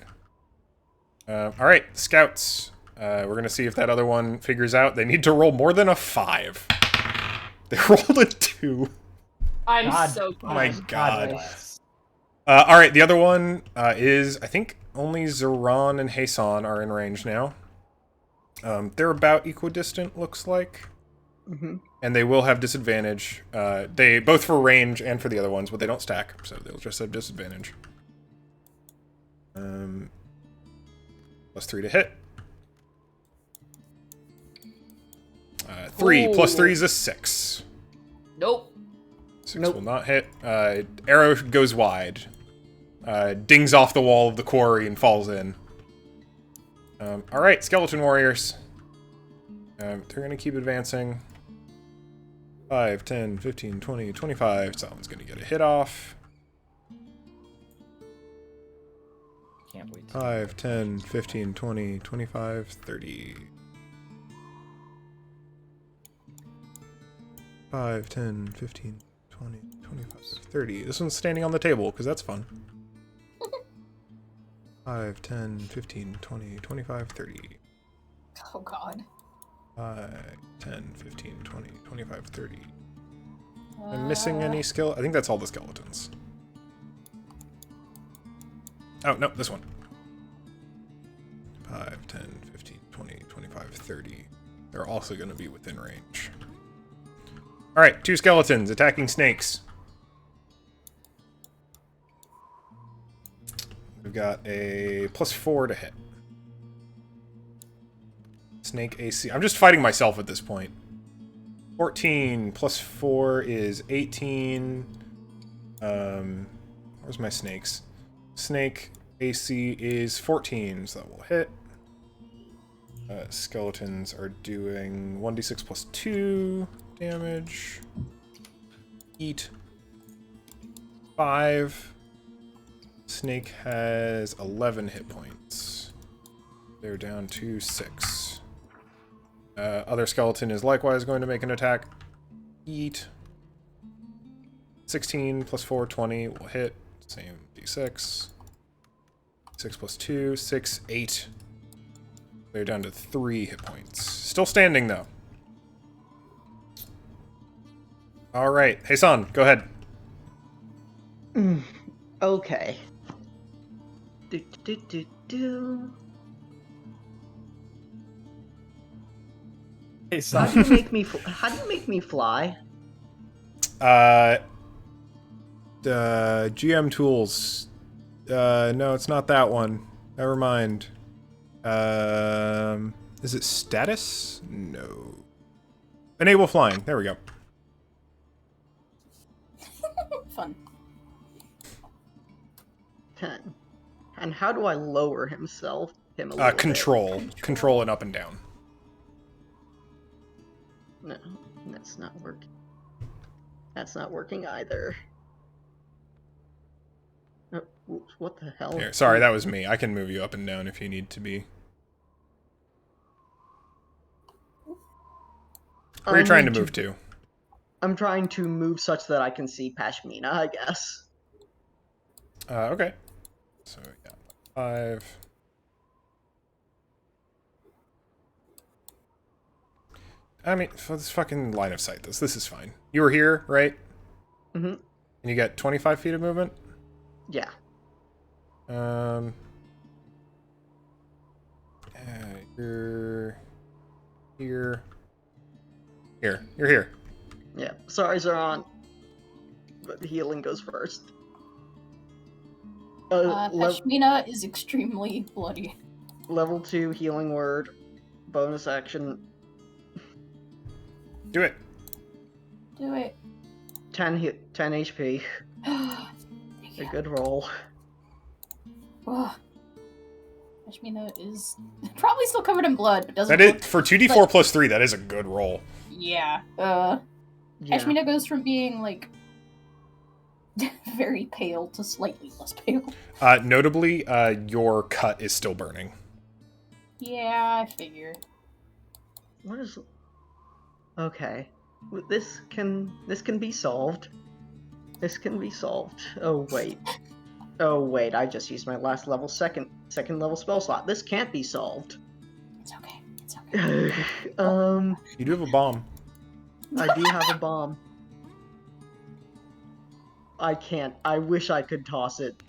All right, scouts. We're going to see if that other one figures out. They need to roll more than a 5. They rolled a 2. I'm so Oh my god. bless. All right, the other one is, I think only Zeron and Hasan are in range now. They're about equidistant, looks like. Mm-hmm. And they will have disadvantage. They both for range and for the other ones, but they don't stack, so they'll just have disadvantage. +3 to hit. 3 plus 3 is a 6. Nope. 6 will not hit. Arrow goes wide. Dings off the wall of the quarry and falls in. Alright, skeleton warriors. They're going to keep advancing. 5, 10, 15, 20, 25. Someone's going to get a hit off. Can't wait. 5, 10, 15, 20, 25, 30. 5, 10, 15, 20, 25, 30. This one's standing on the table, because that's fun. 5, 10, 15, 20, 25, 30. Oh god. 5, 10, 15, 20, 25, 30. Am I missing any skill? I think that's all the skeletons. Oh, no, this one. 5, 10, 15, 20, 25, 30. They're also going to be within range. Alright, 2 skeletons attacking snakes. We've got a +4 to hit. Snake AC. I'm just fighting myself at this point. 14 plus 4 is 18. Where's my snakes? Snake AC is 14, so that will hit. Skeletons are doing 1d6 plus 2 damage. Eat. 5. Snake has 11 hit points. They're down to 6. Other skeleton is likewise going to make an attack. Eat. 16 plus 4, 20 will hit. Same d6. 6 plus 2, 6, 8. They're down to 3 hit points. Still standing, though. Alright, Hasan, go ahead. Okay. Do. Hey, How son. do you make me? How do you make me fly? GM tools. No, it's not that one. Never mind. Is it status? No. Enable flying. There we go. Fun. 10. And how do I lower him a little bit? Control and up and down. No, that's not working. That's not working either. What the hell? Here, sorry, that was me. I can move you up and down if you need to be. Where are you trying to move to? I'm trying to move such that I can see Pashmina, I guess. Okay. So, yeah. 5. I mean, let's fucking line of sight this. This is fine. You were here, right? Mm-hmm. And you got 25 feet of movement? Yeah. You're here. Here. You're here. Yeah. Sorry, Zeron. But healing goes first. Pashmina is extremely bloody. Level 2 healing word. Bonus action. Do it. Do it. 10 HP. A good roll. Oh. Pashmina is probably still covered in blood, but doesn't. That is for 2d4 plus 3. That is a good roll. Yeah. Yeah. Ashmina goes from being like very pale to slightly less pale. Notably, your cut is still burning. Yeah, I figure. What is? Okay, this can be solved. This can be solved. Oh wait. Oh wait, I just used my last level second level spell slot. This can't be solved. It's okay. It's okay. You do have a bomb. I do have a bomb. I can't. I wish I could toss it.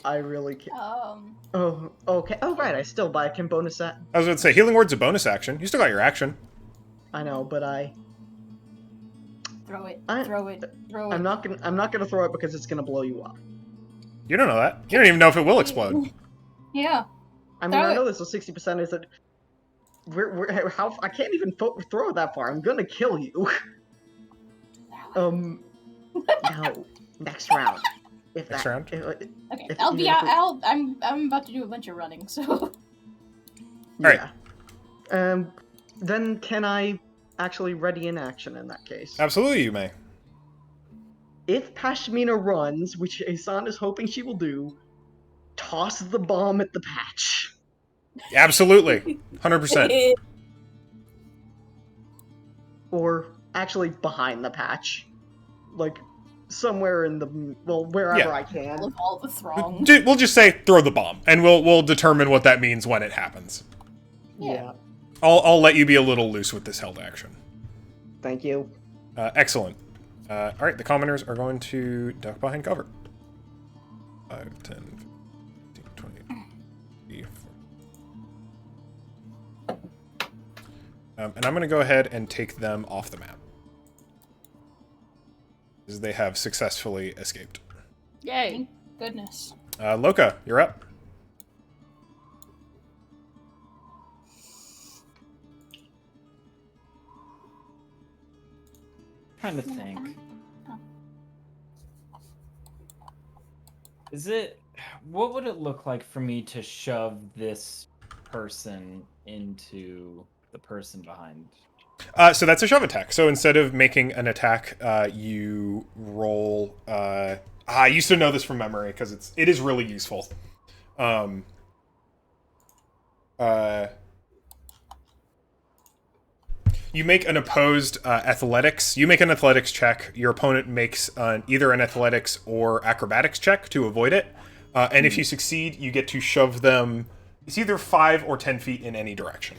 I really can't. Oh, okay. Oh, right. I still can bonus that. I was going to say, Healing Word's a bonus action. You still got your action. I know, but Throw it. I- Throw it. Throw it. I'm not gonna throw it because it's gonna blow you up. You don't know that. You don't even know if it will explode. Yeah. I mean, Throw I it. know this was 60%. Is that how I can't even throw it that far. I'm gonna kill you. No. Next round. If Next that, round? Okay. if- I'll be. even if we- I'm about to do a bunch of running. So. Alright. Yeah. Then can I actually ready in action in that case? Absolutely, you may. If Pashmina runs, which Asan is hoping she will do, toss the bomb at the patch. Absolutely. 100%. Or actually behind the patch. Like, somewhere in the... well, wherever Yeah. I can. Of all the throng. We'll just say throw the bomb, and we'll determine what that means when it happens. Yeah. I'll let you be a little loose with this held action. Thank you. Excellent. Alright, the commoners are going to duck behind cover. 5, 10, 15, 20, 24. And I'm going to go ahead and take them off the map. As they have successfully escaped. Yay. Thank goodness. Loka, you're up. Trying to think. Is it... what would it look like for me to shove this person into the person behind? So that's a shove attack. So instead of making an attack, you roll... I used to know this from memory because it is really useful. You make an opposed athletics. You make an athletics check. Your opponent makes either an athletics or acrobatics check to avoid it. And if you succeed, you get to shove them... it's either 5 or 10 feet in any direction.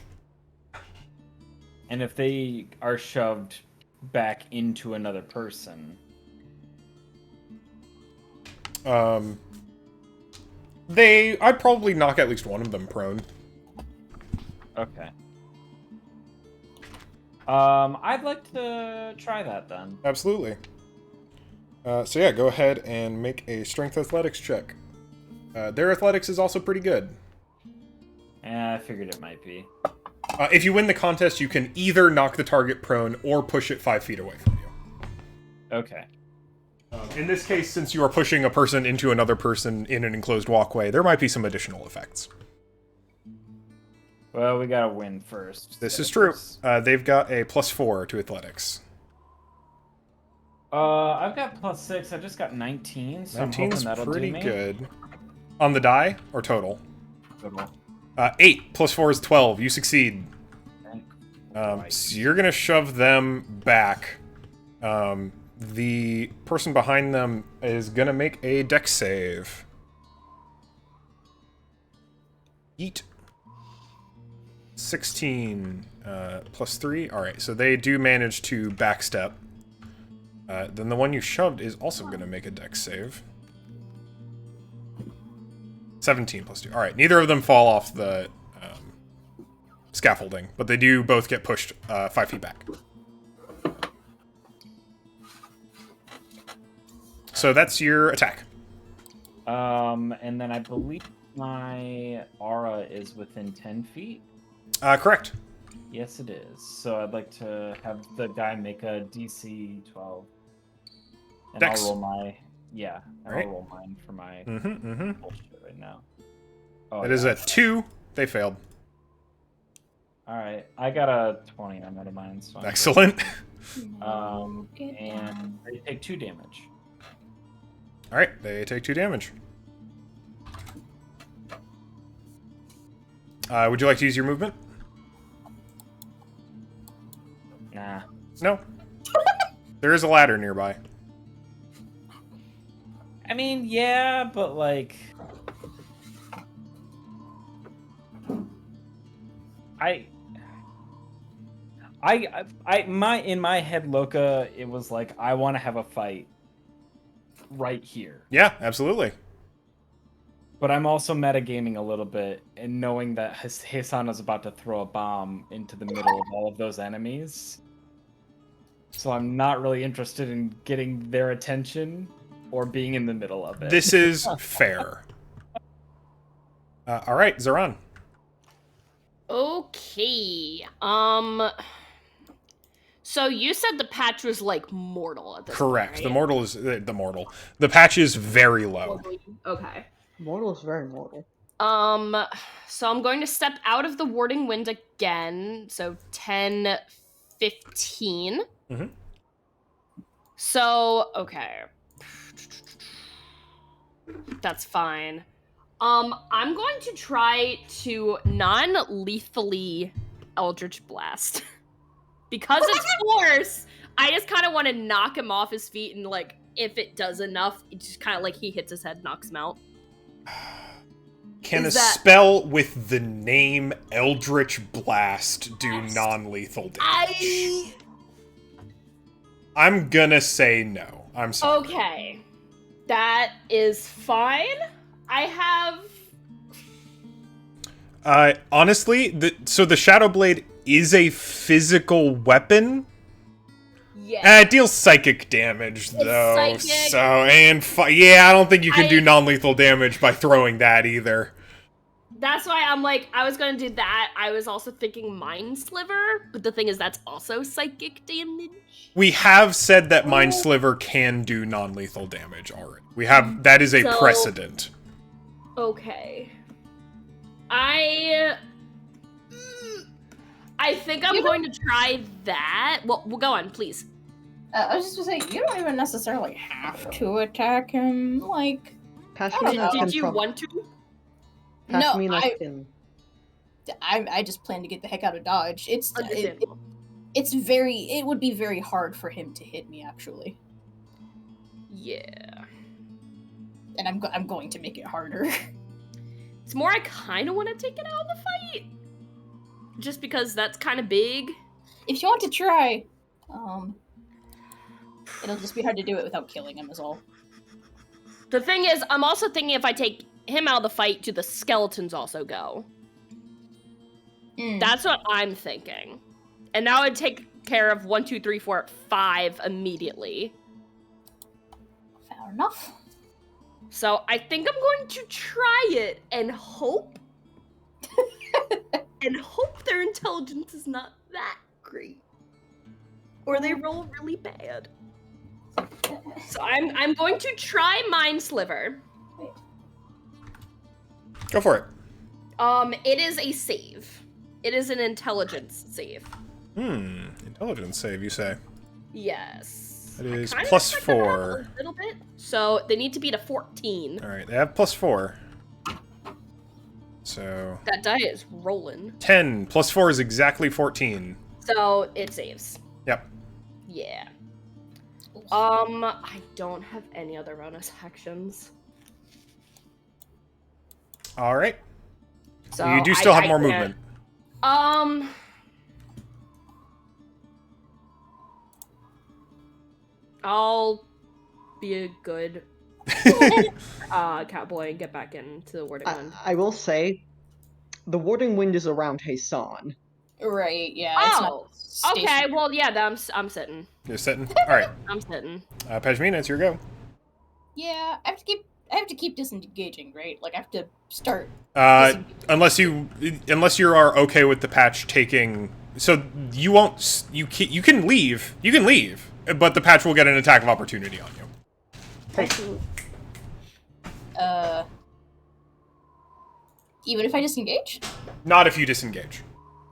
And if they are shoved back into another person... I'd probably knock at least one of them prone. Okay. I'd like to try that then. Absolutely. So yeah, go ahead and make a strength athletics check. Their athletics is also pretty good. Yeah, I figured it might be. If you win the contest, you can either knock the target prone or push it 5 feet away from you. Okay. In this case, since you are pushing a person into another person in an enclosed walkway, there might be some additional effects. Well, we gotta win first. This is true. They've got a +4 to athletics. I've got +6. I just got 19, so I'm hoping 19's that'll pretty do me. good. On the die or total? Total. 8 +4 is 12. You succeed. Thank So Christ. you're gonna shove them back. The person behind them is gonna make a dex save. Yeet. 16 +3. Alright, so they do manage to backstep. Then the one you shoved is also gonna make a dex save. 17 +2. Alright, neither of them fall off the scaffolding, but they do both get pushed 5 feet back. So that's your attack. And then I believe my aura is within 10 feet. Correct. Yes, it is. So I'd like to have the guy make a DC 12. And Dex. I'll roll my... yeah, and Right. I'll roll mine for my Mm-hmm. bullshit right now. Oh, It is yeah. a 2. They failed. Alright, I got a 20 on one of mine. So Excellent. and they take 2 damage. Alright, they take 2 damage. Would you like to use your movement? Nah. No. There is a ladder nearby. I mean, yeah, but like... in my head, Loka, it was like, I want to have a fight right here. Yeah, absolutely. But I'm also metagaming a little bit and knowing that Hisana's about to throw a bomb into the middle of all of those enemies. So I'm not really interested in getting their attention or being in the middle of it. This is fair. All right, Zoran. Okay. So you said the patch was like mortal at this Correct. point, The right? mortal is the mortal. The patch is very low. Okay. Mortal is very mortal. So I'm going to step out of the warding wind again. So 10, 15. Mhm. So, okay. That's fine. I'm going to try to non-lethally Eldritch Blast. Because it's force, I just kind of want to knock him off his feet, and like, if it does enough, it just kind of like he hits his head, knocks him out. Can a Is that- spell with the name Eldritch Blast do non-lethal damage? I'm gonna say no. I'm sorry. Okay. That is fine. I have... Honestly, so the Shadow Blade is a physical weapon. Yeah. It deals psychic damage, though. psychic. So, and yeah, I don't think you can do non-lethal damage by throwing that either. That's why I'm like, I was gonna do that. I was also thinking Mind Sliver, but the thing is that's also psychic damage. We have said that Mind Sliver can do non-lethal damage already. We have, that is a precedent. Okay. I think I'm going to try that. Well, go on, please. I was just gonna say, you don't even necessarily have to attack him. Like, Did you want to? no, can. I just plan to get the heck out of Dodge. It would be very hard for him to hit me, actually. Yeah. And I'm going to make it harder. It's more I kind of want to take it out of the fight. Just because that's kind of big. If you want to try, it'll just be hard to do it without killing him is all. The thing is, I'm also thinking if I take him out of the fight, do the skeletons also go? That's what I'm thinking. And now I'd take care of 1, 2, 3, 4, 5 immediately. Fair enough. So I think I'm going to try it and hope. And hope their intelligence is not that great. Or they roll really bad. So I'm going to try Mind Sliver. Go for it. It is a save. It is an intelligence save. Intelligence save, you say? Yes. It is I kinda plus expect them to have 4. A little bit. So they need to beat a 14. All right, they have plus 4. So That die is rolling. 10 plus 4 is exactly 14. So it saves. Yep. Yeah. I don't have any other bonus actions. All right. So You do still have I more can't- movement. I'll be a good cowboy and get back into the warding wind. I will say, the warding wind is around Heisan. Right, yeah. Oh, it's not okay. stationary. Well, yeah, I'm sitting. You're sitting. All right. I'm sitting. Pejmina, it's your go. Yeah, I have to keep disengaging, right? Like I have to start. Unless you are okay with the patch taking, so you won't. You can leave. You can leave, but the patch will get an attack of opportunity on you. Even if I disengage? Not if you disengage.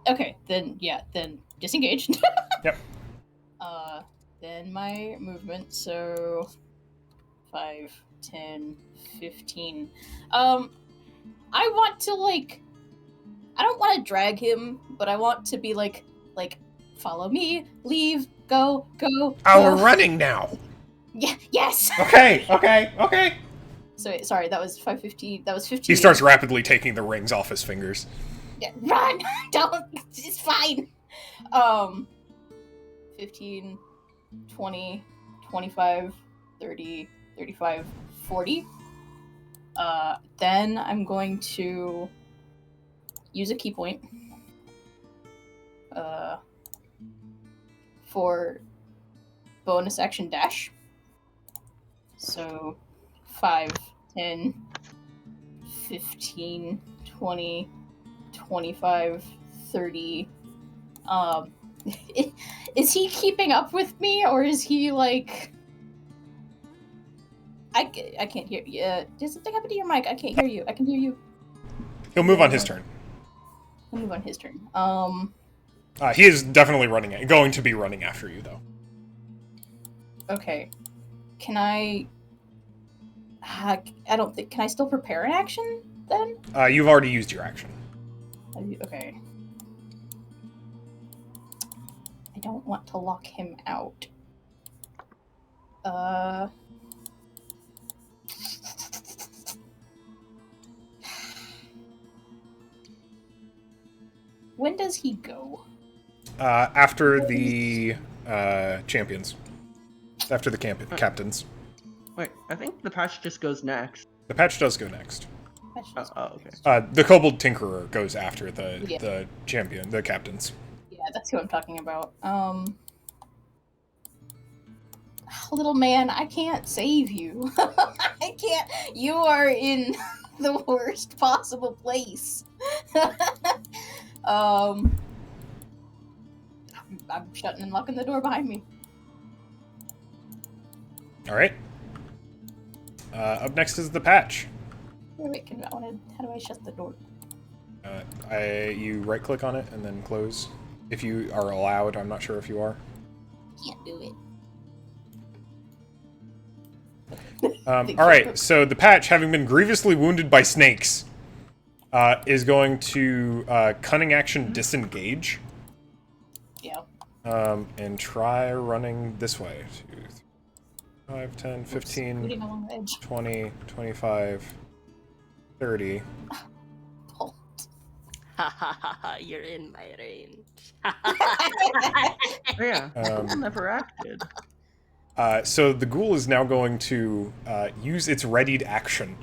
Okay, then disengage. Yep. Then my movement, so 5, 10, 15. I want to I don't want to drag him, but I want to be like follow me, leave, go. Oh, go. we're running now. Yeah, yes. Okay. So sorry, that was 5:15. That was 15. He starts rapidly taking the rings off his fingers. Yeah, run! Don't. It's fine. 15, 20, 25, 30, 35, 40. Then I'm going to use a key point. For bonus action dash. So 5, 10, 15, 20, 25, 30. Is he keeping up with me, or is he like... I can't hear you. Did something happen to your mic? I can't hear you. I can hear you. He'll move on his turn. He'll move on his turn. He is definitely going to be running after you, though. Okay. Can I... I don't think... Can I still prepare an action, then? You've already used your action. Okay. I don't want to lock him out. When does he go? After the champions. After the captains. Wait, I think the patch just goes next. The patch does go next. Okay. The Kobold Tinkerer goes after the champion, the captains. Yeah, that's who I'm talking about. Little man, I can't save you. I can't. You are in the worst possible place. I'm shutting and locking the door behind me. All right. Up next is the patch. Wait, how do I shut the door? You right-click on it and then close. If you are allowed, I'm not sure if you are. Can't do it. All right, so the patch, having been grievously wounded by snakes, is going to cunning action disengage. Yeah. And try running this way. 2, 3, 5, 10, 15, 20, 25, 30. Oh. Ha ha ha ha, you're in my range. Yeah, Ghoul never acted. So the ghoul is now going to use its readied action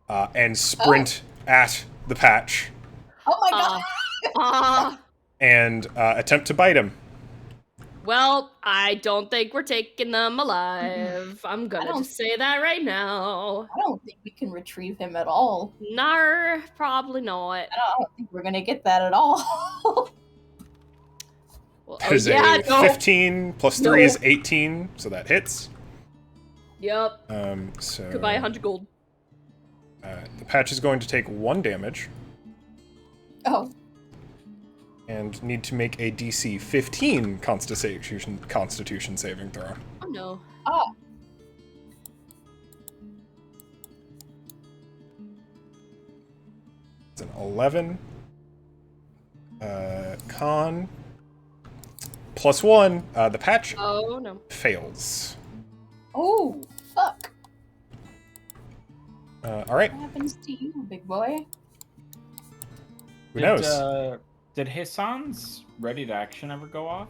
and sprint at the patch. Oh my god! And attempt to bite him. Well, I don't think we're taking them alive. I'm gonna just say that right now. I don't think we can retrieve him at all. No, probably not. I don't think we're gonna get that at all. Well, That is a 15 plus 3 is 18, so that hits. Yep. So Goodbye, 100 gold. the patch is going to take 1 damage. Oh. And need to make a DC 15 Constitution saving throw. Oh no. Oh. It's an 11. Con. Plus 1. The patch fails. Oh, fuck. Alright. What happens to you, big boy? Who knows? Did Hassan's ready to action ever go off?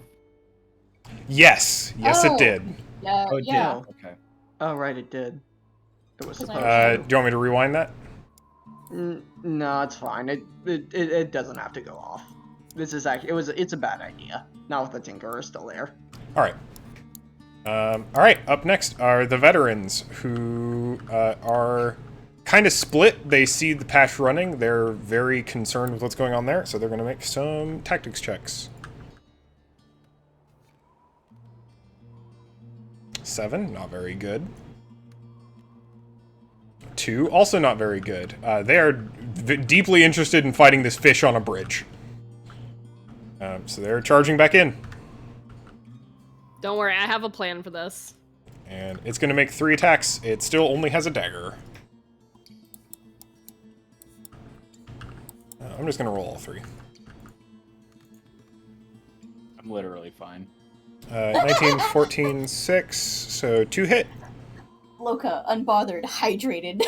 Yes. Yes, it did. Yeah. Oh, it yeah. did. Okay. Oh, right, it did. It was supposed Do you want me to rewind that? No, it's fine. It doesn't have to go off. This is actually it's a bad idea. Not with the Tinkerer still there. All right. All right. Up next are the veterans who are kind of split. They see the patch running. They're very concerned with what's going on there, so they're going to make some tactics checks. 7, not very good. 2, also not very good. They are deeply interested in fighting this fish on a bridge. So they're charging back in. Don't worry, I have a plan for this. And it's going to make 3 attacks. It still only has a dagger. I'm just going to roll all 3. I'm literally fine. 19, 14, 6. So 2 hit. Loka, unbothered, hydrated,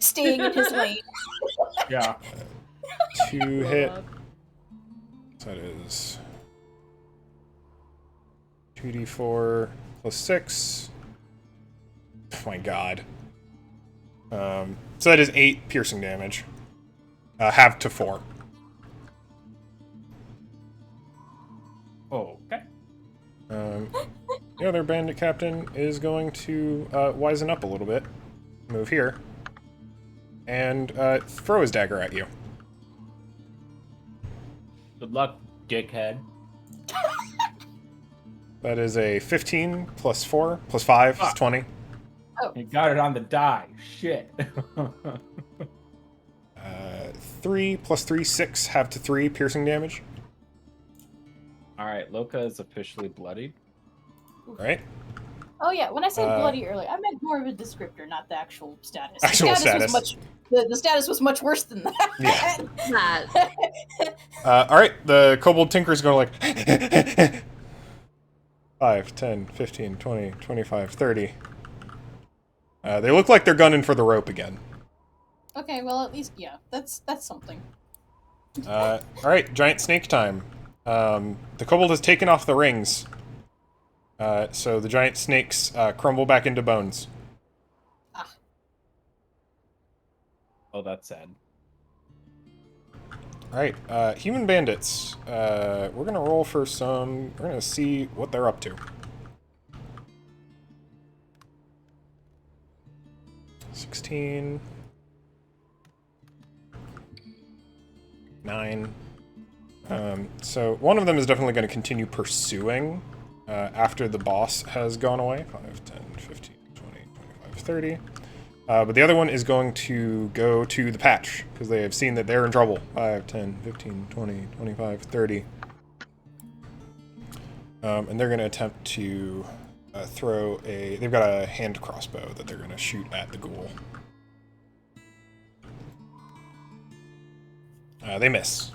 staying in his lane. Yeah. 2 hit. So that is 2d4 plus 6. Oh my god. So that is 8 piercing damage. Halved to 4. Oh, okay. The other bandit captain is going to wisen up a little bit. Move here. And throw his dagger at you. Good luck, dickhead. That is a 15 plus 4 plus 5 is 20. You got it on the die. Shit. 3 plus 3, 6, halved to 3 piercing damage. Alright, Loka is officially bloodied. Right? Oh yeah, when I said bloody earlier, I meant more of a descriptor, not the actual status. Actual status. The status was much worse than that. Yeah. Alright, the kobold tinker's going like 5, 10, 15, 20, 25, 30. They look like they're gunning for the rope again. Okay, well at least yeah, that's something. Alright, giant snake time. The kobold has taken off the rings. So the giant snakes crumble back into bones. Ah. Oh, that's sad. Alright, human bandits. We're gonna roll for some... We're gonna see what they're up to. 16... 9... So one of them is definitely going to continue pursuing after the boss has gone away. 5, 10, 15, 20, 25, 30. But the other one is going to go to the patch, because they have seen that they're in trouble. 5, 10, 15, 20, 25, 30. And they're going to attempt to throw a... They've got a hand crossbow that they're going to shoot at the ghoul. They miss.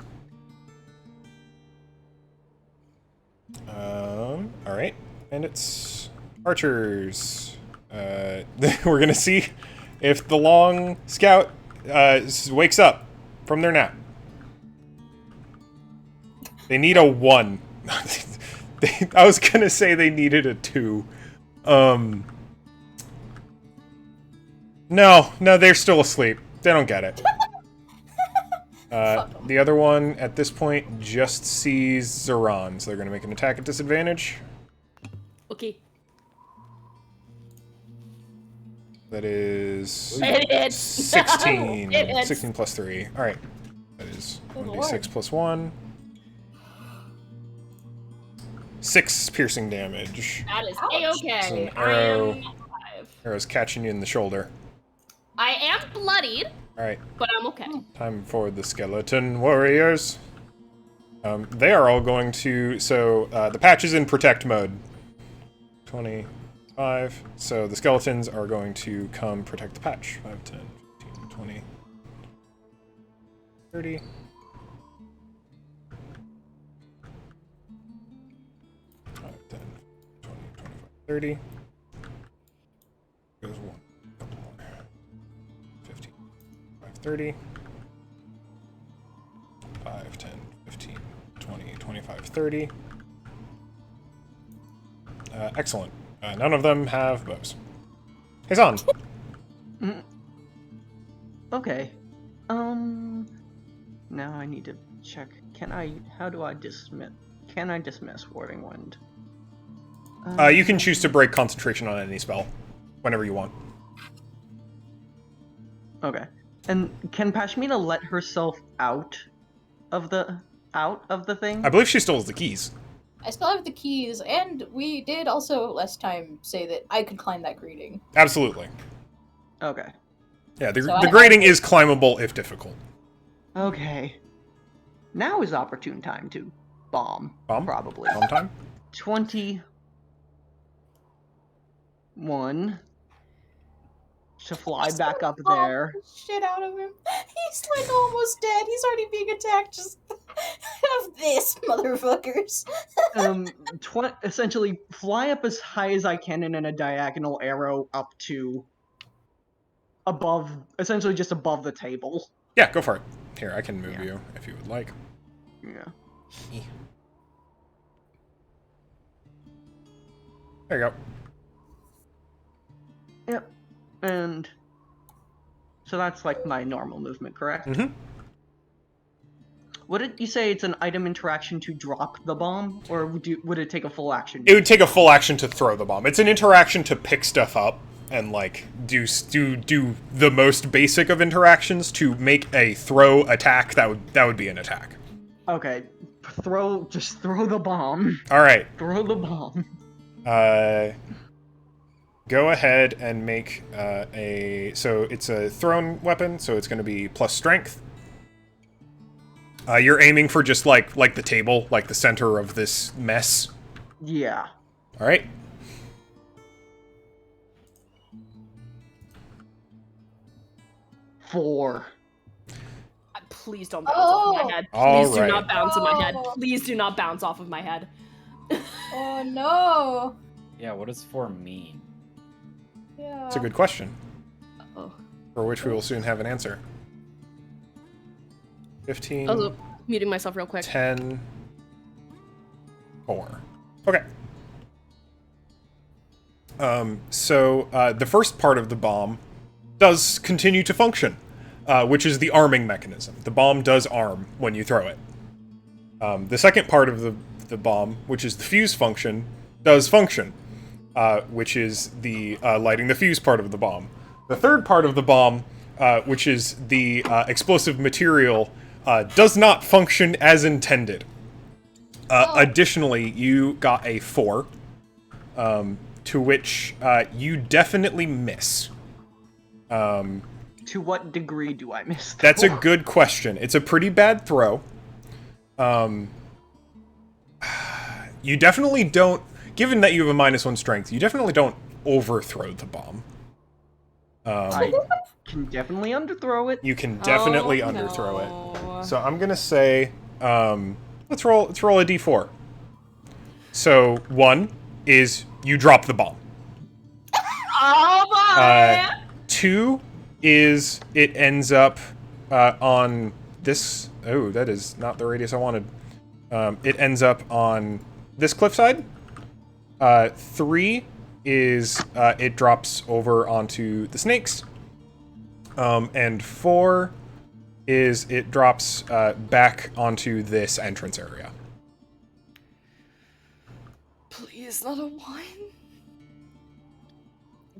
Alright. And it's archers. We're gonna see if the long scout wakes up from their nap. They need a 1. I was gonna say they needed a 2. No, they're still asleep. They don't get it. The other one, at this point, just sees Zoran, so they're going to make an attack at disadvantage. Okay. That is... It hits. 16. It hits. 16 plus 3. Alright. That is 1d6 plus 1. 6 piercing damage. That is A-okay. An arrow. I am alive. Arrow's catching you in the shoulder. I am bloodied, Alright. but I'm okay. Time for the skeleton warriors. They are all going to... So, the patch is in protect mode. 25. So, the skeletons are going to come protect the patch. 5, 10, 15, 20, 30. 5, 10, 20, 25, 30. Goes 1. Couple more. 15, 5, 30. 5, 10, 15, 20, 25, 30. Excellent. None of them have bows. Hey, Zahn. Okay. Now I need to check. How do I dismiss? Can I dismiss Warding Wind? You can choose to break concentration on any spell whenever you want. Okay. And can Pashmina let herself out of the thing? I believe she still has the keys. I still have the keys, and we did also last time say that I could climb that grating. Absolutely. Okay. Yeah, the grating is climbable if difficult. Okay. Now is opportune time to bomb. Bomb? Probably. Bomb time? 21 to fly back up there. Shit out of him. He's like almost dead. He's already being attacked. Just have this, motherfuckers. Essentially fly up as high as I can in a diagonal arrow up to above, essentially just above the table. Yeah, go for it. Here, I can move you if you would like. Yeah. There you go. Yep. And so that's like my normal movement, correct? Mm-hmm. Would you say it's an item interaction to drop the bomb, or would it take a full action? It would take a full action to throw the bomb. It's an interaction to pick stuff up and like do the most basic of interactions to make a throw attack. That would be an attack. Okay, just throw the bomb. All right. Throw the bomb. Go ahead and make so it's a thrown weapon, so it's going to be plus strength. You're aiming for just like the table, like the center of this mess. Yeah. All right. Four. Please don't bounce off of my head. Please do Alright. not bounce on my head. Please do not bounce off of my head. Oh no. Yeah, what does 4 mean? Yeah. It's a good question, Oh. for which we will soon have an answer. 15. Also, muting myself real quick. 10. 4. Okay. So the first part of the bomb does continue to function, which is the arming mechanism. The bomb does arm when you throw it. The second part of the bomb, which is the fuse function, does function, which is the lighting the fuse part of the bomb. The third part of the bomb, which is the explosive material, does not function as intended. Additionally, you got a 4, to which you definitely miss. To what degree do I miss? That's a good question. It's a pretty bad throw. You definitely don't, given that you have a -1 strength, you definitely don't overthrow the bomb. I can definitely underthrow it. You can definitely Oh, underthrow no. it. So I'm gonna say, let's roll a d4. So 1 is you drop the bomb. Oh my! 2 is it ends up on this. Oh, that is not the radius I wanted. It ends up on this cliffside. 3 is it drops over onto the snakes. And 4 is it drops back onto this entrance area. Please, not a 1.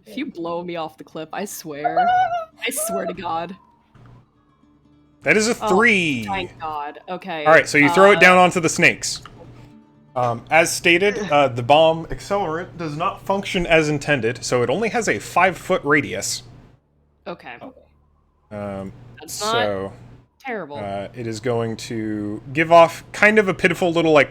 If you blow me off the cliff, I swear. I swear to God. That is a 3. Thank God. Okay. All right, so you throw it down onto the snakes. As stated, the bomb accelerant does not function as intended, so it only has a 5-foot radius. Okay. That's So not terrible. it is going to give off kind of a pitiful little like,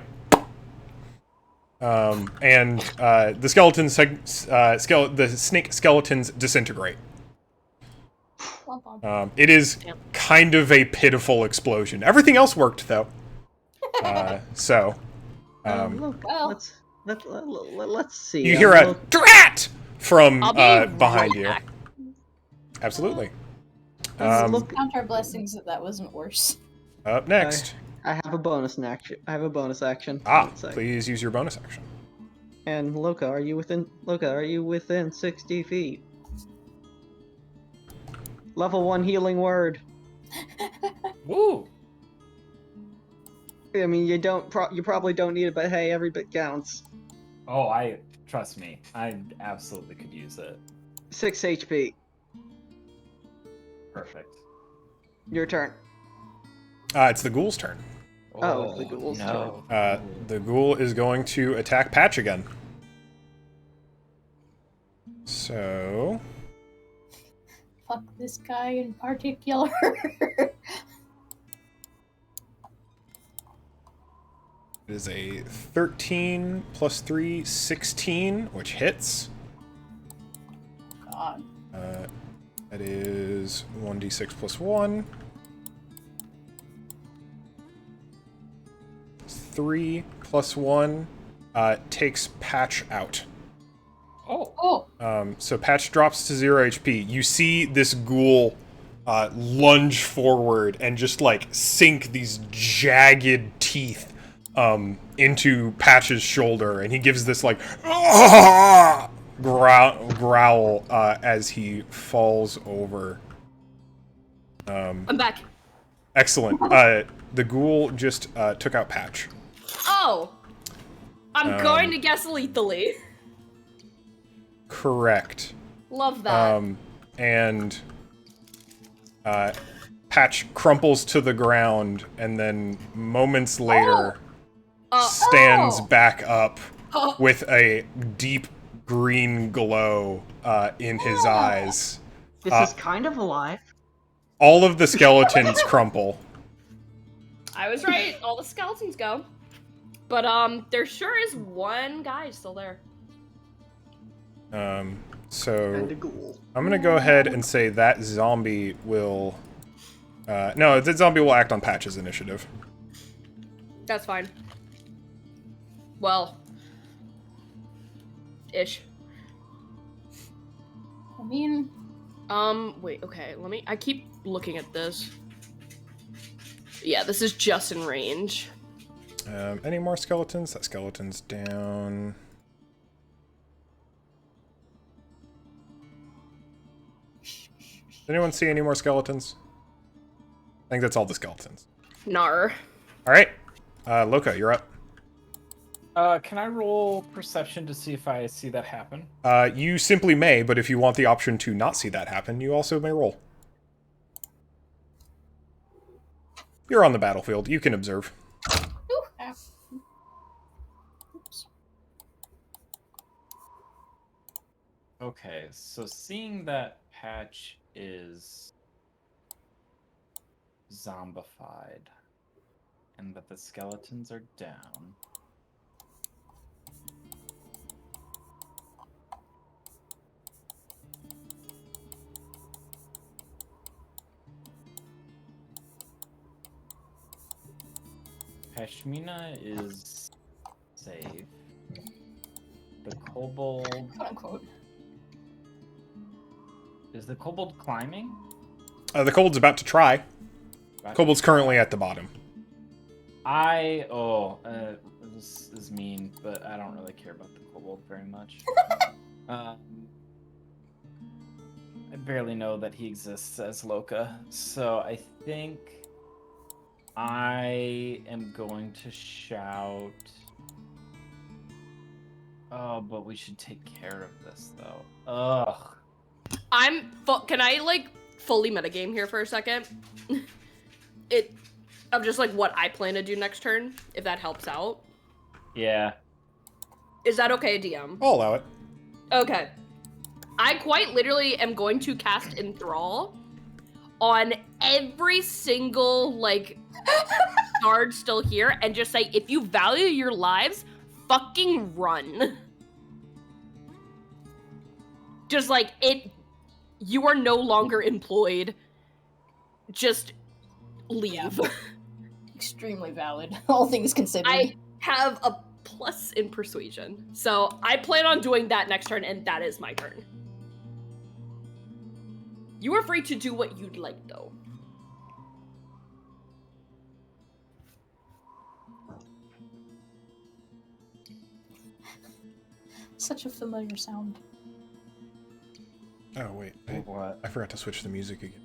and the the snake skeletons disintegrate. It is kind of a pitiful explosion. Everything else worked though. So. Look, well. let's see. You hear a drat from I'll be behind right you. back. Absolutely. Let's count our blessings that wasn't worse. Up next. I have a bonus action. Ah, Let's see. please use your bonus action. And Loka, are you within 60 feet? Level 1 healing word. Woo! I mean, you probably don't need it, but hey, every bit counts. Oh, trust me, I absolutely could use it. 6 HP. Perfect. Your turn. It's the ghoul's turn. Oh, the ghoul's no. The ghoul is going to attack Patch again. So... Fuck this guy in particular. It It is a 13 plus 3, 16, which hits. God. That is 1d6 plus 1. 3 plus 1 takes Patch out. Oh. So Patch drops to 0 HP. You see this ghoul lunge forward and just like sink these jagged teeth into Patch's shoulder, and he gives this like growl as he falls over. I'm back. Excellent. The ghoul just took out Patch. Oh! I'm going to guess lethally. Correct. Love that. And Patch crumples to the ground, and then moments later stands back up with a deep green glow in his eyes. This is kind of alive. All of the skeletons crumple. I was right. All the skeletons go. But there sure is one guy still there. So And a ghoul. I'm gonna go ahead and say that zombie will. No, that zombie will act on Patch's initiative. That's fine. Well, ish. I mean, wait, okay, I keep looking at this. Yeah, this is just in range. Any more skeletons? That skeleton's down. Does anyone see any more skeletons? I think that's all the skeletons. Nar. Alright. Loka, you're up. Can I roll perception to see if I see that happen? You simply may, but if you want the option to not see that happen, you also may roll. You're on the battlefield. You can observe. ooh, ow. Oops. Okay, so seeing that Patch is zombified and that the skeletons are down. Pashmina is safe. The kobold... Quote unquote. Is the kobold climbing? The kobold's about to try. Right. Kobold's currently at the bottom. This is mean, but I don't really care about the kobold very much. I barely know that he exists as Loka, so I think I am going to shout. Oh, but we should take care of this, though. Ugh. Can I, like, fully metagame here for a second? I'm just, like, what I plan to do next turn, if that helps out. Yeah. Is that okay, DM? I'll allow it. Okay. I quite literally am going to cast Enthrall on every single, like, guard still here, and just say, if you value your lives, fucking run. Just, like, you are no longer employed. Just leave. Yeah. Extremely valid, all things considered. I have a plus in persuasion, so I plan on doing that next turn, and that is my turn. You are free to do what you'd like, though. Such a familiar sound. Oh, wait. What? I forgot to switch the music again.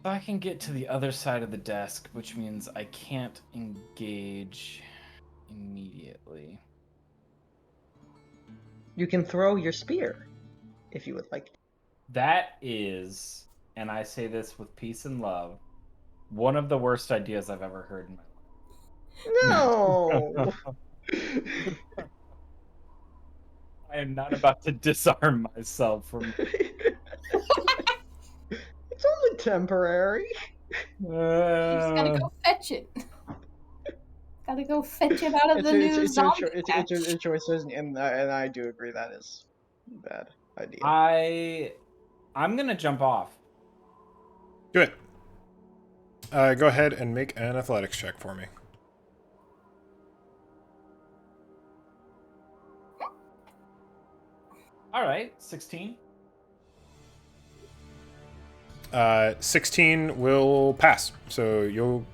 I can get to the other side of the desk, which means I can't engage immediately. You can throw your spear, if you would like. That is, and I say this with peace and love, one of the worst ideas I've ever heard in my life. No! I am not about to disarm myself from. It's only temporary. You just gotta go fetch it. Gotta go fetch it out of the new zombie patch. It's your choices, and I do agree that is a bad idea. I'm gonna jump off. Do it. Go ahead and make an athletics check for me. All right, 16. 16 will pass. So you'll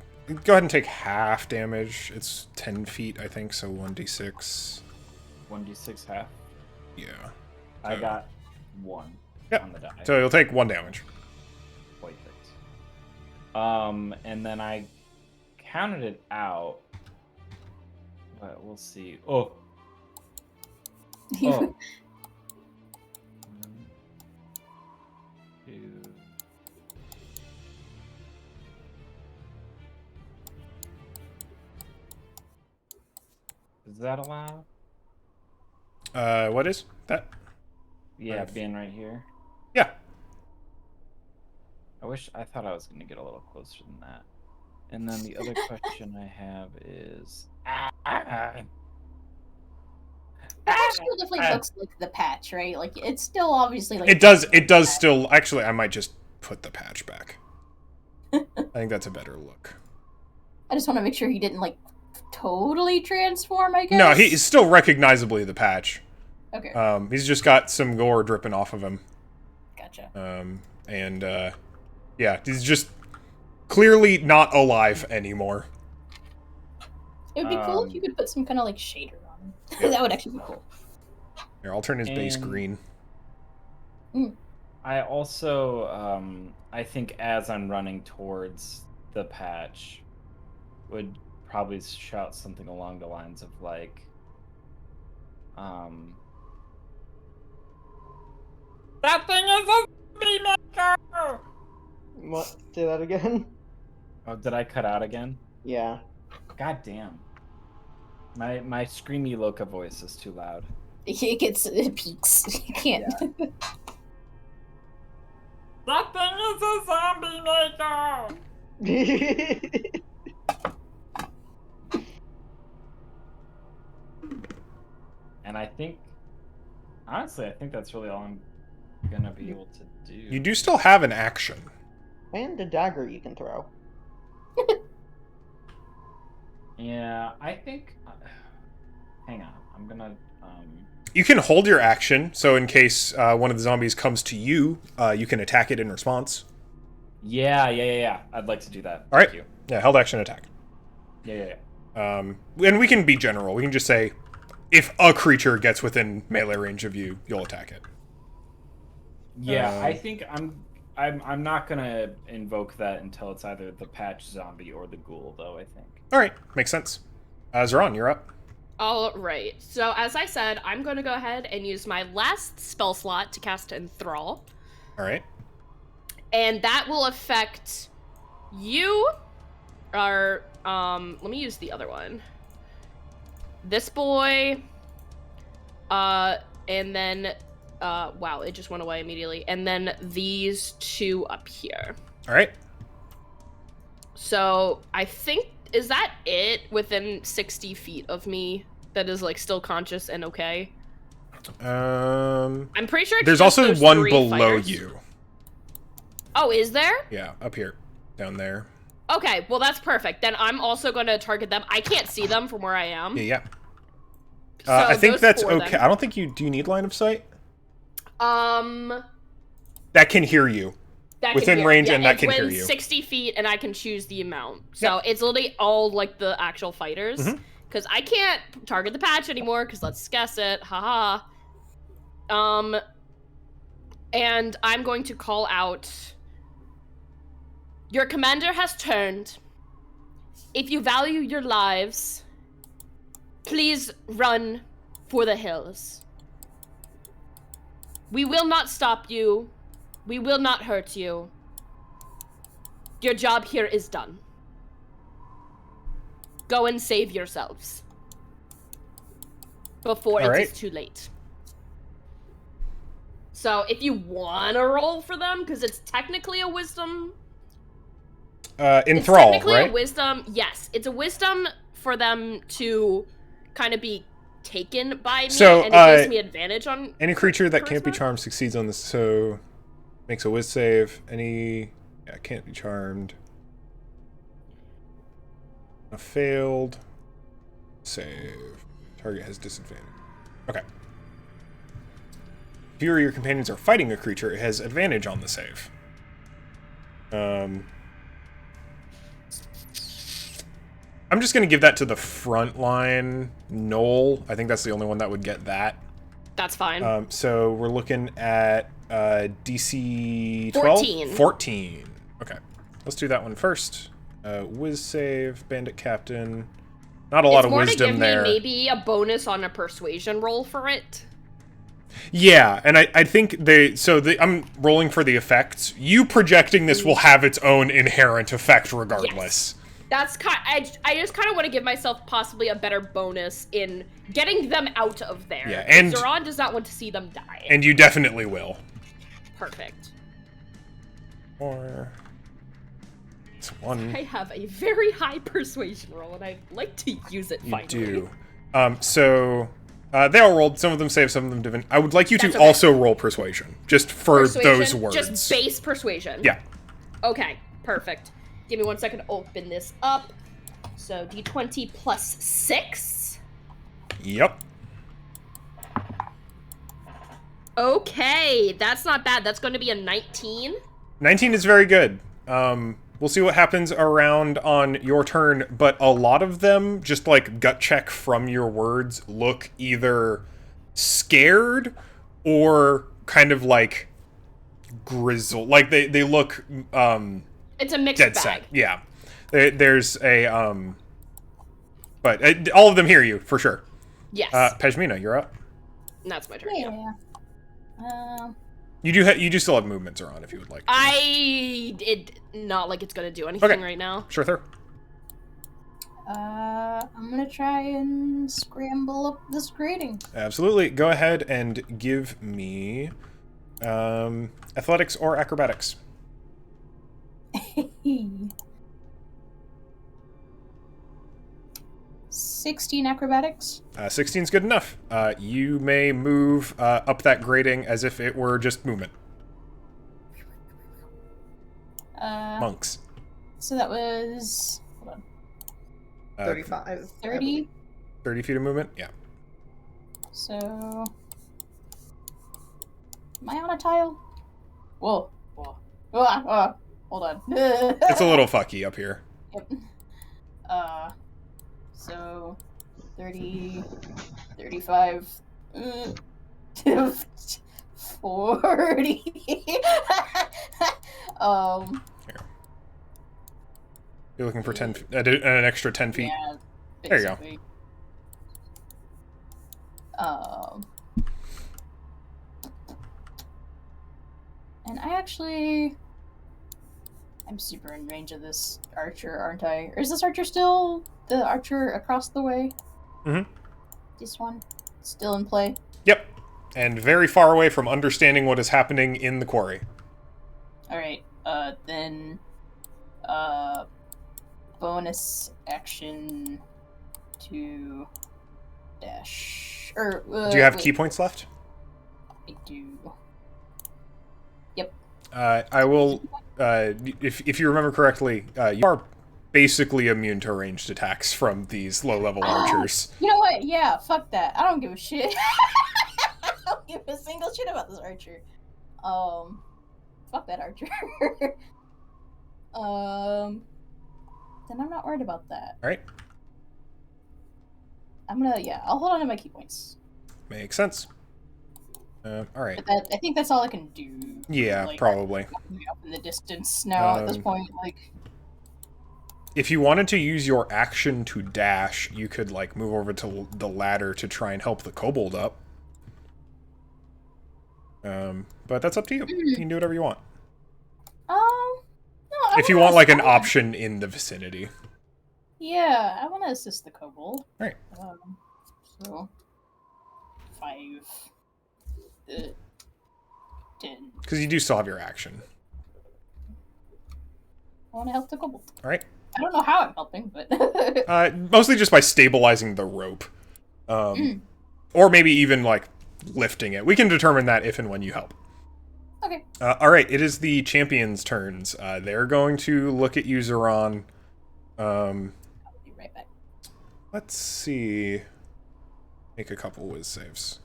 go ahead and take half damage. It's 10 feet, I think, so 1d6. 1d6 half. Yeah. I got 1 on the die. So you'll take 1 damage. Perfect. And then I counted it out. But we'll see. Oh. 1, 2. Is that allowed? What is that? Yeah, being right here. Yeah. I thought I was going to get a little closer than that. And then the other question I have is... The patch still definitely looks like the patch, right? Like, it's still obviously like... It does still... Actually, I might just put the patch back. I think that's a better look. I just want to make sure he didn't, like, totally transform, I guess? No, he's still recognizably the patch. Okay. He's just got some gore dripping off of him. Gotcha. Yeah, he's just clearly not alive anymore. It would be cool if you could put some kind of, like, shader on him. Yeah. That would actually be cool. Here, I'll turn his base green. I also, I think as I'm running towards the patch, would probably shout something along the lines of, like, That thing is a zombie maker! What? Say that again? Oh, did I cut out again? Yeah. God damn. My screamy Loca voice is too loud. It peaks. You can't. Yeah. That thing is a zombie maker! And I think, honestly, I think that's really all I'm gonna be able to do. You do still have an action. And a dagger you can throw. Yeah, I think. Hang on, I'm gonna. You can hold your action, so in case one of the zombies comes to you, you can attack it in response. Yeah. I'd like to do that. All right. Thank you. Yeah, held action attack. Yeah. And we can be general. We can just say, if a creature gets within melee range of you, you'll attack it. Yeah, I think I'm not gonna invoke that until it's either the patch zombie or the ghoul, though. I think. All right, makes sense. Zeron, you're up. All right. So as I said, I'm going to go ahead and use my last spell slot to cast Enthrall. All right. And that will affect you. Or let me use the other one. This boy. And then wow, it just went away immediately. And then these two up here. All right. So I think, is that it within 60 feet of me that is like still conscious and okay? I'm pretty sure it's there's just also those one three below fighters. you. Oh, is there? Yeah, up here, down there. Okay, well that's perfect. Then I'm also going to target them. I can't see them from where I am. Yeah. So I think those that's four, okay. then. I don't think you do. You need line of sight. That That can hear you. Within range, and that it's can hear within you. 60 feet, and I can choose the amount. So it's literally all like the actual fighters. Because I can't target the patch anymore, because let's guess it. Haha. And I'm going to call out. Your commander has turned. If you value your lives, please run for the hills. We will not stop you. We will not hurt you. Your job here is done. Go and save yourselves. Before All it right. is too late. So if you want to roll for them, because it's technically a wisdom. Enthrall, technically right? a wisdom. Yes, it's a wisdom for them to kind of be taken by me, So, and it gives me advantage on any creature that can't be charisma? charmed succeeds on this. So makes a whiz save. Can't be charmed. A failed save. Target has disadvantage. Okay. If you or your companions are fighting a creature, it has advantage on the save. I'm just going to give that to the front line Knoll. I think that's the only one that would get that. That's fine. So we're looking at DC 12? 14. 14. Okay. Let's do that one first. Whiz save, Bandit Captain. Not a lot of wisdom there. It's more to give me maybe a bonus on a persuasion roll for it. Yeah, and I think I'm rolling for the effects. You projecting this will have its own inherent effect regardless. Yes. That's I just kind of want to give myself possibly a better bonus in getting them out of there. Yeah, and Zoran does not want to see them die. And you definitely will. Perfect. Or it's one. I have a very high persuasion roll, and I'd like to use it finally. You do. They all rolled. Some of them save, some of them didn't. I would like you to also roll persuasion, just for those words. Just base persuasion. Yeah. Okay, perfect. Give me 1 second to open this up. So d20 plus 6. Yep. Okay, that's not bad. That's going to be a 19. 19 is very good. We'll see what happens around on your turn, but a lot of them, just like gut check from your words, look either scared or kind of like grizzled. Like they look it's a mixed dead bag. set. Yeah. There's a but all of them hear you for sure. Yes. Pejmina, you're up. And that's my turn. Yeah. You do still have movements around if you would like to. Not like it's gonna do anything right now. Sure thing. I'm gonna try and scramble up this grating. Absolutely. Go ahead and give me athletics or acrobatics. 16 acrobatics. 16 is good enough. You may move up that grating as if it were just movement. Monks. So that was... Hold on. 35. 30? 30 feet of movement? Yeah. So... Am I on a tile? Whoa. Hold on. It's a little fucky up here. Yep. So... 30... 35... 40... Here. You're looking for 10 an extra 10 feet? Yeah, there you go. And I'm super in range of this archer, aren't I? Or is this archer still the archer across the way? Mm-hmm. This one? Still in play? Yep. And very far away from understanding what is happening in the quarry. Alright, then... bonus action to dash... Do you have key points left? I do. Yep. I will... if you remember correctly, you are basically immune to ranged attacks from these low-level archers. You know what? Yeah, fuck that. I don't give a shit. I don't give a single shit about this archer. Fuck that archer. Then I'm not worried about that. Alright. I'll hold on to my key points. Makes sense. Alright. I think that's all I can do. Yeah, like, probably. Up in the distance now at this point, like... If you wanted to use your action to dash, you could, like, move over to the ladder to try and help the kobold up. But that's up to you. You can do whatever you want. No, if you want, like, an option in the vicinity. Yeah, I want to assist the kobold. Right. So... 5... 10. Because you do still have your action. I want to help the kobold. All right. I don't know how I'm helping, but... Mostly just by stabilizing the rope. Or maybe even, like, lifting it. We can determine that if and when you help. Okay. All right, it is the champions' turns. They're going to look at you, Zeron. I'll be right back. Let's see. Make a couple whiz saves.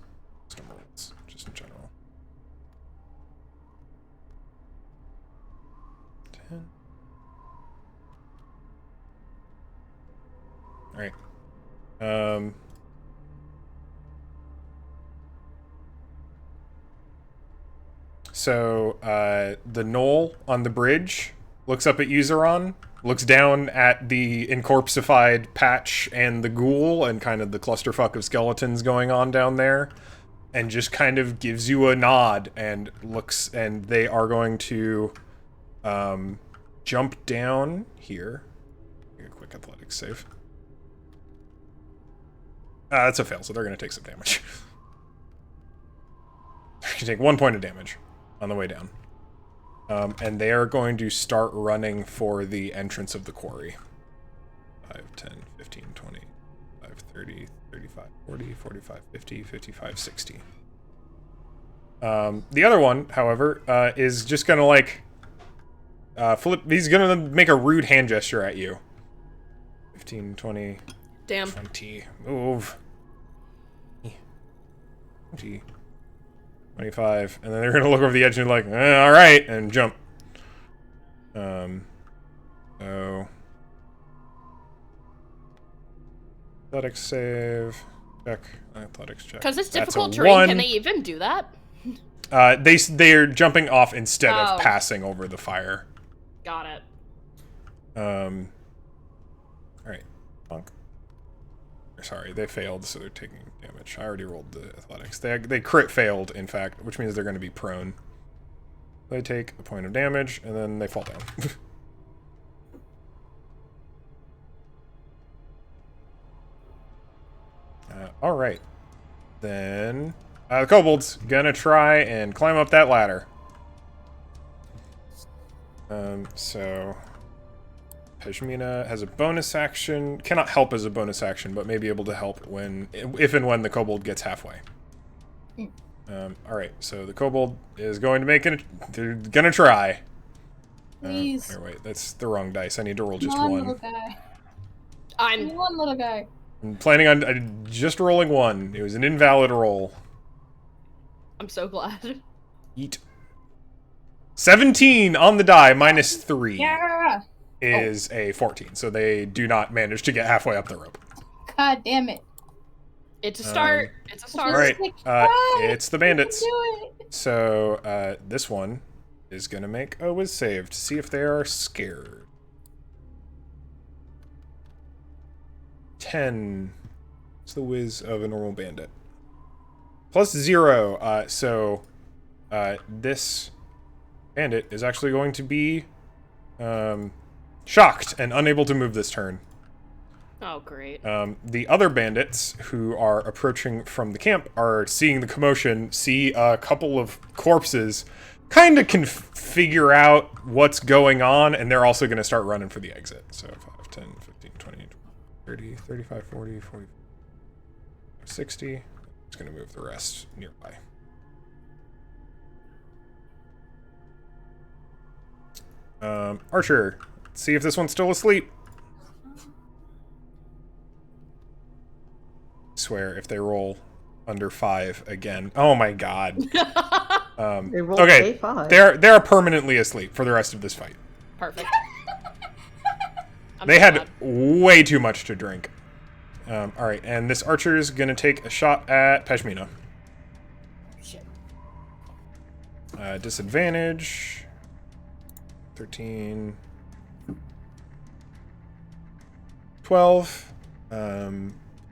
Wisdom rolls, just in general. 10. All right. So, the knoll on the bridge looks up at Uzeron, looks down at the incorpsified Patch and the ghoul and kind of the clusterfuck of skeletons going on down there, and just kind of gives you a nod and looks, and they are going to jump down here. Make a quick athletics save. That's a fail, so they're going to take some damage. You can take 1 point of damage on the way down. And they are going to start running for the entrance of the quarry. 5, 10, 15, 20, 5, 30, 35, 40, 45, 50, 55, 60. The other one, however, is just gonna, like, flip. He's gonna make a rude hand gesture at you. 15, 20, Damn. 20. Move. 20. 25, and then they're gonna look over the edge and be like, all right, and jump. So athletics save, check, athletics check. Because it's That's difficult a terrain, 1. can they even do that? They're jumping off instead of Oh. passing over the fire. Got it. All right, bonk. Sorry, they failed, so they're taking damage. I already rolled the athletics. They crit failed, in fact, which means they're going to be prone. They take a point of damage, and then they fall down. All right. Then the kobold's gonna try and climb up that ladder. So Pejmina has a bonus action. Cannot help as a bonus action, but may be able to help if and when the kobold gets halfway. All right, so the kobold is going to make it. They're gonna try. Please. Here, wait, that's the wrong dice. I need to roll just Come on, one. little guy. I'm Come on, little guy. I'm planning on just rolling one. It was an invalid roll. so glad. Eat. 17 on the die, minus 3 Yeah. is a 14. So they do not manage to get halfway up the rope. God damn it. It's a start. It's a start. All right, Try. it's the bandits. Do it. So this one is going to make a whiz save to see if they are scared. 10. It's the whiz of a normal bandit. Plus 0. So this bandit is actually going to be shocked and unable to move this turn. Oh, great. The other bandits who are approaching from the camp are seeing the commotion, see a couple of corpses, kind of can figure out what's going on, and they're also going to start running for the exit. So 5, 10, 15, 20, 30, 35, 40, 40, 60. It's going to move the rest nearby. Archer, let's see if this one's still asleep. I swear, if they roll under 5 again. Oh my god. They rolled Okay, A5. they're permanently asleep for the rest of this fight. Perfect. I'm They so had glad. way too much to drink. Alright, and this archer is going to take a shot at Peshmina. Shit. Disadvantage. 13. 12.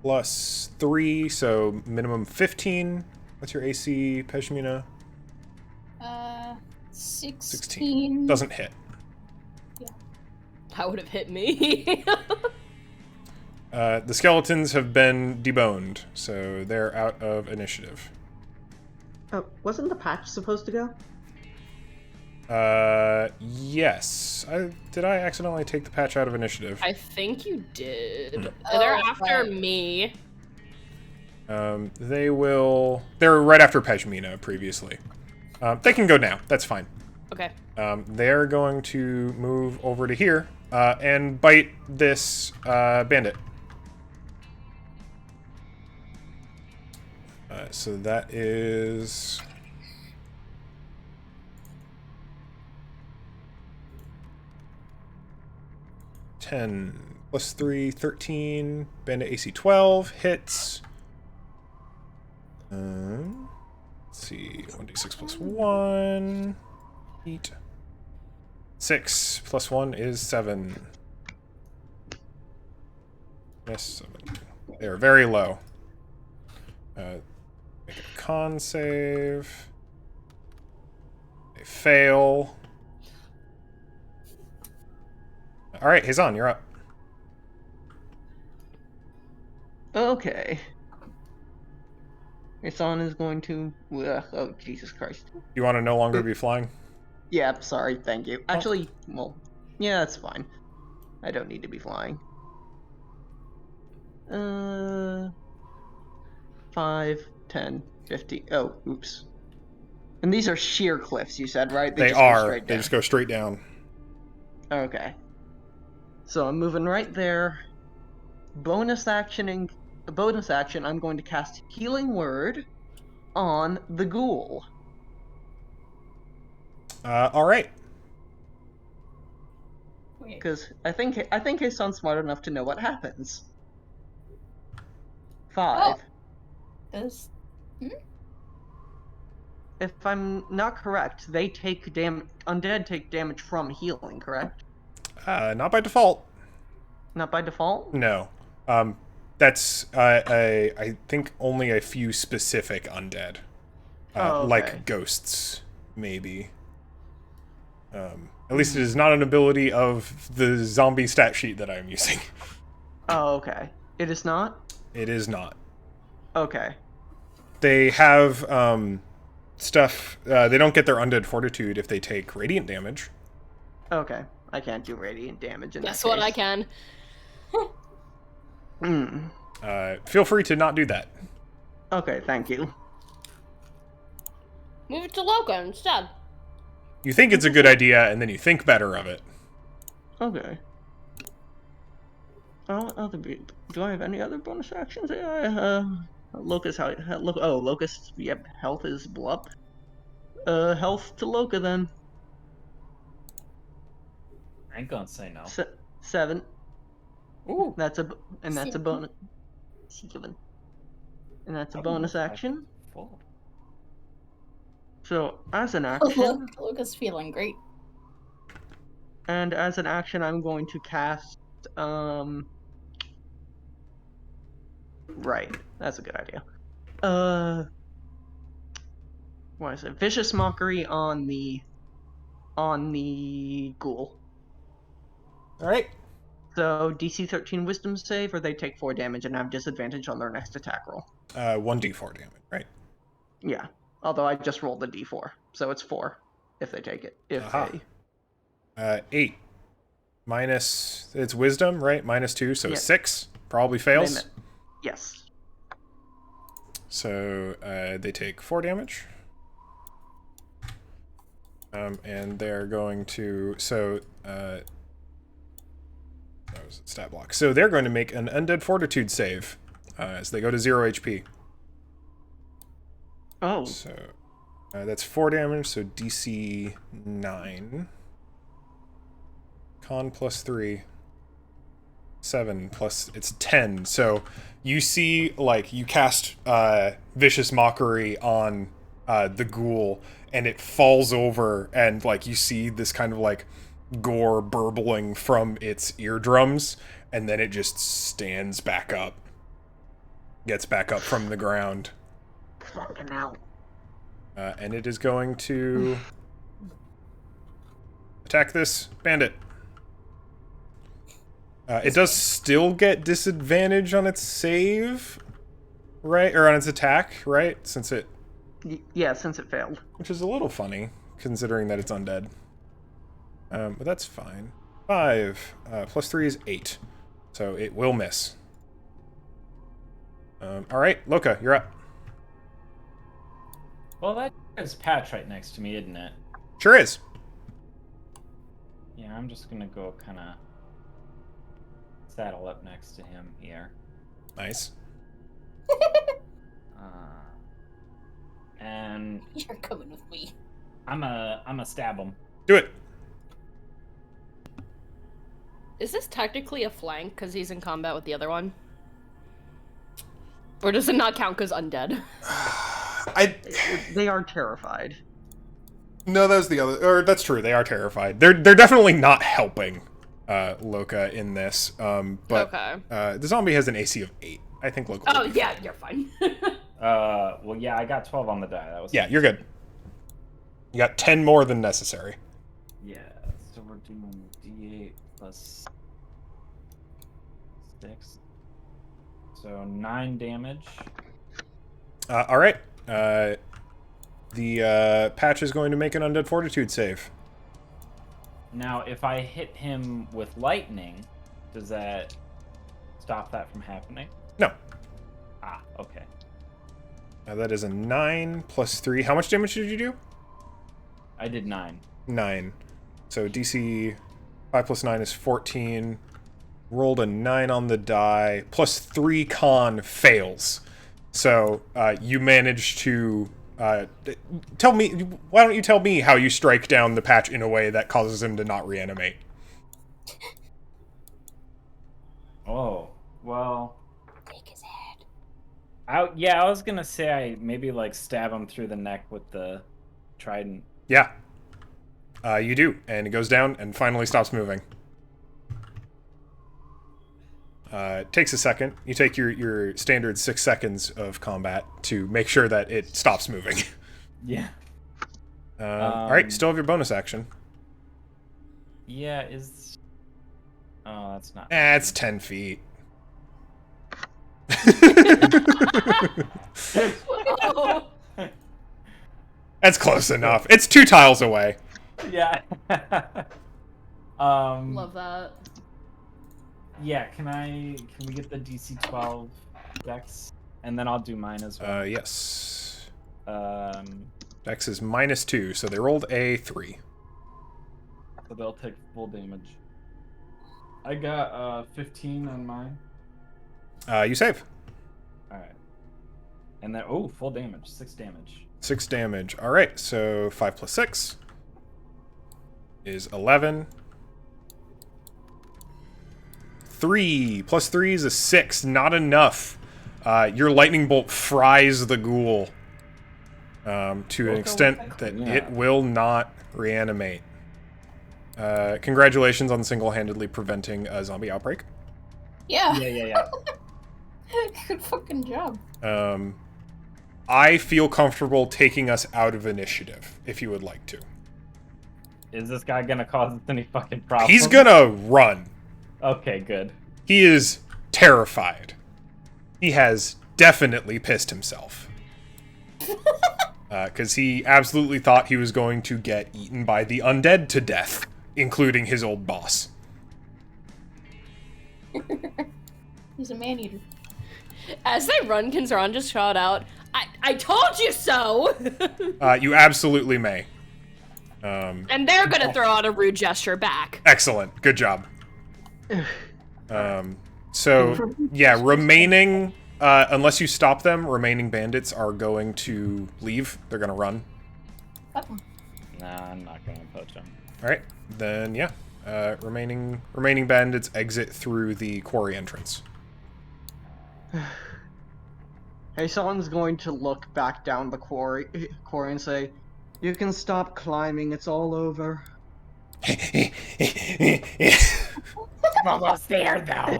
Plus 3, so minimum 15. What's your AC, Peshmina? 16. Doesn't hit. That would have hit me. The skeletons have been deboned, so they're out of initiative. Oh, wasn't the patch supposed to go? Yes. Did I accidentally take the patch out of initiative? I think you did. Oh, They're after right. me. They're right after Pejmina previously. They can go now. That's fine. Okay. They're going to move over to here and bite this bandit. So that is 10 plus 3, 13. Bandit AC 12 hits. Let's see, 1d6 plus 1. 8. 6 plus 1 is 7. Yes, 7. They're very low. Make a con save. They fail. Alright, Hazan, you're up. Okay. Isan is going to... oh, Jesus Christ. You want to no longer be flying? Yeah, sorry, thank you. Actually, well, yeah, that's fine. I don't need to be flying. 5, 10, 50. Oh, oops. And these are sheer cliffs, you said, right? They just go are. straight They down. just go straight down. Okay. So I'm moving right there. Bonus action, I'm going to cast Healing Word on the ghoul. Alright. Because I think his son's smart enough to know what happens. 5. If I'm not correct, they take undead take damage from healing, correct? Not by default. Not by default? No. That's, I think only a few specific undead. Okay. Like ghosts, maybe. At least it is not an ability of the zombie stat sheet that I'm using. Oh, okay. It is not? It is not. Okay. They have, stuff, they don't get their undead fortitude if they take radiant damage. Okay. I can't do radiant damage in Guess that what case. I can. Feel free to not do that. Okay, thank you. Move it to Loka instead. You think it's a good idea, and then you think better of it. Okay. Do I have any other bonus actions? Yeah, Locust, Locust, yep, health is blup. Health to Loka then. I ain't gonna say no. 7. Ooh. That's a bonus. And that's a bonus action. So as an action, Luca's feeling great. and as an action, I'm going to cast. Right, that's a good idea. What is it? Vicious Mockery on the ghoul. All right. So DC 13 Wisdom save, or they take 4 damage and have disadvantage on their next attack roll. 1d4 damage, right? Yeah. Although I just rolled the d4, so it's 4 if they take it. If they 8 minus it's wisdom, right? -2, so Yeah. 6 probably fails. Yes. So they take 4 damage. And they're going to that was a stat block. So they're going to make an undead fortitude save as they go to 0 HP. Oh. So that's 4 damage, so DC 9. Con plus 3. 7 plus it's 10. So you see, like, you cast Vicious Mockery on the ghoul, and it falls over, and like you see this kind of like gore burbling from its eardrums, and then it just stands back up. Gets back up from the ground. Fucking hell. And it is going to attack this bandit. It does still get disadvantage on its save, right? Or on its attack, right? Since it... Yeah, since it failed. Which is a little funny, considering that it's undead. But that's fine. 5 plus 3 is 8, so it will miss. All right, Loka, you're up. Well, that is Patch right next to me, isn't it? Sure is. Yeah, I'm just gonna go kind of saddle up next to him here. Nice. And You're coming with me. I'm a stab him. Do it. Is this technically a flank because he's in combat with the other one? Or does it not count because undead? They are terrified. No, that was the other. Or that's true. They are terrified. They're definitely not helping Loka in this. But Okay. The zombie has an AC of 8. I think Loka. Oh will be yeah, fine. you're fine. Well, yeah, I got 12 on the die. That was Yeah, you're good. You got 10 more than necessary. Yeah, so we're doing D8 plus 6. So 9 damage. All right. The Patch is going to make an Undead Fortitude save. Now, if I hit him with lightning, does that stop that from happening? No. Ah, okay. That is a 9 plus 3. How much damage did you do? I did 9. 9. So DC 5 plus 9 is 14. Rolled a 9 on the die. Plus 3 con fails. So you managed to... tell me... Why don't you tell me how you strike down the Patch in a way that causes him to not reanimate? Oh, well... Take his head. I was gonna say I maybe, like, stab him through the neck with the trident. Yeah. You do. And it goes down and finally stops moving. It takes a second. You take your standard 6 seconds of combat to make sure that it stops moving. Yeah. Alright, still have your bonus action. Yeah, is... Oh, that's not... It's 10 feet. Oh. That's close enough. It's 2 tiles away. Yeah. Love that. Yeah, can we get the DC 12 dex? And then I'll do mine as well. Yes. Um, Dex is -2, so they rolled a 3. so they'll take full damage. I got 15 on mine. You save. Alright. And then, full damage. 6 damage. 6 damage. Alright, so 5 plus 6 is 11. 3 plus 3 is a 6. Not enough. Your lightning bolt fries the ghoul to an extent that it will not reanimate. Congratulations on single-handedly preventing a zombie outbreak. Yeah. Yeah. Good fucking job. I feel comfortable taking us out of initiative, if you would like to. Is this guy gonna cause us any fucking problems? He's gonna run. Okay, good. He is terrified. He has definitely pissed himself. Because he absolutely thought he was going to get eaten by the undead to death, including his old boss. He's a man-eater. As they run, can Saran just shout out, I told you so! You absolutely may. And they're gonna throw out a rude gesture back. Excellent. Good job. So, yeah, remaining... unless you stop them, remaining bandits are going to leave. They're going to run. Nah, I'm not gonna poach him. Alright, then, yeah. Remaining bandits exit through the quarry entrance. Hason's going to look back down the quarry and say, "You can stop climbing, it's all over." I'm almost there, though.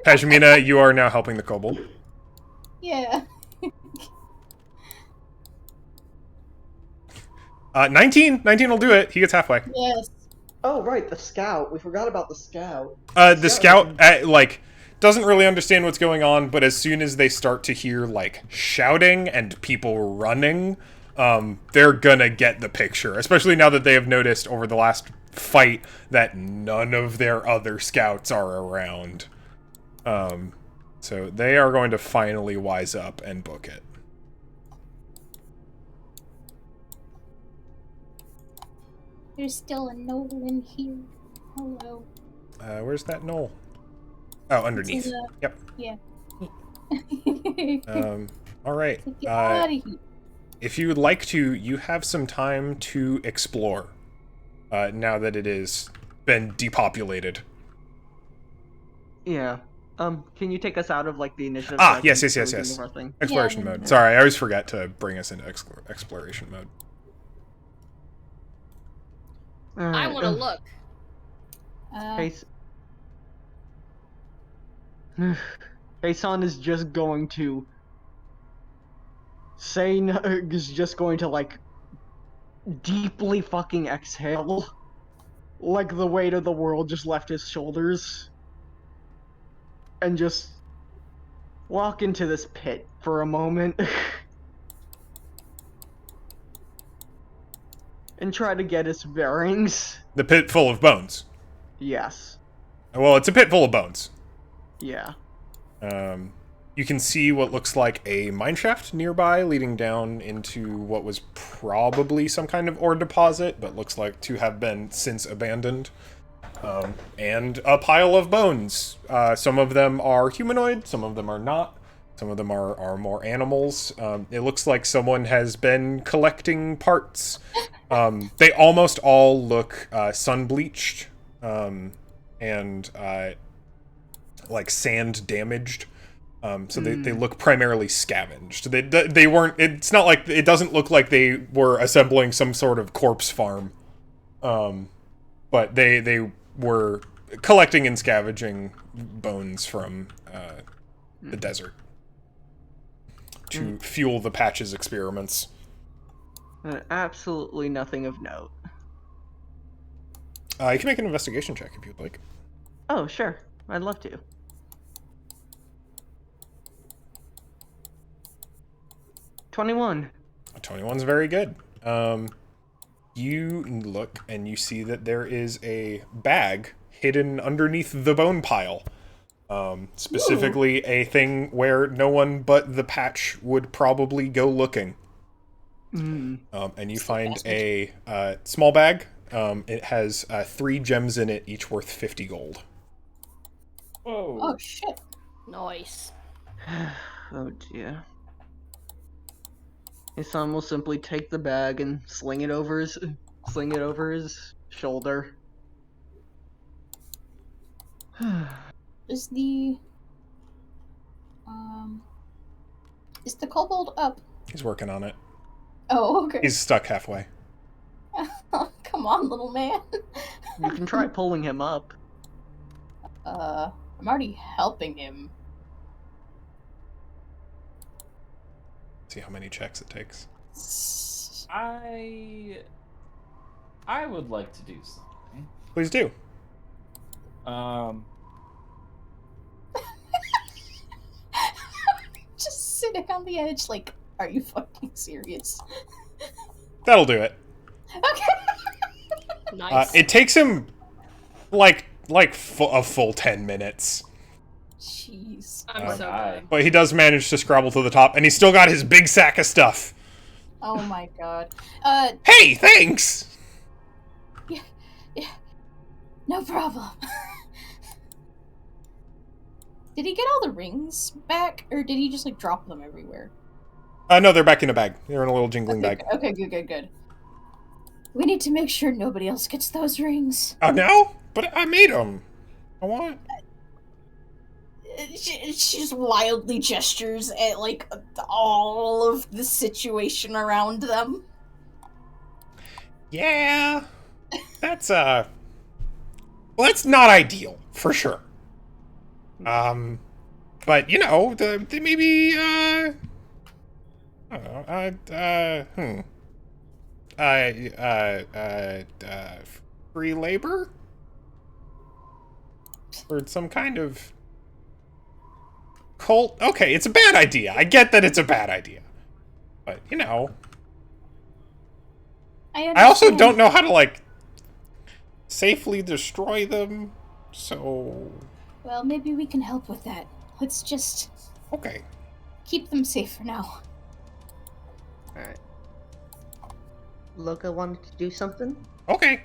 Pashmina, you are now helping the kobold. Yeah. 19 will do it. He gets halfway. Yes. Oh, right, the scout. We forgot about the scout. The scout, doesn't really understand what's going on, but as soon as they start to hear, shouting and people running, they're gonna get the picture, especially now that they have noticed over the last fight that none of their other scouts are around. So they are going to finally wise up and book it. There's still a knoll in here. Hello. Where's that knoll? Oh, underneath. Yep. Yeah. All right. Get out of here. If you would like to, you have some time to explore. Now that it has been depopulated. Yeah. Can you take us out of like the initiative? Yes. Exploration mode. Sorry, I always forget to bring us into exploration mode. I want to look. Heisan is just going to is just going to like deeply fucking exhale, like the weight of the world just left his shoulders, and just walk into this pit for a moment and try to get his bearings. The pit full of bones. Yes. Well, it's a pit full of bones. Yeah. You can see what looks like a mineshaft nearby leading down into what was probably some kind of ore deposit, but looks like to have been since abandoned. And a pile of bones. Some of them are humanoid, some of them are not. Some of them are more animals. It looks like someone has been collecting parts. They almost all look sun-bleached and like sand damaged. So they look primarily scavenged. They weren't. It's not like it doesn't look like they were assembling some sort of corpse farm. But they were collecting and scavenging bones from the desert to fuel the Patch's experiments. Absolutely nothing of note. You can make an investigation check if you'd like. Oh, sure. I'd love to. 21. 21's very good. You look and you see that there is a bag hidden underneath the bone pile. Specifically a thing where no one but the Patch would probably go looking. And you find a small bag. It has 3 gems in it, each worth 50 gold. Oh shit. Nice. Oh dear. His son will simply take the bag and sling it over his shoulder. Is the kobold up? He's working on it. Oh, okay. He's stuck halfway. Come on, little man. You can try pulling him up. I'm already helping him. See how many checks it takes. I would like to do something. Please do. Just sitting on the edge, like, are you fucking serious? That'll do it. Okay. Nice. It takes him like a full 10 minutes. Jeez. I'm so good. But he does manage to scrabble to the top, and he's still got his big sack of stuff. Oh my god. Hey, thanks! Yeah. No problem. Did he get all the rings back, or did he just, like, drop them everywhere? No, they're back in a bag. They're in a little jingling bag. Okay, good. We need to make sure nobody else gets those rings. Oh, no? But I made them. I want... She just wildly gestures at, like, all of the situation around them. Yeah. That's, well, that's not ideal, for sure. But, you know, they maybe, I don't know, free labor? Or some kind of cult? Okay, it's a bad idea. I get that it's a bad idea. But, you know, understand. I also don't know how to, like, safely destroy them, so... Well, maybe we can help with that. Let's just... Okay. keep them safe for now. Alright. Loka wanted to do something? Okay.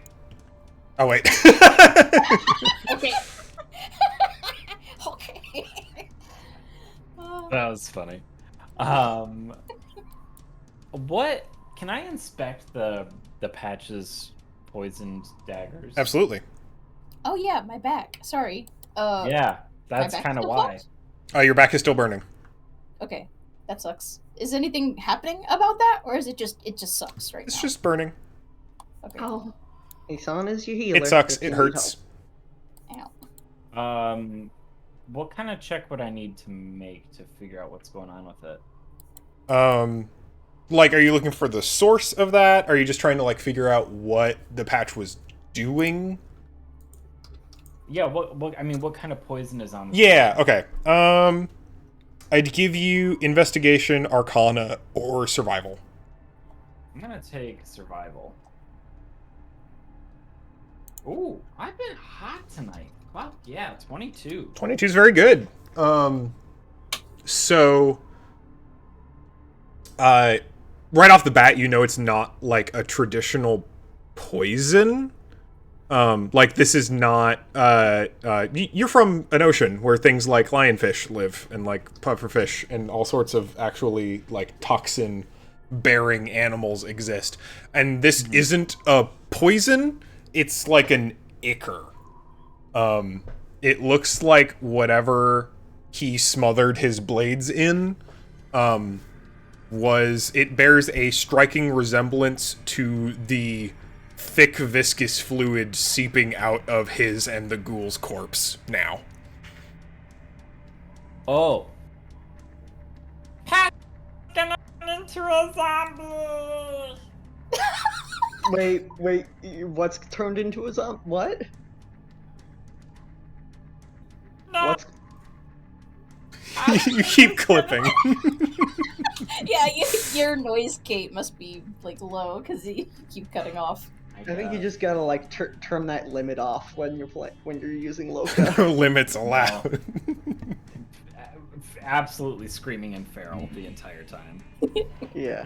Oh, wait. Okay. Okay. That was funny. What can I inspect the patch's poisoned daggers? Absolutely. Oh yeah, my back. Sorry. Yeah, that's my back kind of still why. fucked? Your back is still burning. Okay, that sucks. Is anything happening about that, or is it just sucks right It's now? just burning. Okay. Oh. Isan is your healer. It sucks. if It you need hurts. Ow. What kind of check would I need to make to figure out what's going on with it? Like, are you looking for the source of that? Are you just trying to, like, figure out what the patch was doing? Yeah, what kind of poison is on the Yeah, okay. I'd give you investigation, arcana, or survival. I'm gonna take survival. Ooh, I've been hot tonight. Fuck yeah, 22. 22 is very good. So, right off the bat, you know it's not like a traditional poison. Like this is not. You're from an ocean where things like lionfish live and like pufferfish and all sorts of actually like toxin-bearing animals exist, and this isn't a poison. It's like an ichor. It looks like whatever he smothered his blades in. It bears a striking resemblance to the thick viscous fluid seeping out of his and the ghoul's corpse now. Oh, Pat gonna turn into a zombie. Wait, what's turned into a zombie? What? No, What's... You keep clipping. Yeah, your noise gate must be like low because you keep cutting off. I think you just gotta like turn that limit off when you're using Loka. Limits allowed. absolutely screaming and feral the entire time. Yeah.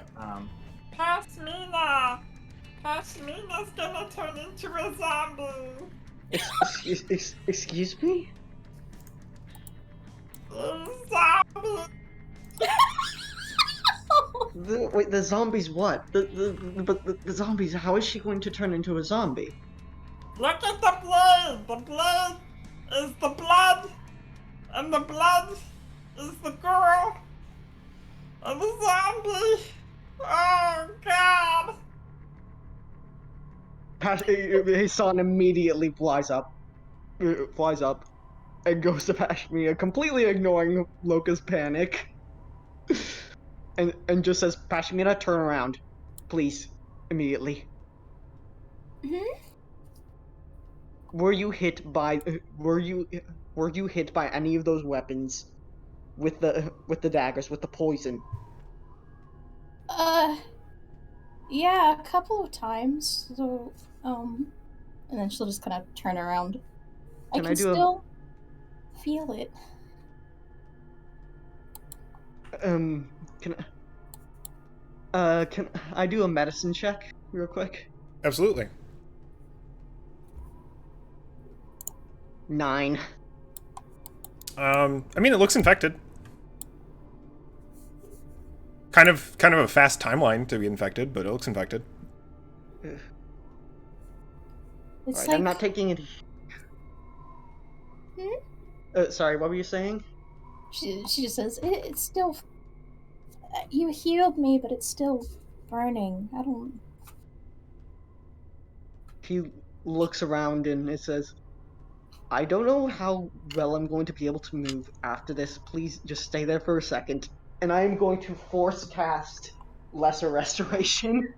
Pasmina. Pasmina's gonna turn into a zombie. Excuse me? Zombie. Wait, the zombies what? The zombies, how is she going to turn into a zombie? Look at the blade. The blade is the blood, and the blood is the girl, and the zombie. Oh God. His son immediately flies up, and goes to Pashmina, completely ignoring Loka's panic, and just says, "Pashmina, turn around, please, immediately." Were you hit by any of those weapons with the daggers, with the poison? Yeah, a couple of times. So, and then she'll just kind of turn around. I can still feel it. Can I do a medicine check real quick? Absolutely. 9. I mean, it looks infected. Kind of a fast timeline to be infected, but it looks infected. It's Right, like... I'm not taking it. Sorry, what were you saying? She just says, it's still... You healed me, but it's still burning. I don't... He looks around and it says, "I don't know how well I'm going to be able to move after this. Please just stay there for a second. And I am going to force cast Lesser Restoration."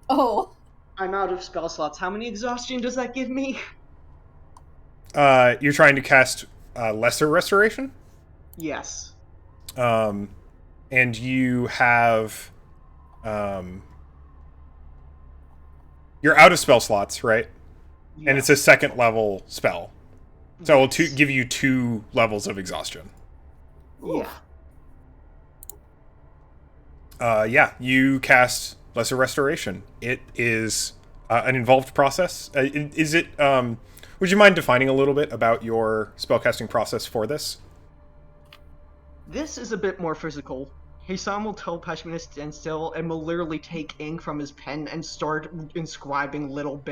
Oh. I'm out of spell slots. How many exhaustion does that give me? You're trying to cast Lesser Restoration? Yes. And you have You're out of spell slots, right? Yeah. And it's a second level spell. So it will Yes. give you 2 levels of exhaustion. Yeah. Yeah, you cast Lesser Restoration. It is an involved process. Is it? Would you mind defining a little bit about your spellcasting process for this? This is a bit more physical. Hassan will tell Pashmina to stand still and will literally take ink from his pen and start inscribing little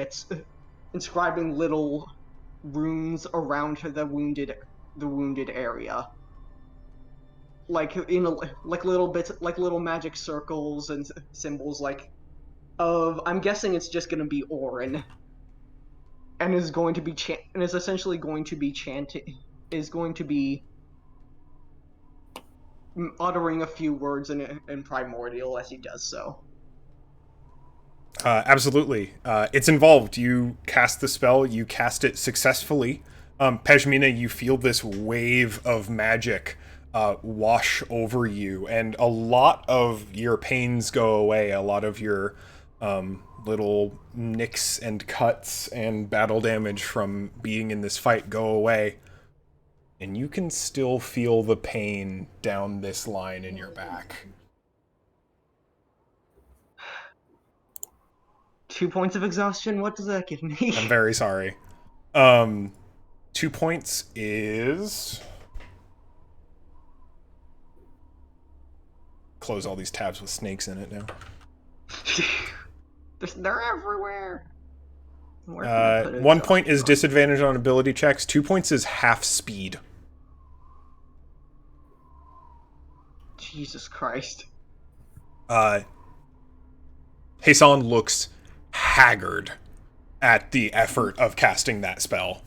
runes around the wounded area. Like like little bits, like little magic circles and symbols. I'm guessing it's just gonna be Orin, and is essentially going to be chanting, is going to be uttering a few words in primordial as he does so. Absolutely. It's involved. You cast the spell, you cast it successfully. Pejmina, you feel this wave of magic wash over you, and a lot of your pains go away. A lot of your little nicks and cuts and battle damage from being in this fight go away. And you can still feel the pain down this line in your back. 2 points of exhaustion? What does that give me? I'm very sorry. 2 points is... Close all these tabs with snakes in it now. They're everywhere. 1 point is disadvantage on ability checks. 2 points is half speed. Jesus Christ. Hassan looks haggard at the effort of casting that spell.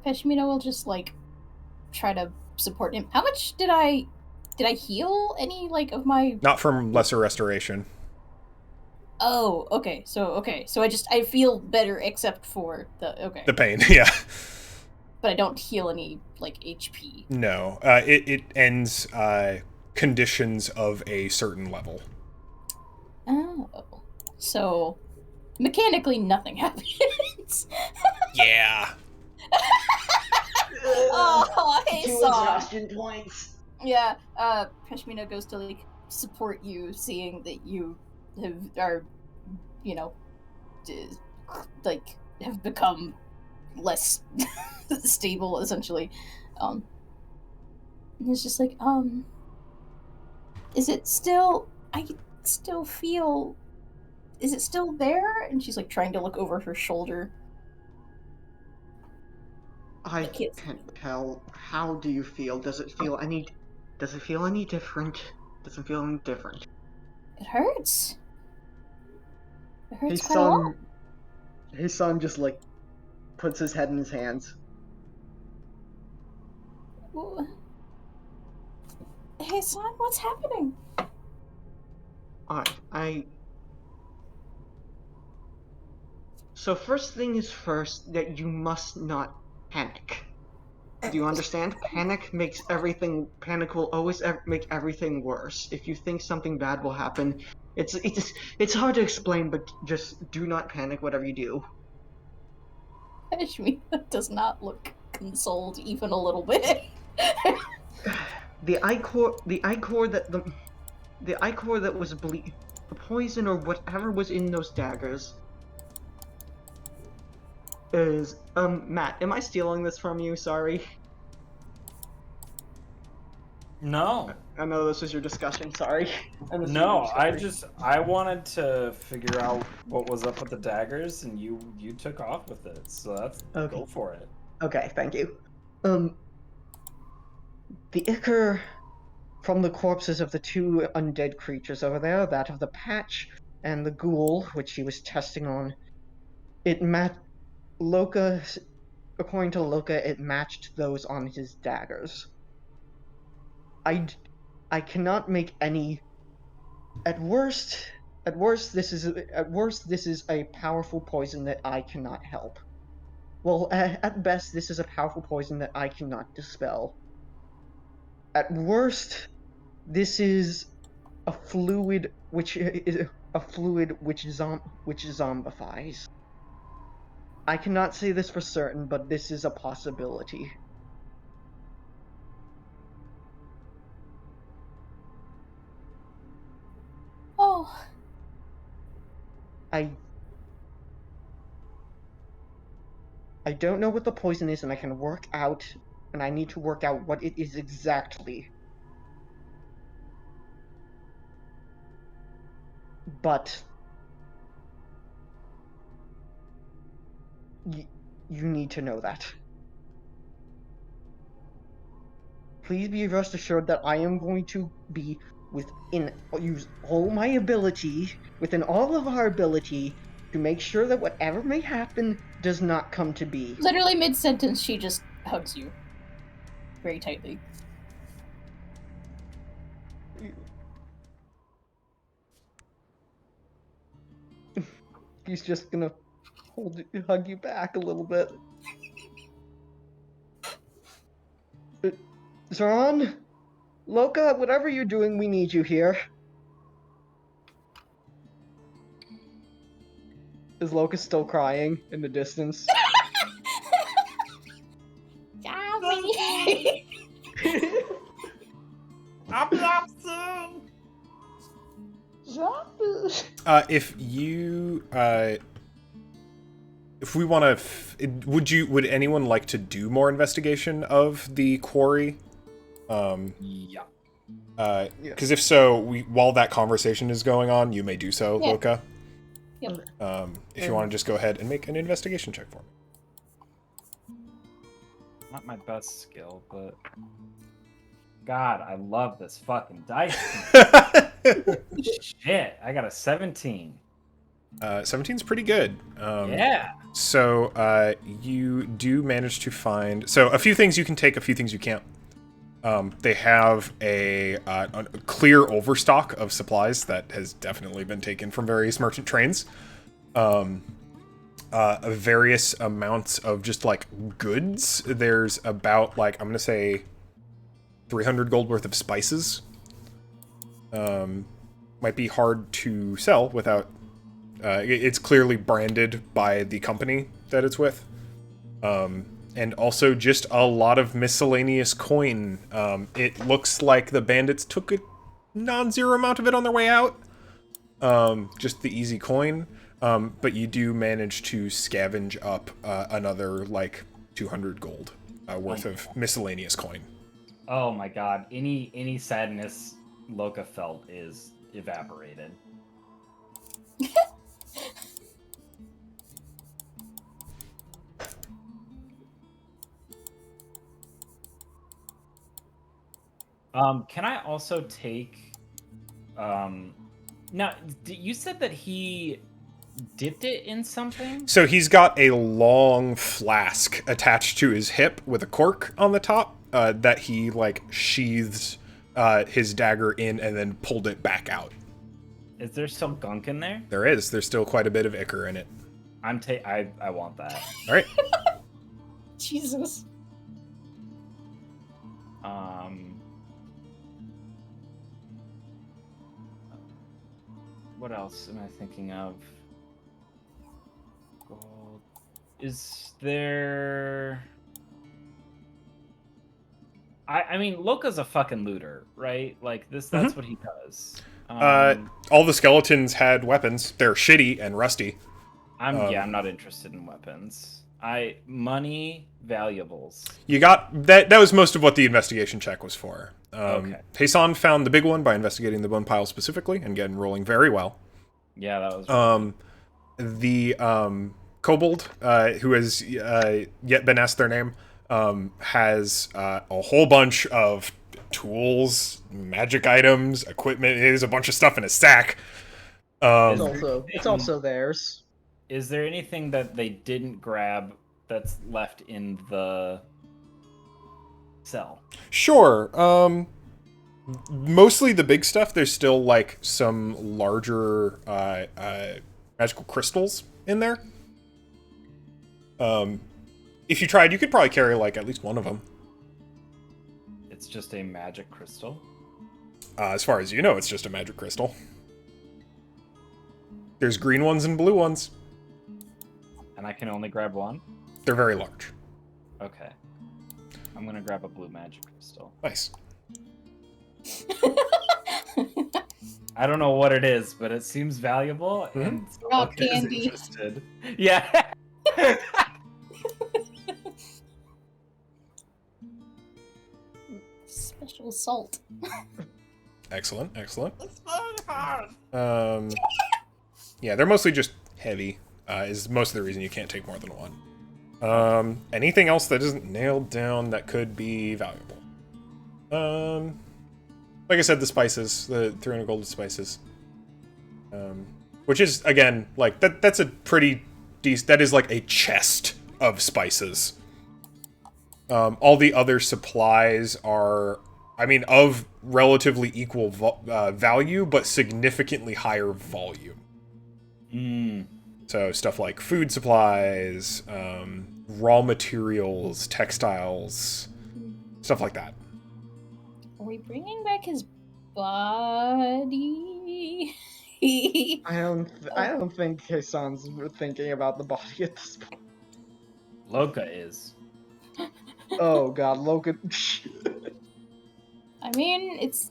Peshmina will just try to support him. How much did I heal any of my? Not from Lesser Restoration. Oh, okay. So I feel better except for the pain. Yeah. But I don't heal any HP. No, it ends conditions of a certain level. Oh, so mechanically nothing happens. Yeah. Oh, hey, 2 exhaustion points. Yeah, Peshmina goes to support you, seeing that you have become less stable, essentially. And it's just is it still? I still feel. Is it still there? And she's trying to look over her shoulder. I can't tell. How do you feel? Does it feel any different? Doesn't feel any different. It hurts. It hurts quite a lot. His son just puts his head in his hands. Hey, son, what's happening? So first thing is first, that you must not panic. Do you understand? Panic will always make everything worse. If you think something bad will happen, it's hard to explain, but just do not panic whatever you do. Ashmina does not look consoled even a little bit. The ichor that was the poison or whatever was in those daggers is Matt, am I stealing this from you? Sorry. No. I know this was your discussion, sorry. No, I wanted to figure out what was up with the daggers, and you took off with it, so that's okay. Go for it. Okay, thank you. The ichor from the corpses of the 2 undead creatures over there, that of the Patch and the Ghoul, which he was testing on, according to Loka, it matched those on his daggers. I cannot make any. At worst, this is a powerful poison that I cannot help. Well, at best, this is a powerful poison that I cannot dispel. At worst, this is a fluid which is a fluid which zombifies. I cannot say this for certain, but this is a possibility. Oh. I don't know what the poison is, and I can work out, and I need to work out what it is exactly. But you need to know that. Please be rest assured that I am going to be use all my ability, within all of our ability, to make sure that whatever may happen does not come to be. Literally mid-sentence, she just hugs you. Very tightly. He's just gonna hug you back a little bit. Zron? Loka, whatever you're doing, we need you here. Is Loka still crying in the distance? I'll be up soon. If you, if we want to, would anyone like to do more investigation of the quarry? Yeah. Because if so, while that conversation is going on, you may do so, Yeah. Loka. Yep. If you want to just go ahead and make an investigation check for me. Not my best skill, but God, I love this fucking dice. Shit, I got a 17. 17's pretty good. Yeah. So you do manage to find a few things you can take, a few things you can't. They have a clear overstock of supplies that has definitely been taken from various merchant trains. Various amounts of just like goods. There's about I'm gonna say 300 gold worth of spices. Might be hard to sell without. It's clearly branded by the company that it's with. And also just a lot of miscellaneous coin. It looks like the bandits took a non-zero amount of it on their way out. Just the easy coin. But you do manage to scavenge up another 200 gold worth of miscellaneous coin. Oh my God! Any sadness Loka felt is evaporated. Can I also take? Now, you said that he dipped it in something? So he's got a long flask attached to his hip with a cork on the top that he sheathed his dagger in and then pulled it back out. Is there still gunk in there? There is. There's still quite a bit of ichor in it. I want that. All right. Jesus. What else am I thinking of? Gold. Is there? I mean, Loka's a fucking looter, right? That's what he does. All the skeletons had weapons. They're shitty and rusty. I'm not interested in weapons. Money, valuables. You got that. That was most of what the investigation check was for. Okay. Hassan found the big one by investigating the bone pile specifically and again rolling very well. Yeah, that was. The kobold, who has yet been asked their name, has a whole bunch of tools, magic items, equipment. There's a bunch of stuff in a sack. It's also theirs. Is there anything that they didn't grab that's left in the cell? Sure. Mostly the big stuff. There's still some larger magical crystals in there. If you tried, you could probably carry at least one of them. It's just a magic crystal. As far as you know, it's just a magic crystal. There's green ones and blue ones. And I can only grab one? They're very large. Okay. I'm gonna grab a blue magic crystal. Nice. I don't know what it is, but it seems valuable. Mhm. And so Rock Luca is candy. interested. Yeah. Special salt. Excellent, excellent. It's very hard. Yeah, they're mostly just heavy, is most of the reason you can't take more than one. Anything else that isn't nailed down that could be valuable? Like I said, the spices, the 300 gold spices. Which is, again, like, that's a pretty decent, that is like a chest of spices. All the other supplies are, I mean, of relatively equal value, but significantly higher volume. So stuff like food supplies, raw materials, textiles, stuff like that. Are we bringing back his body? I don't think Hassan's thinking about the body at this point. Loka is. Oh god, Logan. I mean, it's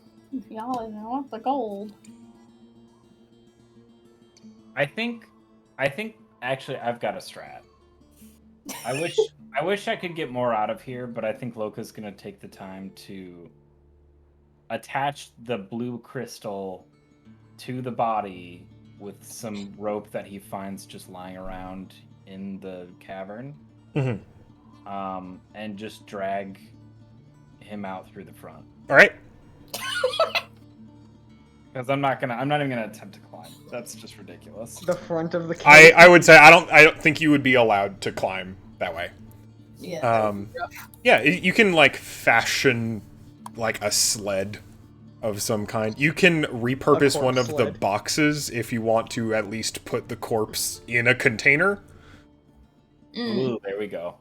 y'all know the gold. I think actually I've got a strat. I wish I could get more out of here, but I think Loka's gonna take the time to attach the blue crystal to the body with some rope that he finds just lying around in the cavern. Mm-hmm. And just drag him out through the front. All right. Because I'm not even gonna attempt to climb. That's just ridiculous. The front of the cave. I would say I don't think you would be allowed to climb that way. Yeah. Yeah, you can like fashion like a sled of some kind. You can repurpose one of the sled. boxes if you want to at least put the corpse in a container. Ooh, there we go.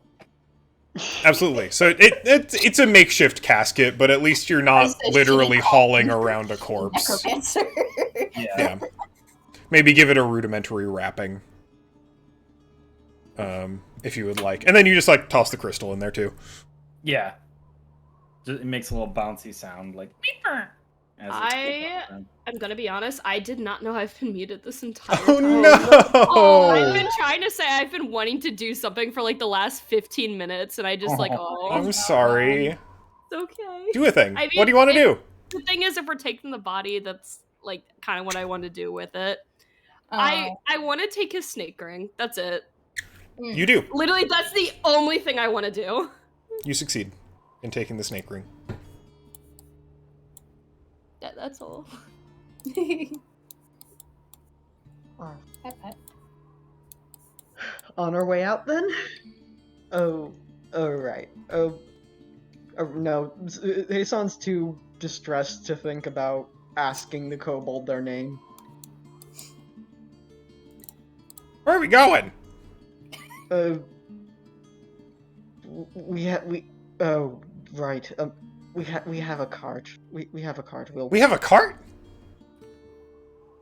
Absolutely. So it's a makeshift casket, but at least you're not literally hauling around a corpse. Necromancer. Yeah. Maybe give it a rudimentary wrapping. If you would like. And then you just like toss the crystal in there too. Yeah. It makes a little bouncy sound like beeper. I'm gonna be honest, I did not know I've been muted this entire Oh time. no! I've been trying to say I've been wanting to do something for like the last 15 minutes, and I just I'm sorry. It's okay. Do a thing. I mean, What do you want to do? The thing is, if we're taking the body, that's like kind of what I want to do with it. I want to take his snake ring. That's it. You do. Literally, that's the only thing I want to do. You succeed in taking the snake ring. Yeah, that's all. On our way out then? Oh right. No, Hassan's too distressed to think about asking the kobold their name. Where are we going? Oh right. We have a cart. We have a cart. We have a cart?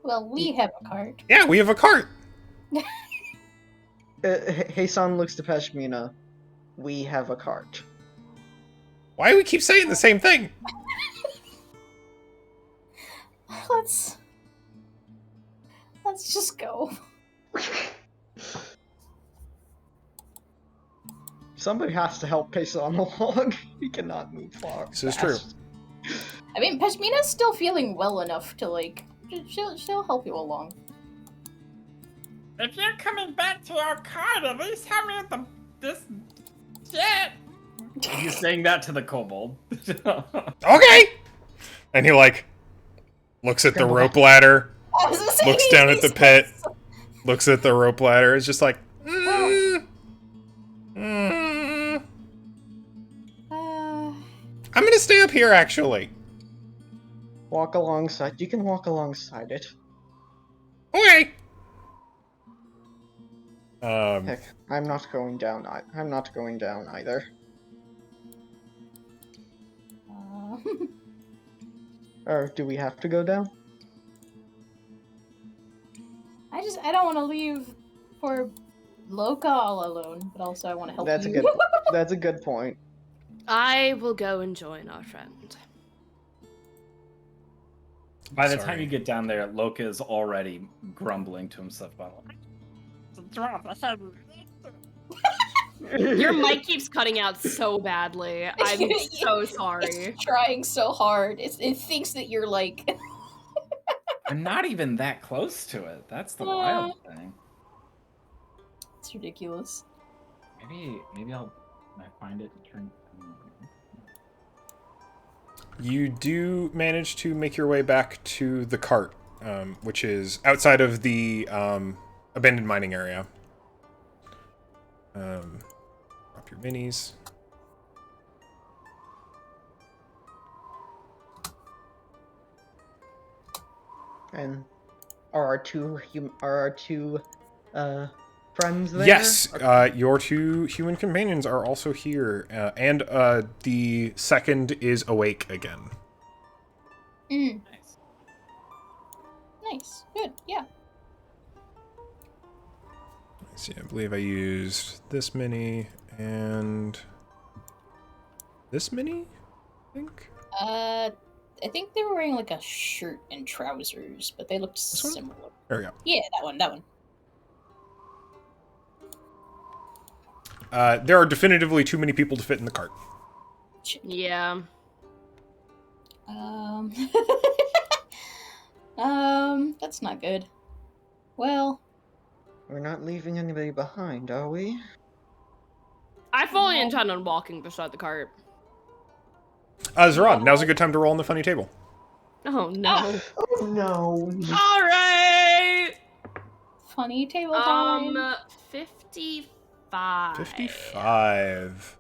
Well, we have a cart. Yeah, we have a cart. Hassan looks to Peshmina. We have a cart. Why do we keep saying the same thing? Let's just go. Somebody has to help Hassan along. He cannot move far. This is true. I mean, Peshmina's still feeling well enough to like. She'll help you along. If you're coming back to our cart, at least help me with this shit. He's saying that to the kobold. Okay! And he, like, looks at the rope ladder, looks down at the pit, looks at the rope ladder, is just like, I'm gonna stay up here, actually. Walk alongside. You can walk alongside it. Okay! Heck, I'm not going down. I'm not going down either. Or do we have to go down? I don't want to leave for Loka all alone, but also I want to help That's you. That's a good point. I will go and join our friend. By the Sorry. time you get down there, Loka is already grumbling to himself about Your mic keeps cutting out so badly. I'm so sorry. It's trying so hard. It thinks that you're like. I'm not even that close to it. That's the wild thing. It's ridiculous. Maybe I'll when I find it turn. You do manage to make your way back to the cart, which is outside of the abandoned mining area. Drop your minis. And are our two friends there? Yes, your two human companions are also here, and the second is awake again. Nice. Good. Yeah. Let's see, I believe I used this mini and this mini, I think? I think they were wearing like a shirt and trousers, but they looked one? similar. There we go. Yeah, that one. There are definitively too many people to fit in the cart. Yeah. That's not good. Well, We're not leaving anybody behind, are we? I fully intend on walking beside the cart. Zoran, now's a good time to roll on the funny table. Oh no. Oh no. Alright! funny table time. 55. 55.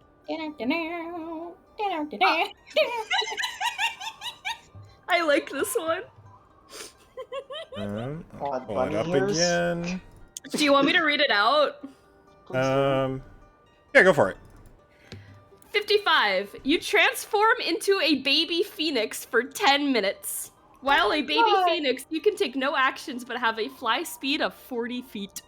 I like this one. I'll Odd pull it bunny up ears. again. Do you want me to read it out? Yeah, go for it. 55. You transform into a baby phoenix for 10 minutes. While a baby God. phoenix, you can take no actions but have a fly speed of 40 feet.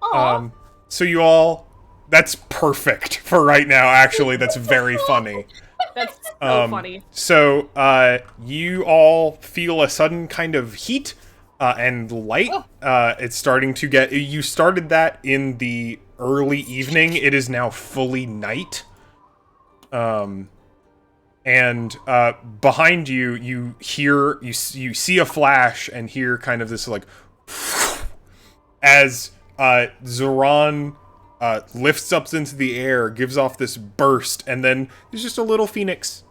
Aw. So you all... That's perfect for right now, actually. That's very funny. That's so funny. So, you all feel a sudden kind of heat and light. It's starting to get... You started that in the early evening. It is now fully night. And behind you, you hear... You see a flash and hear kind of this, like... As Zoran... lifts up into the air, gives off this burst, and then there's just a little phoenix.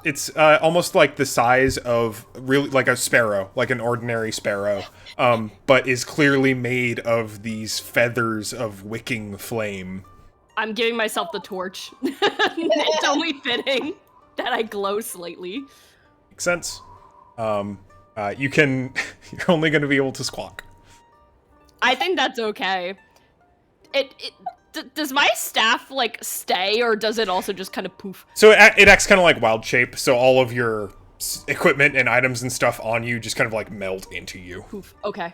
It's almost like the size of really like a sparrow, like an ordinary sparrow, but is clearly made of these feathers of wicking flame. I'm giving myself the torch. It's only fitting that I glow slightly. Makes sense. You can. You're only going to be able to squawk. I think that's okay. Does my staff, like, stay, or does it also just kind of poof? So it acts kind of like wild shape, so all of your equipment and items and stuff on you just kind of, like, melt into you. Poof. Okay.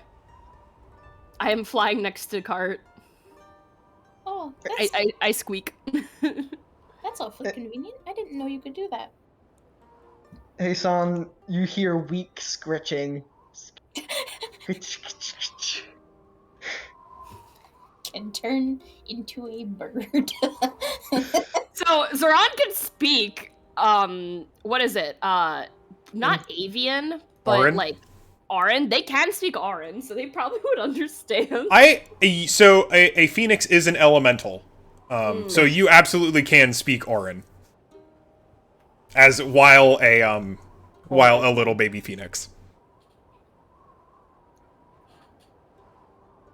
I am flying next to the cart. Oh, I squeak. that's awfully convenient. I didn't know you could do that. Hey, San, you hear weak scritching. And turn into a bird. So Zoran can speak. What is it? Not avian, but Auran? like Auran. They can speak Auran, so they probably would understand. So a phoenix is an elemental. So you absolutely can speak Auran. While a little baby phoenix.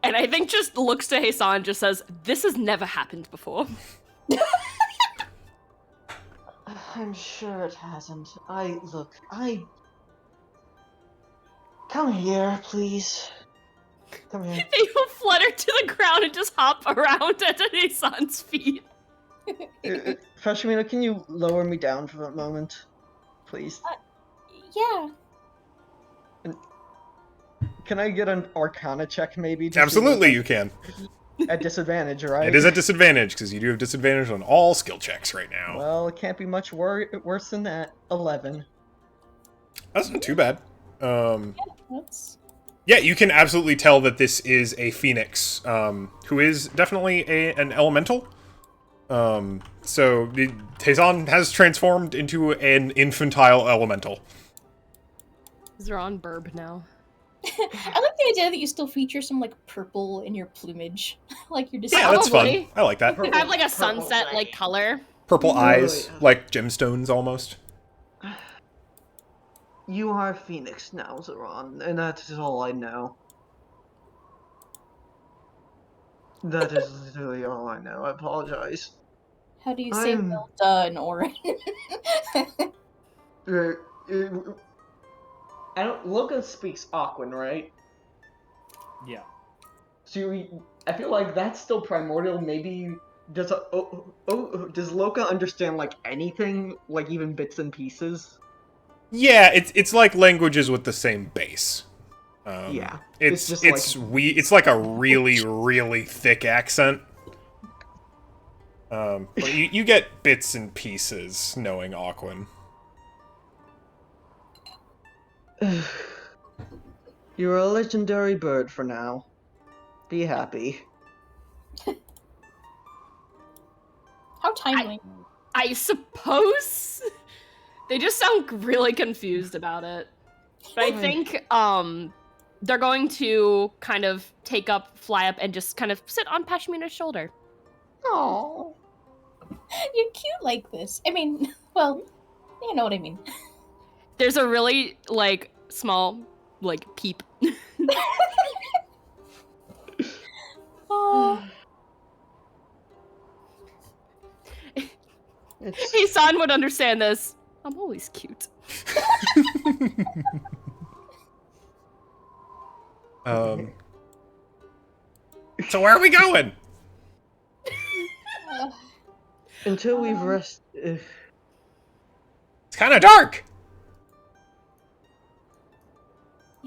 And I think just looks to Hassan and just says, "This has never happened before." I'm sure it hasn't. Come here, please. Come here. They will flutter to the ground and just hop around at Hassan's feet. Fashmina, can you lower me down for a moment? Please. Yeah. Can I get an Arcana check, maybe? To Absolutely, see you can. at disadvantage, right? It is at disadvantage, because you do have disadvantage on all skill checks right now. Well, it can't be much worse than that. 11. That's not too bad. That's Yeah, you can absolutely tell that this is a phoenix, who is definitely an elemental. So Tezon has transformed into an infantile elemental. They're on Burb now. I like the idea that you still feature some like purple in your plumage, like you're just Yeah, that's fun. Probably. I like that. You have like a Purple sunset like color. Purple Oh, eyes, yeah. like gemstones almost. You are Phoenix now, Zeron, and that's all I know. That is literally all I know. I apologize. How do you say I'm- well done, Orin? I don't. Loka speaks Aquan, right? Yeah. So I feel like that's still primordial. Maybe does does Loka understand like anything, like even bits and pieces? Yeah, it's like languages with the same base. Yeah, it's it's it's just it's like a really thick accent. But you get bits and pieces knowing Aquan. You're a legendary bird for now. Be happy. How timely. I suppose they just sound really confused about it. But I think they're going to kind of fly up and just kind of sit on Pashmina's shoulder. Oh. You're cute like this. I mean, well, you know what I mean. There's a really like small like peep. Oh, Hisan would understand this. I'm always cute. So where are we going? Until we've rested. It's kind of dark.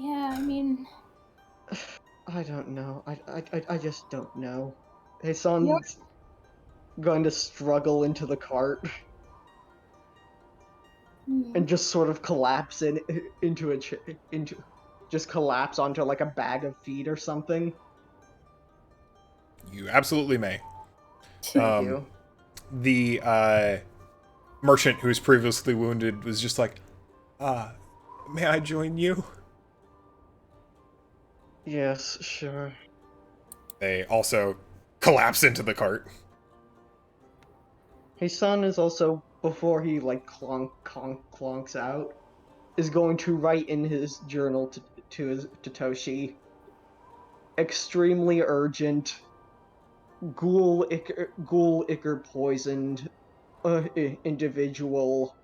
yeah, I mean, I don't know. I just don't know. Hisan's going to struggle into the cart and just sort of collapse just collapse onto like a bag of feet or something. You absolutely may. Thank you. The merchant who was previously wounded was just like, may I join you? Yes, sure. They also collapse into the cart. Hisan is also, before he like clonks out, is going to write in his journal to Toshi. Extremely urgent. Ghoul ichor poisoned individual.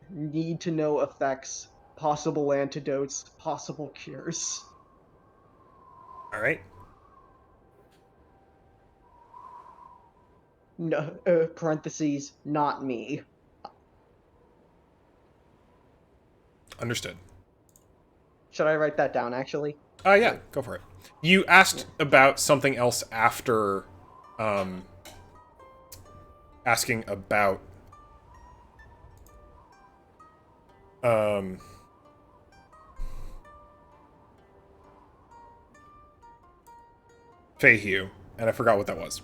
Need to know effects, possible antidotes, possible cures. All right. No, parentheses, not me. Understood. Should I write that down, actually? Yeah, go for it. You asked about something else after, asking about, Feihu, and I forgot what that was.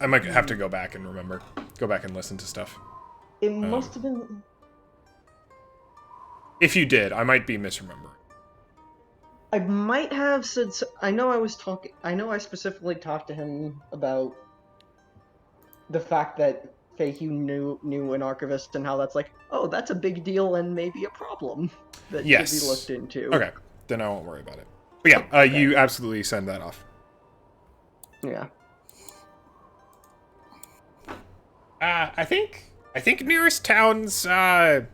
I might have to go back and remember. Go back and listen to stuff. It must have been... If you did, I might be misremembering. I might have said... I know I specifically talked to him about the fact that Feihu knew an archivist and how that's like, oh, that's a big deal and maybe a problem that should be looked into. Okay, then I won't worry about it. But yeah, Okay. You absolutely send that off. Yeah. I think nearest town's Nazgul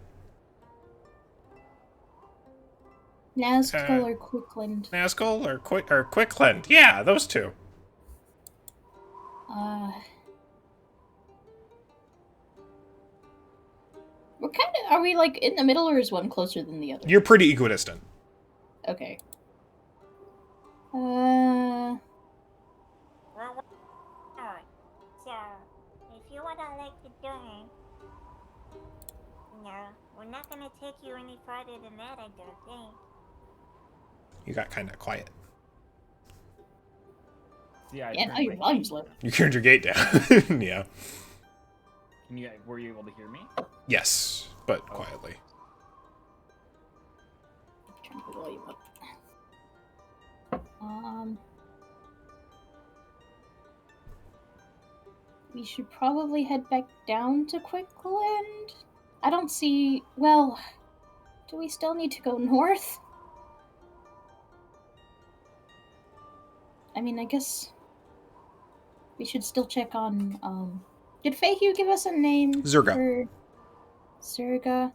or Quickland. Nazgul or Quickland. Yeah, those two. What kind of are we like in the middle, or is one closer than the other? You're pretty equidistant. Okay. Well, alright. So, if you wanna like the journey, no, we're not gonna take you any farther than that, I don't think. You got kind of quiet. Yeah, Yeah, now your volume's low. You turned your gate down. Yeah. Were you able to hear me? Yes, but quietly. Turn the volume up. We should probably head back down to Quickland. I don't see. Well, do we still need to go north? I mean, I guess we should still check on. Did Fahue give us a name? Zerga. For Zerga.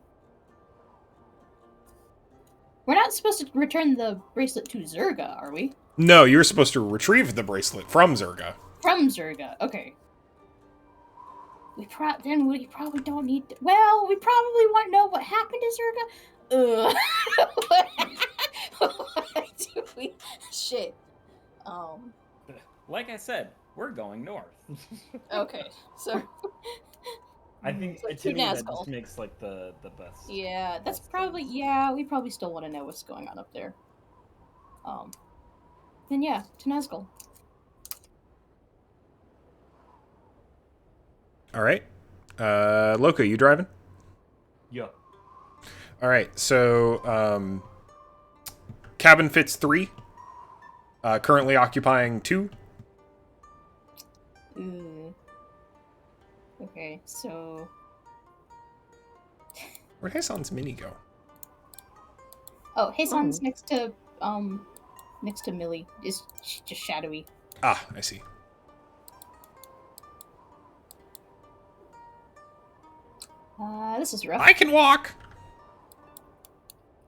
We're not supposed to return the bracelet to Zerga, are we? No, you were supposed to retrieve the bracelet from Zerga. From Zerga, okay. We probably don't need to. Well, we probably want to know what happened to Zerga. What do we? Shit. Like I said, we're going north. Okay, so. I think So to me that Nazgul. just makes like the best. Yeah, that's best probably. sense. Yeah, we probably still want to know what's going on up there. Then yeah, to Nazgul. All right. Loco, you driving? Yeah. All right. So, cabin fits 3. Currently occupying 2. Okay, so. Where'd Hassan's mini go? Oh, Hassan's next to Millie. Is just shadowy. Ah, I see. This is rough. I can walk.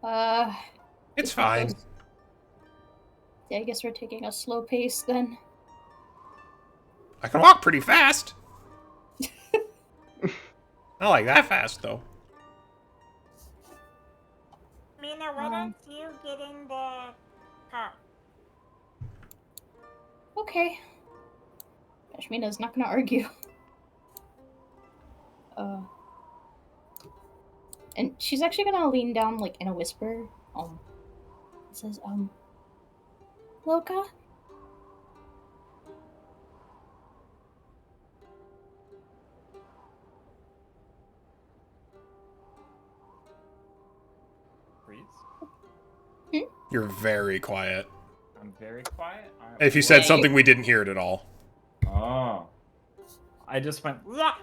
It's It's not fine. close. Yeah, I guess we're taking a slow pace then. I can walk pretty fast. Not like that fast, though. Mina, why don't you get in the car? Okay. Ashmina's not gonna argue. And she's actually gonna lean down, like, in a whisper. It says, Loka? Freeze. You're very quiet. I'm very quiet. If you said Wait. something, we didn't hear it at all. Oh. I just went. Yeah.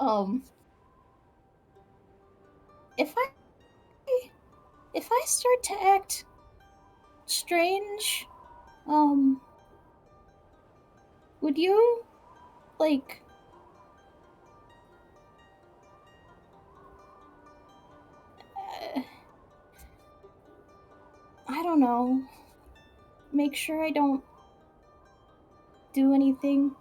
Oh. If I start to act strange, would you, like, I don't know, make sure I don't do anything?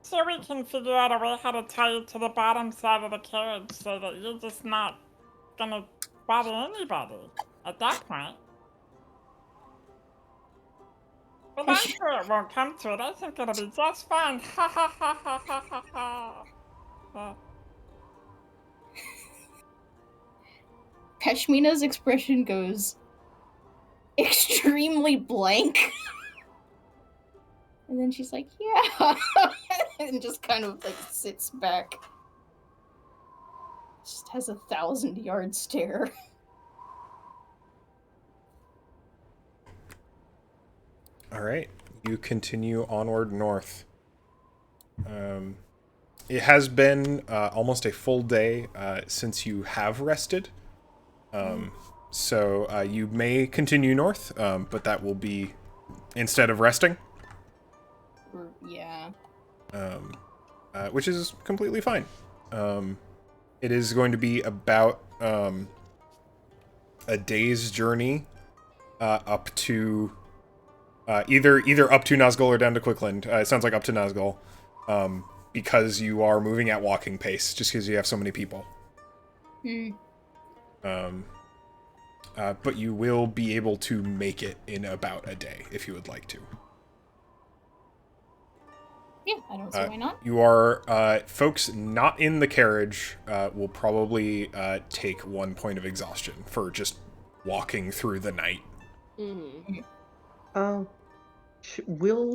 So we can figure out a way how to tie you to the bottom side of the carriage so that you're just not gonna bother anybody at that point. But I'm sure it won't come to it. I think it'll be just fine. Ha ha ha ha ha ha ha. Pashmina's expression goes extremely blank. And then she's like, yeah. And just kind of like sits back. Just has a 1,000-yard stare. All right. You continue onward north. It has been almost a full day since you have rested. So you may continue north, but that will be instead of resting. Yeah. Which is completely fine. It is going to be about a day's journey up to Either up to Nazgul or down to Quickland. It sounds like up to Nazgul. Because you are moving at walking pace, just because you have so many people. But you will be able to make it in about a day, if you would like to. Yeah, I don't see why not. You are, folks not in the carriage will probably take 1 point of exhaustion for just walking through the night. Will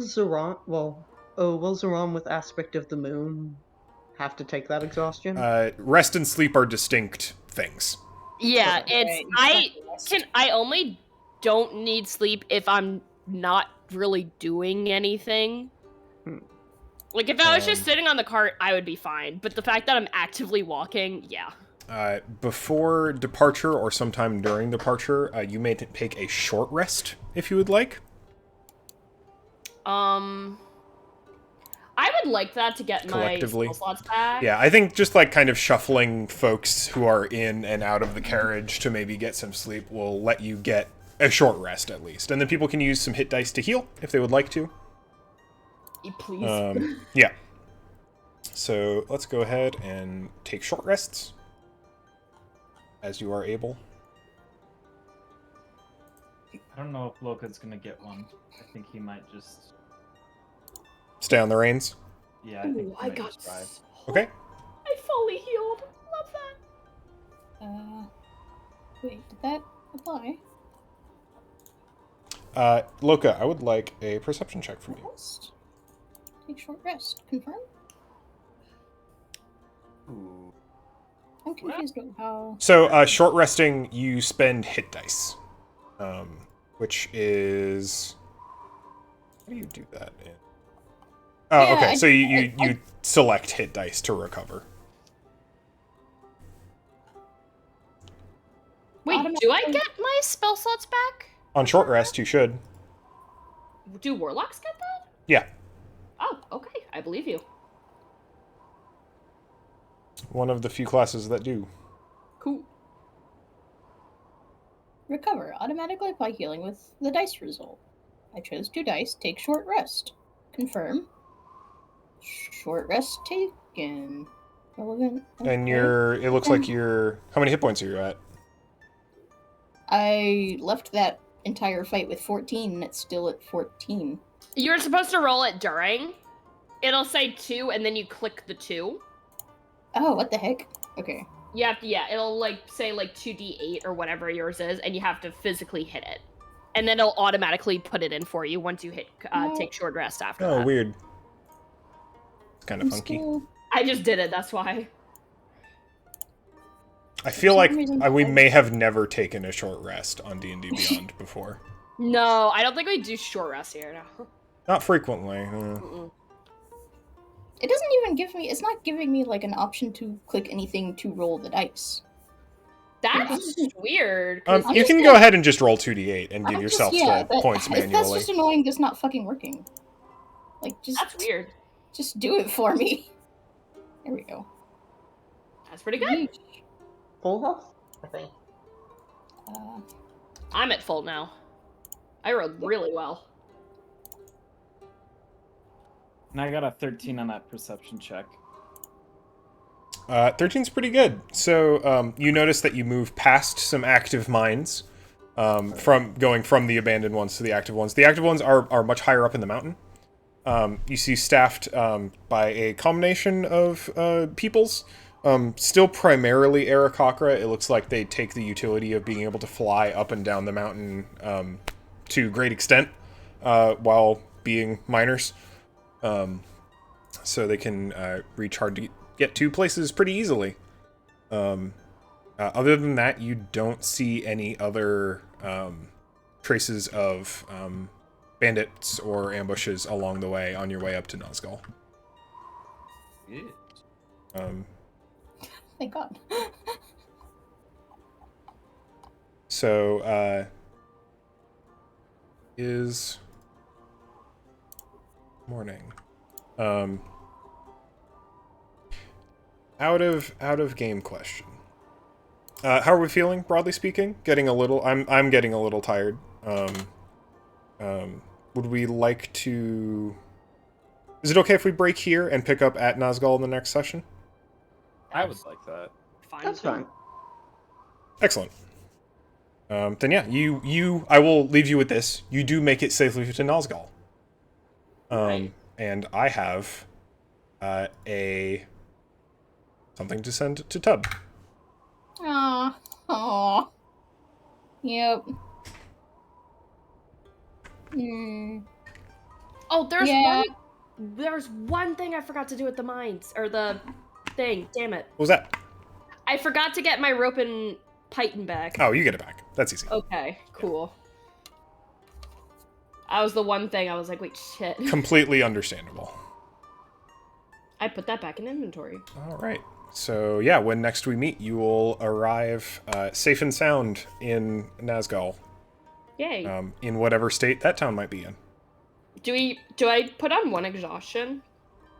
Zeron, will Zeron with Aspect of the Moon have to take that exhaustion? Rest and sleep are distinct things. Yeah, Right, I only don't need sleep if I'm not really doing anything. Like, if I was just sitting on the cart, I would be fine. But the fact that I'm actively walking, yeah. Before departure or sometime during departure, you may take a short rest, if you would like. I would like that to get my spell slots back. Yeah, I think just, like, kind of shuffling folks who are in and out of the carriage to maybe get some sleep will let you get a short rest, at least. And then people can use some hit dice to heal, if they would like to. Please. Yeah. So let's go ahead and take short rests as you are able. I don't know if Loka's gonna get one. I think he might just stay on the reins. Yeah, I think Ooh, I got drive. Okay. I fully healed. Love that. Wait, did that apply? Loka, I would like a perception check from you. Take short rest. Confirm? Ooh. I'm confused about how... So, short resting, you spend hit dice. Which is... How do you do that in? Oh, Yeah, okay, so you select hit dice to recover. Wait, do I get my spell slots back? On short rest, you should. Do warlocks get that? Yeah. Oh, okay. I believe you. One of the few classes that do. Cool. Recover. Automatically apply healing with the dice result. I chose 2 dice. Take short rest. Confirm. Short rest taken. Relevant. Okay. And it looks like you're... How many hit points are you at? I left that entire fight with 14, and it's still at 14. You're supposed to roll it during. It'll say 2, and then you click the 2. Oh, what the heck? Okay. You have to, yeah, it'll, like, say, like, 2d8 or whatever yours is, and you have to physically hit it. And then it'll automatically put it in for you once you hit, take short rest after that. Oh, weird. It's kind of funky. I just did it, that's why. I feel like we may have never taken a short rest on D&D Beyond before. No, I don't think we do short rest here, no. Not frequently. It doesn't even give me... It's not giving me, like, an option to click anything to roll the dice. That's weird. You can go ahead and just roll 2d8 and give yourself the points manually. That's just annoying, just not fucking working. Like, just... That's weird. Just do it for me. There we go. That's pretty good. Full health, I think. I'm at full now. I rolled really well. And I got a 13 on that perception check. 13's pretty good. So you notice that you move past some active mines, from the abandoned ones to the active ones. The active ones are much higher up in the mountain. You see staffed by a combination of peoples. Still primarily Aarakocra. It looks like they take the utility of being able to fly up and down the mountain to great extent while being miners. So they can reach hard to get to places pretty easily. Other than that, you don't see any other traces of bandits or ambushes along the way on your way up to Nazgul. Thank God. So, is morning. Out of game question. How are we feeling, broadly speaking? I'm getting a little tired. would we like to... Is it okay if we break here and pick up at Nazgul in the next session? I would like that. Fine. That's fine. Excellent. Then yeah, I will leave you with this. You do make it safely to Nazgul. Right. And I have something to send to Tub. Aw. Yep. Oh, Yeah. there's one thing I forgot to do at the mines, or the thing. Damn it! What was that? I forgot to get my rope and python back. Oh, you get it back. That's easy. Okay, cool. That was the one thing I was like, wait, shit. Completely understandable. I put that back in inventory. All right. So yeah, when next we meet, you will arrive safe and sound in Nazgul. Yay. In whatever state that town might be in. Do I put on 1 exhaustion?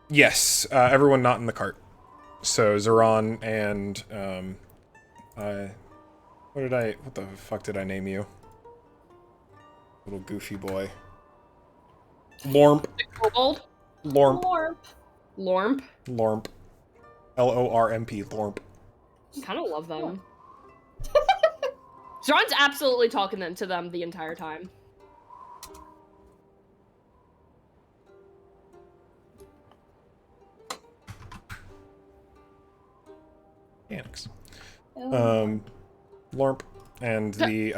Yes, everyone not in the cart. So Zeron and what the fuck did I name you? Little goofy boy. Lormp. Kobold? Lormp. Lormp. Lormp. L-O-R-M-P. Lormp. Kind of love them. Zeron's absolutely talking to them the entire time. Annex. Oh. Lormp. And the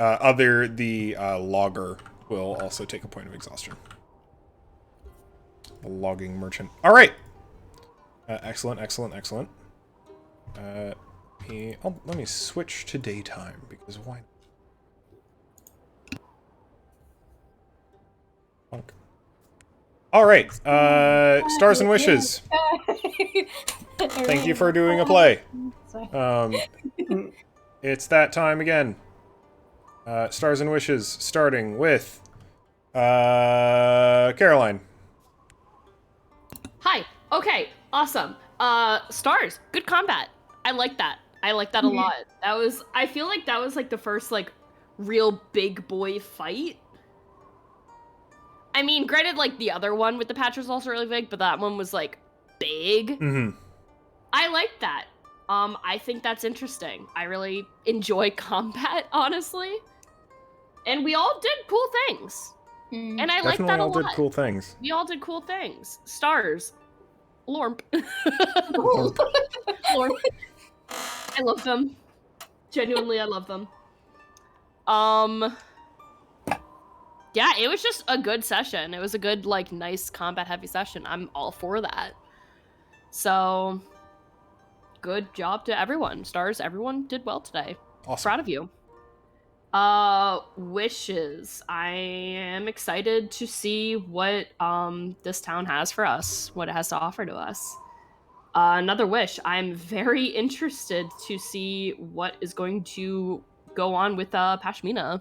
logger will also take a point of exhaustion. The logging merchant. All right. Excellent. Let me switch to daytime, because why? Funk. All right. Stars and Wishes. Thank you for doing a play. It's that time again. Stars and Wishes, starting with Caroline. Hi. Okay. Awesome. Stars. Good combat. I like that. I like that a lot. I feel like that was like the first like real big boy fight. I mean, granted, like the other one with the patch was also really big, but that one was like big. Mm-hmm. I like that. I think that's interesting. I really enjoy combat, honestly. And we all did cool things. And I like that a lot. Definitely all did cool things. We all did cool things. Stars. Lormp. Lormp. I love them. Genuinely, I love them. Yeah, it was just a good session. It was a good, like, nice combat-heavy session. I'm all for that. So, good job to everyone. Stars, everyone did well today. Awesome. Proud of you. Wishes. I am excited to see what this town has for us, what it has to offer to us. Another wish. I'm very interested to see what is going to go on with Pashmina.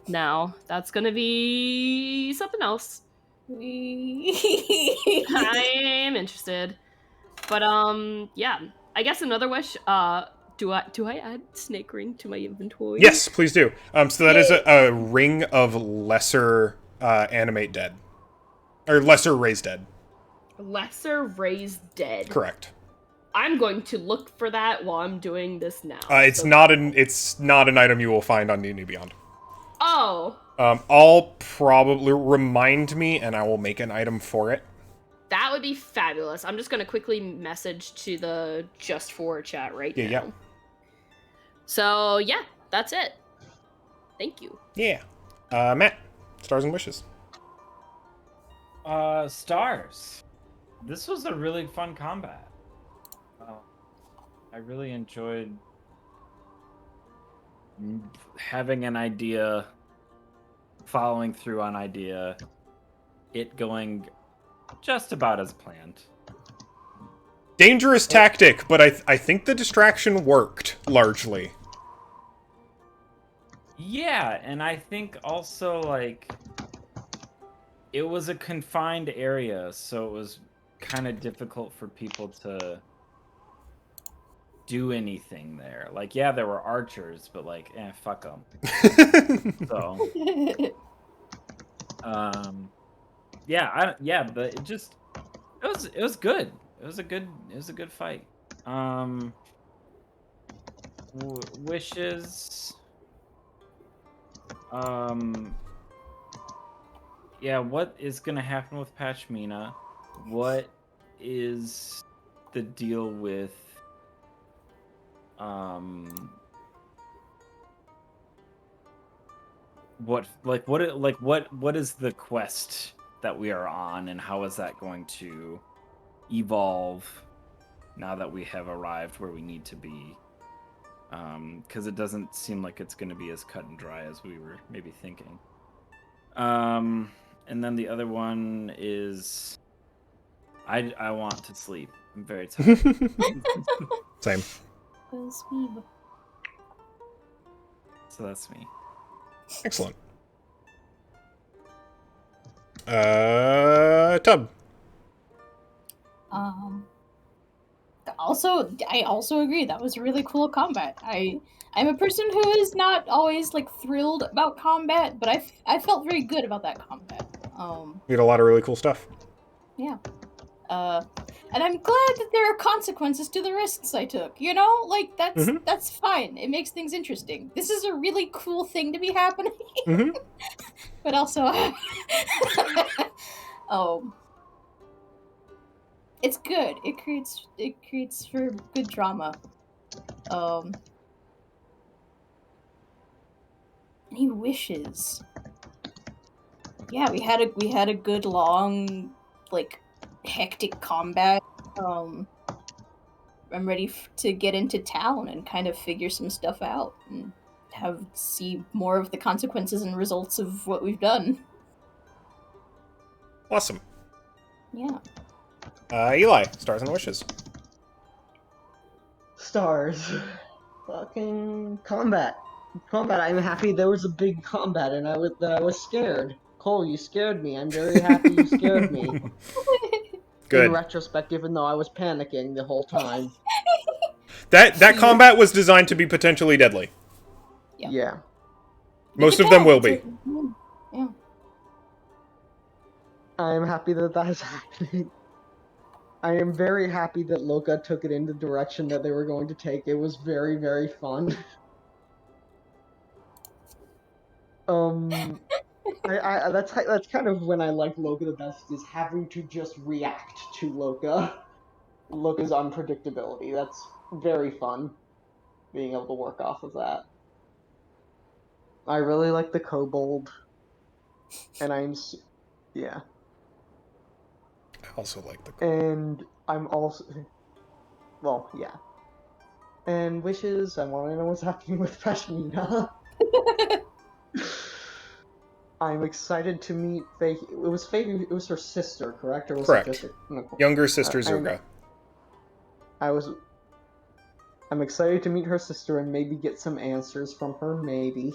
Now, that's gonna be something else. I am interested. But yeah. I guess another wish, do I add Snake Ring to my inventory? Yes, please do. So that is a ring of lesser animate dead. Or lesser raised dead. Lesser raised dead. Correct. I'm going to look for that while I'm doing this now. It's not an item you will find on D&D Beyond. Oh. I'll probably remind me and I will make an item for it. That would be fabulous. I'm just going to quickly message to the Just For chat right now. Yeah. So, yeah, that's it. Thank you. Yeah. Matt, Stars and Wishes. Stars. This was a really fun combat. I really enjoyed having an idea, following through on idea, it going just about as planned. Dangerous tactic, but I think the distraction worked, largely. Yeah, and I think also, like, it was a confined area, so it was kind of difficult for people to do anything there. Like, yeah, there were archers, but, like, fuck them. So, But it was good. It was a good fight. Wishes. Yeah, what is gonna happen with Pashmina? What is the deal with what is the quest that we are on, and how is that going to evolve now that we have arrived where we need to be? Because it doesn't seem like it's going to be as cut and dry as we were maybe thinking. And then the other one is I want to sleep. I'm very tired. Same. So that's me. Excellent. Tub. I also agree that was really cool combat. I'm a person who is not always like thrilled about combat, but I felt very good about that combat. We had a lot of really cool stuff. Yeah. And I'm glad that there are consequences to the risks I took. You know, like that's fine. It makes things interesting. This is a really cool thing to be happening. But also, it's good. It creates for good drama. Any wishes? Yeah, we had a good long, like, hectic combat. I'm ready to get into town and kind of figure some stuff out and see more of the consequences and results of what we've done. Awesome. Yeah. Eli, stars and wishes. Stars. Fucking combat. I'm happy there was a big combat and I was scared. Cole, you scared me. I'm very happy you scared me. Good. In retrospect, even though I was panicking the whole time. That combat was designed to be potentially deadly. Yeah. Most of them will be. Yeah. I'm happy that is happening. I am very happy that Loka took it in the direction that they were going to take. It was very, very fun. That's kind of when I like Loka the best, is having to just react to Loka's unpredictability. That's very fun, being able to work off of that. I really like the kobold, and yeah. I also like the kobold. And I'm also, well, yeah. And wishes, I want to know what's happening with Pashmina. I'm excited to meet Faye. It was her sister, correct? Or was Correct. It just no. Younger sister Zurga. I'm excited to meet her sister and maybe get some answers from her, maybe.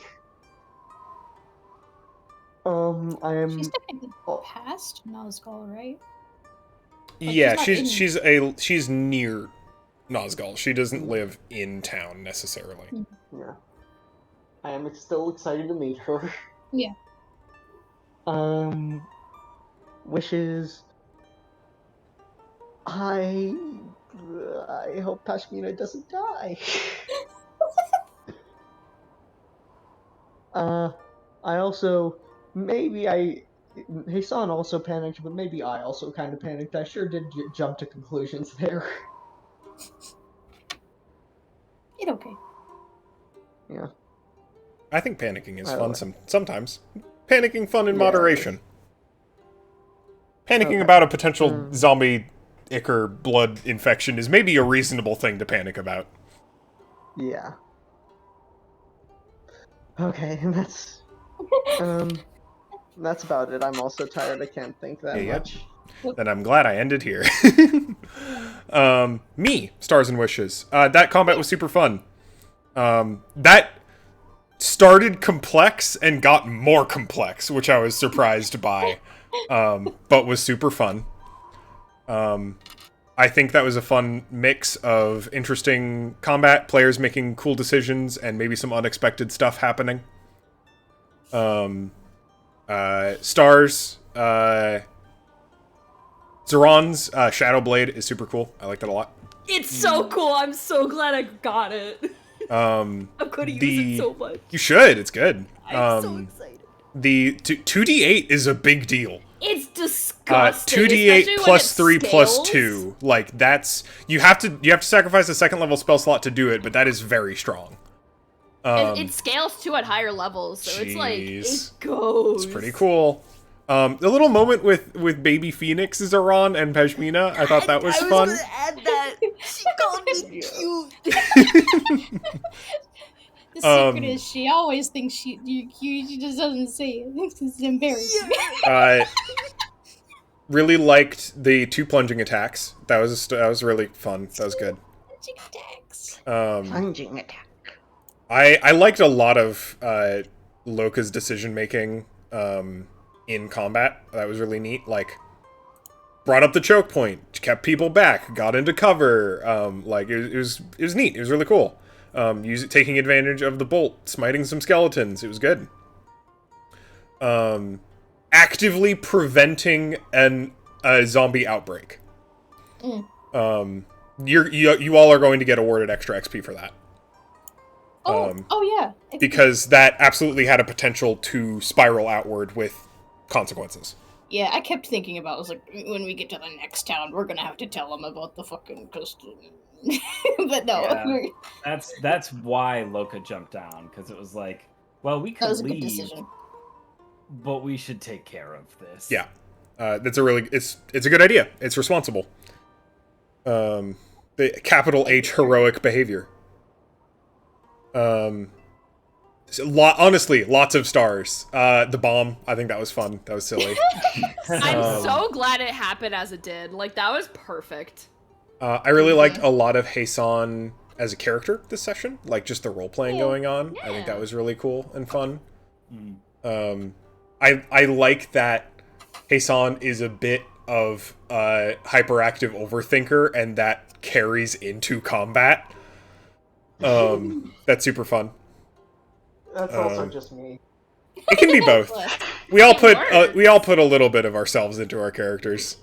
She's technically past Nazgul, right? Like, Yeah, she's near Nazgul. She doesn't live in town necessarily. Yeah. I am still excited to meet her. Yeah. Wishes. I hope Pashmina doesn't die. I also Hassan also panicked, but maybe I also kind of panicked. I sure did jump to conclusions there. It's okay. Yeah. I think panicking is fun sometimes. Panicking fun in moderation. Panicking about a potential zombie ichor blood infection is maybe a reasonable thing to panic about. Yeah. Okay, and that's about it. I'm also tired. I can't think that much. Then I'm glad I ended here. Me, stars and wishes. That combat was super fun. That started complex and got more complex, which I was surprised by, but was super fun. I think that was a fun mix of interesting combat, players making cool decisions, and maybe some unexpected stuff happening. Stars. Zeron's Shadow Blade is super cool. I like that a lot. It's so cool. I'm so glad I got it. I'm gonna use it so much. You should. It's good. I'm so excited. The 2d8 is a big deal. It's disgusting. 2d8 plus 3 plus 2. Like that's you have to sacrifice a second level spell slot to do it, but that is very strong. And it scales too at higher levels, so it's like it goes. It's pretty cool. The little moment with baby Phoenix Zeron and Pashmina, I thought that was fun. I was gonna add that. She called me cute. The secret is she always thinks you're cute. She just doesn't say it. It's embarrassing. Really liked the 2 plunging attacks. That was really fun. That was good. Plunging attacks. Plunging attack. I liked a lot of Loka's decision making in combat. That was really neat. Like, brought up the choke point, kept people back, got into cover. Like it was neat. It was really cool. Taking advantage of the bolt, smiting some skeletons. It was good. Actively preventing a zombie outbreak. You all are going to get awarded extra XP for that. Oh yeah. Because that absolutely had a potential to spiral outward with consequences. Yeah, I kept thinking about. I was like, when we get to the next town, we're gonna have to tell them about the fucking custom. But no, yeah, that's why Loka jumped down, because it was like, well, we could leave, good decision. But we should take care of this. Yeah, it's a good idea. It's responsible. The capital H heroic behavior. Honestly, lots of stars. The bomb, I think that was fun. That was silly. I'm so glad it happened as it did. Like, that was perfect. I really liked a lot of Heisan as a character this session. Like, just the role-playing going on. Yeah. I think that was really cool and fun. I like that Heisan is a bit of a hyperactive overthinker, and that carries into combat. That's super fun. That's also just me. It can be both. We all put a little bit of ourselves into our characters,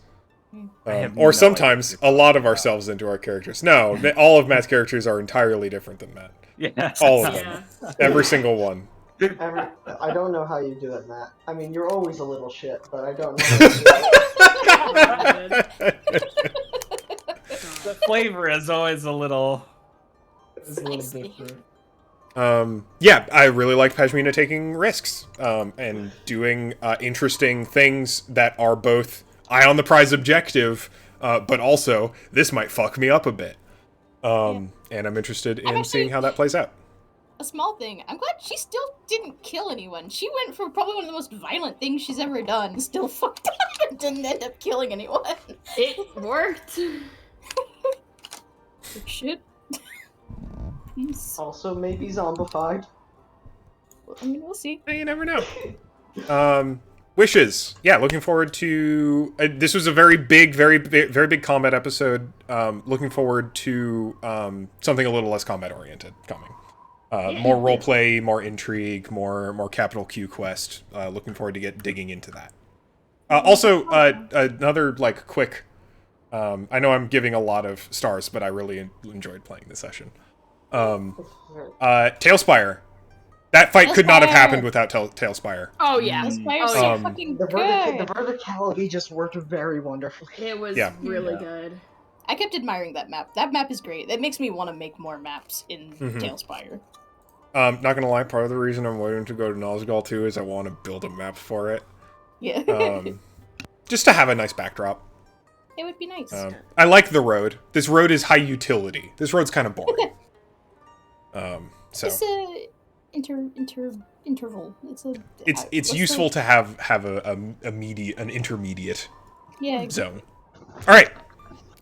or sometimes a lot of ourselves into our characters. No, all of Matt's characters are entirely different than Matt. Yeah, all of them, every single one. I don't know how you do it, Matt. I mean, you're always a little shit, but I don't know how you do it. The flavor is always a little different. Yeah, I really like Pashmina taking risks and doing interesting things that are both eye on the prize objective, but also this might fuck me up a bit. And I'm interested in seeing how that plays out. A small thing. I'm glad she still didn't kill anyone. She went for probably one of the most violent things she's ever done. Still fucked up and didn't end up killing anyone. It worked. Shit. Also, maybe zombified. I mean, we'll see. You never know. Wishes. Yeah, looking forward to. This was a very big combat episode. Looking forward to something a little less combat oriented coming. More roleplay, more intrigue, more capital Q quest. Looking forward to digging into that. Also, another quick. I know I'm giving a lot of stars, but I really enjoyed playing this session. Tailspire. That fight could not have happened without Tailspire. Oh yeah. Tailspire's so fucking good. The verticality just worked very wonderfully. It was really good. I kept admiring that map. That map is great. It makes me want to make more maps in Tailspire. Not gonna lie, part of the reason I'm waiting to go to Nosgal 2 is I want to build a map for it. Yeah. Just to have a nice backdrop. It would be nice. I like the road. This road is high utility. This road's kind of boring. So it's a interval. It's useful to have an intermediate zone. All right,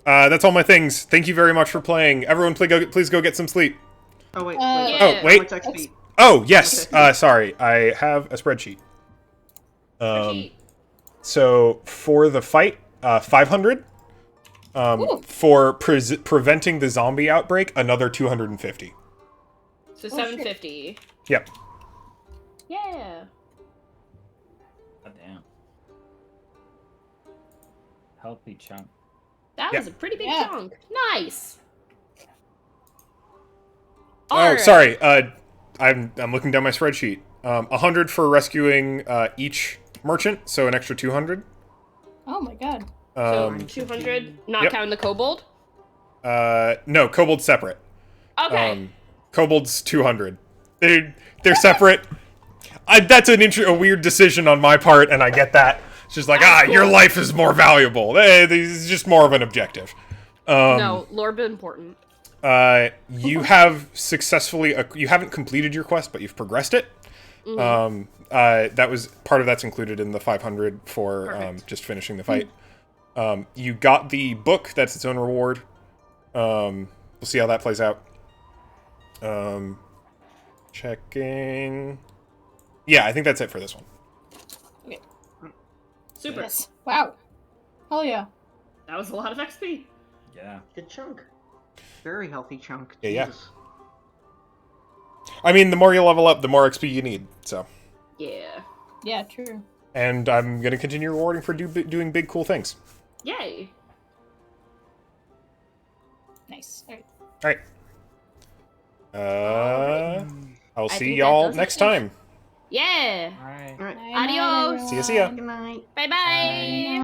that's all my things. Thank you very much for playing. Everyone, please go get some sleep. Oh wait. Oh yes. Sorry, I have a spreadsheet. So for the fight, 500. For preventing the zombie outbreak, another 250. So 750. Yep. Yeah. healthy chunk. That Yeah. was a pretty big Yeah. chunk. Nice. Oh, Alright. sorry. I'm looking down my spreadsheet. 100 for rescuing each merchant, so an extra 200. Oh my god. So Um, 200, not Yep. counting the kobold. no, kobold's separate. Okay. Kobold's 200. They're separate. That's a weird decision on my part, and I get that. It's just like, That's your cool. life is more valuable. This is just more of an objective. No, lore bit important. You have successfully... you haven't completed your quest, but you've progressed it. That was... Part of that's included in the 500 for Perfect. just finishing the fight. You got the book. That's its own reward. We'll see how that plays out. Checking... Yeah, I think that's it for this one. Okay. Super. Yes. Wow. Hell yeah. That was a lot of XP. Yeah. Good chunk. Very healthy chunk. Yeah. Jesus. I mean, the more you level up, the more XP you need, so... Yeah. Yeah, true. And I'm going to continue rewarding for doing big, cool things. Yay. Nice. Alright. Alright. I'll I see think that y'all does it. next time. Yeah. All right. Alright. Adios. See ya. Good night. Bye-bye.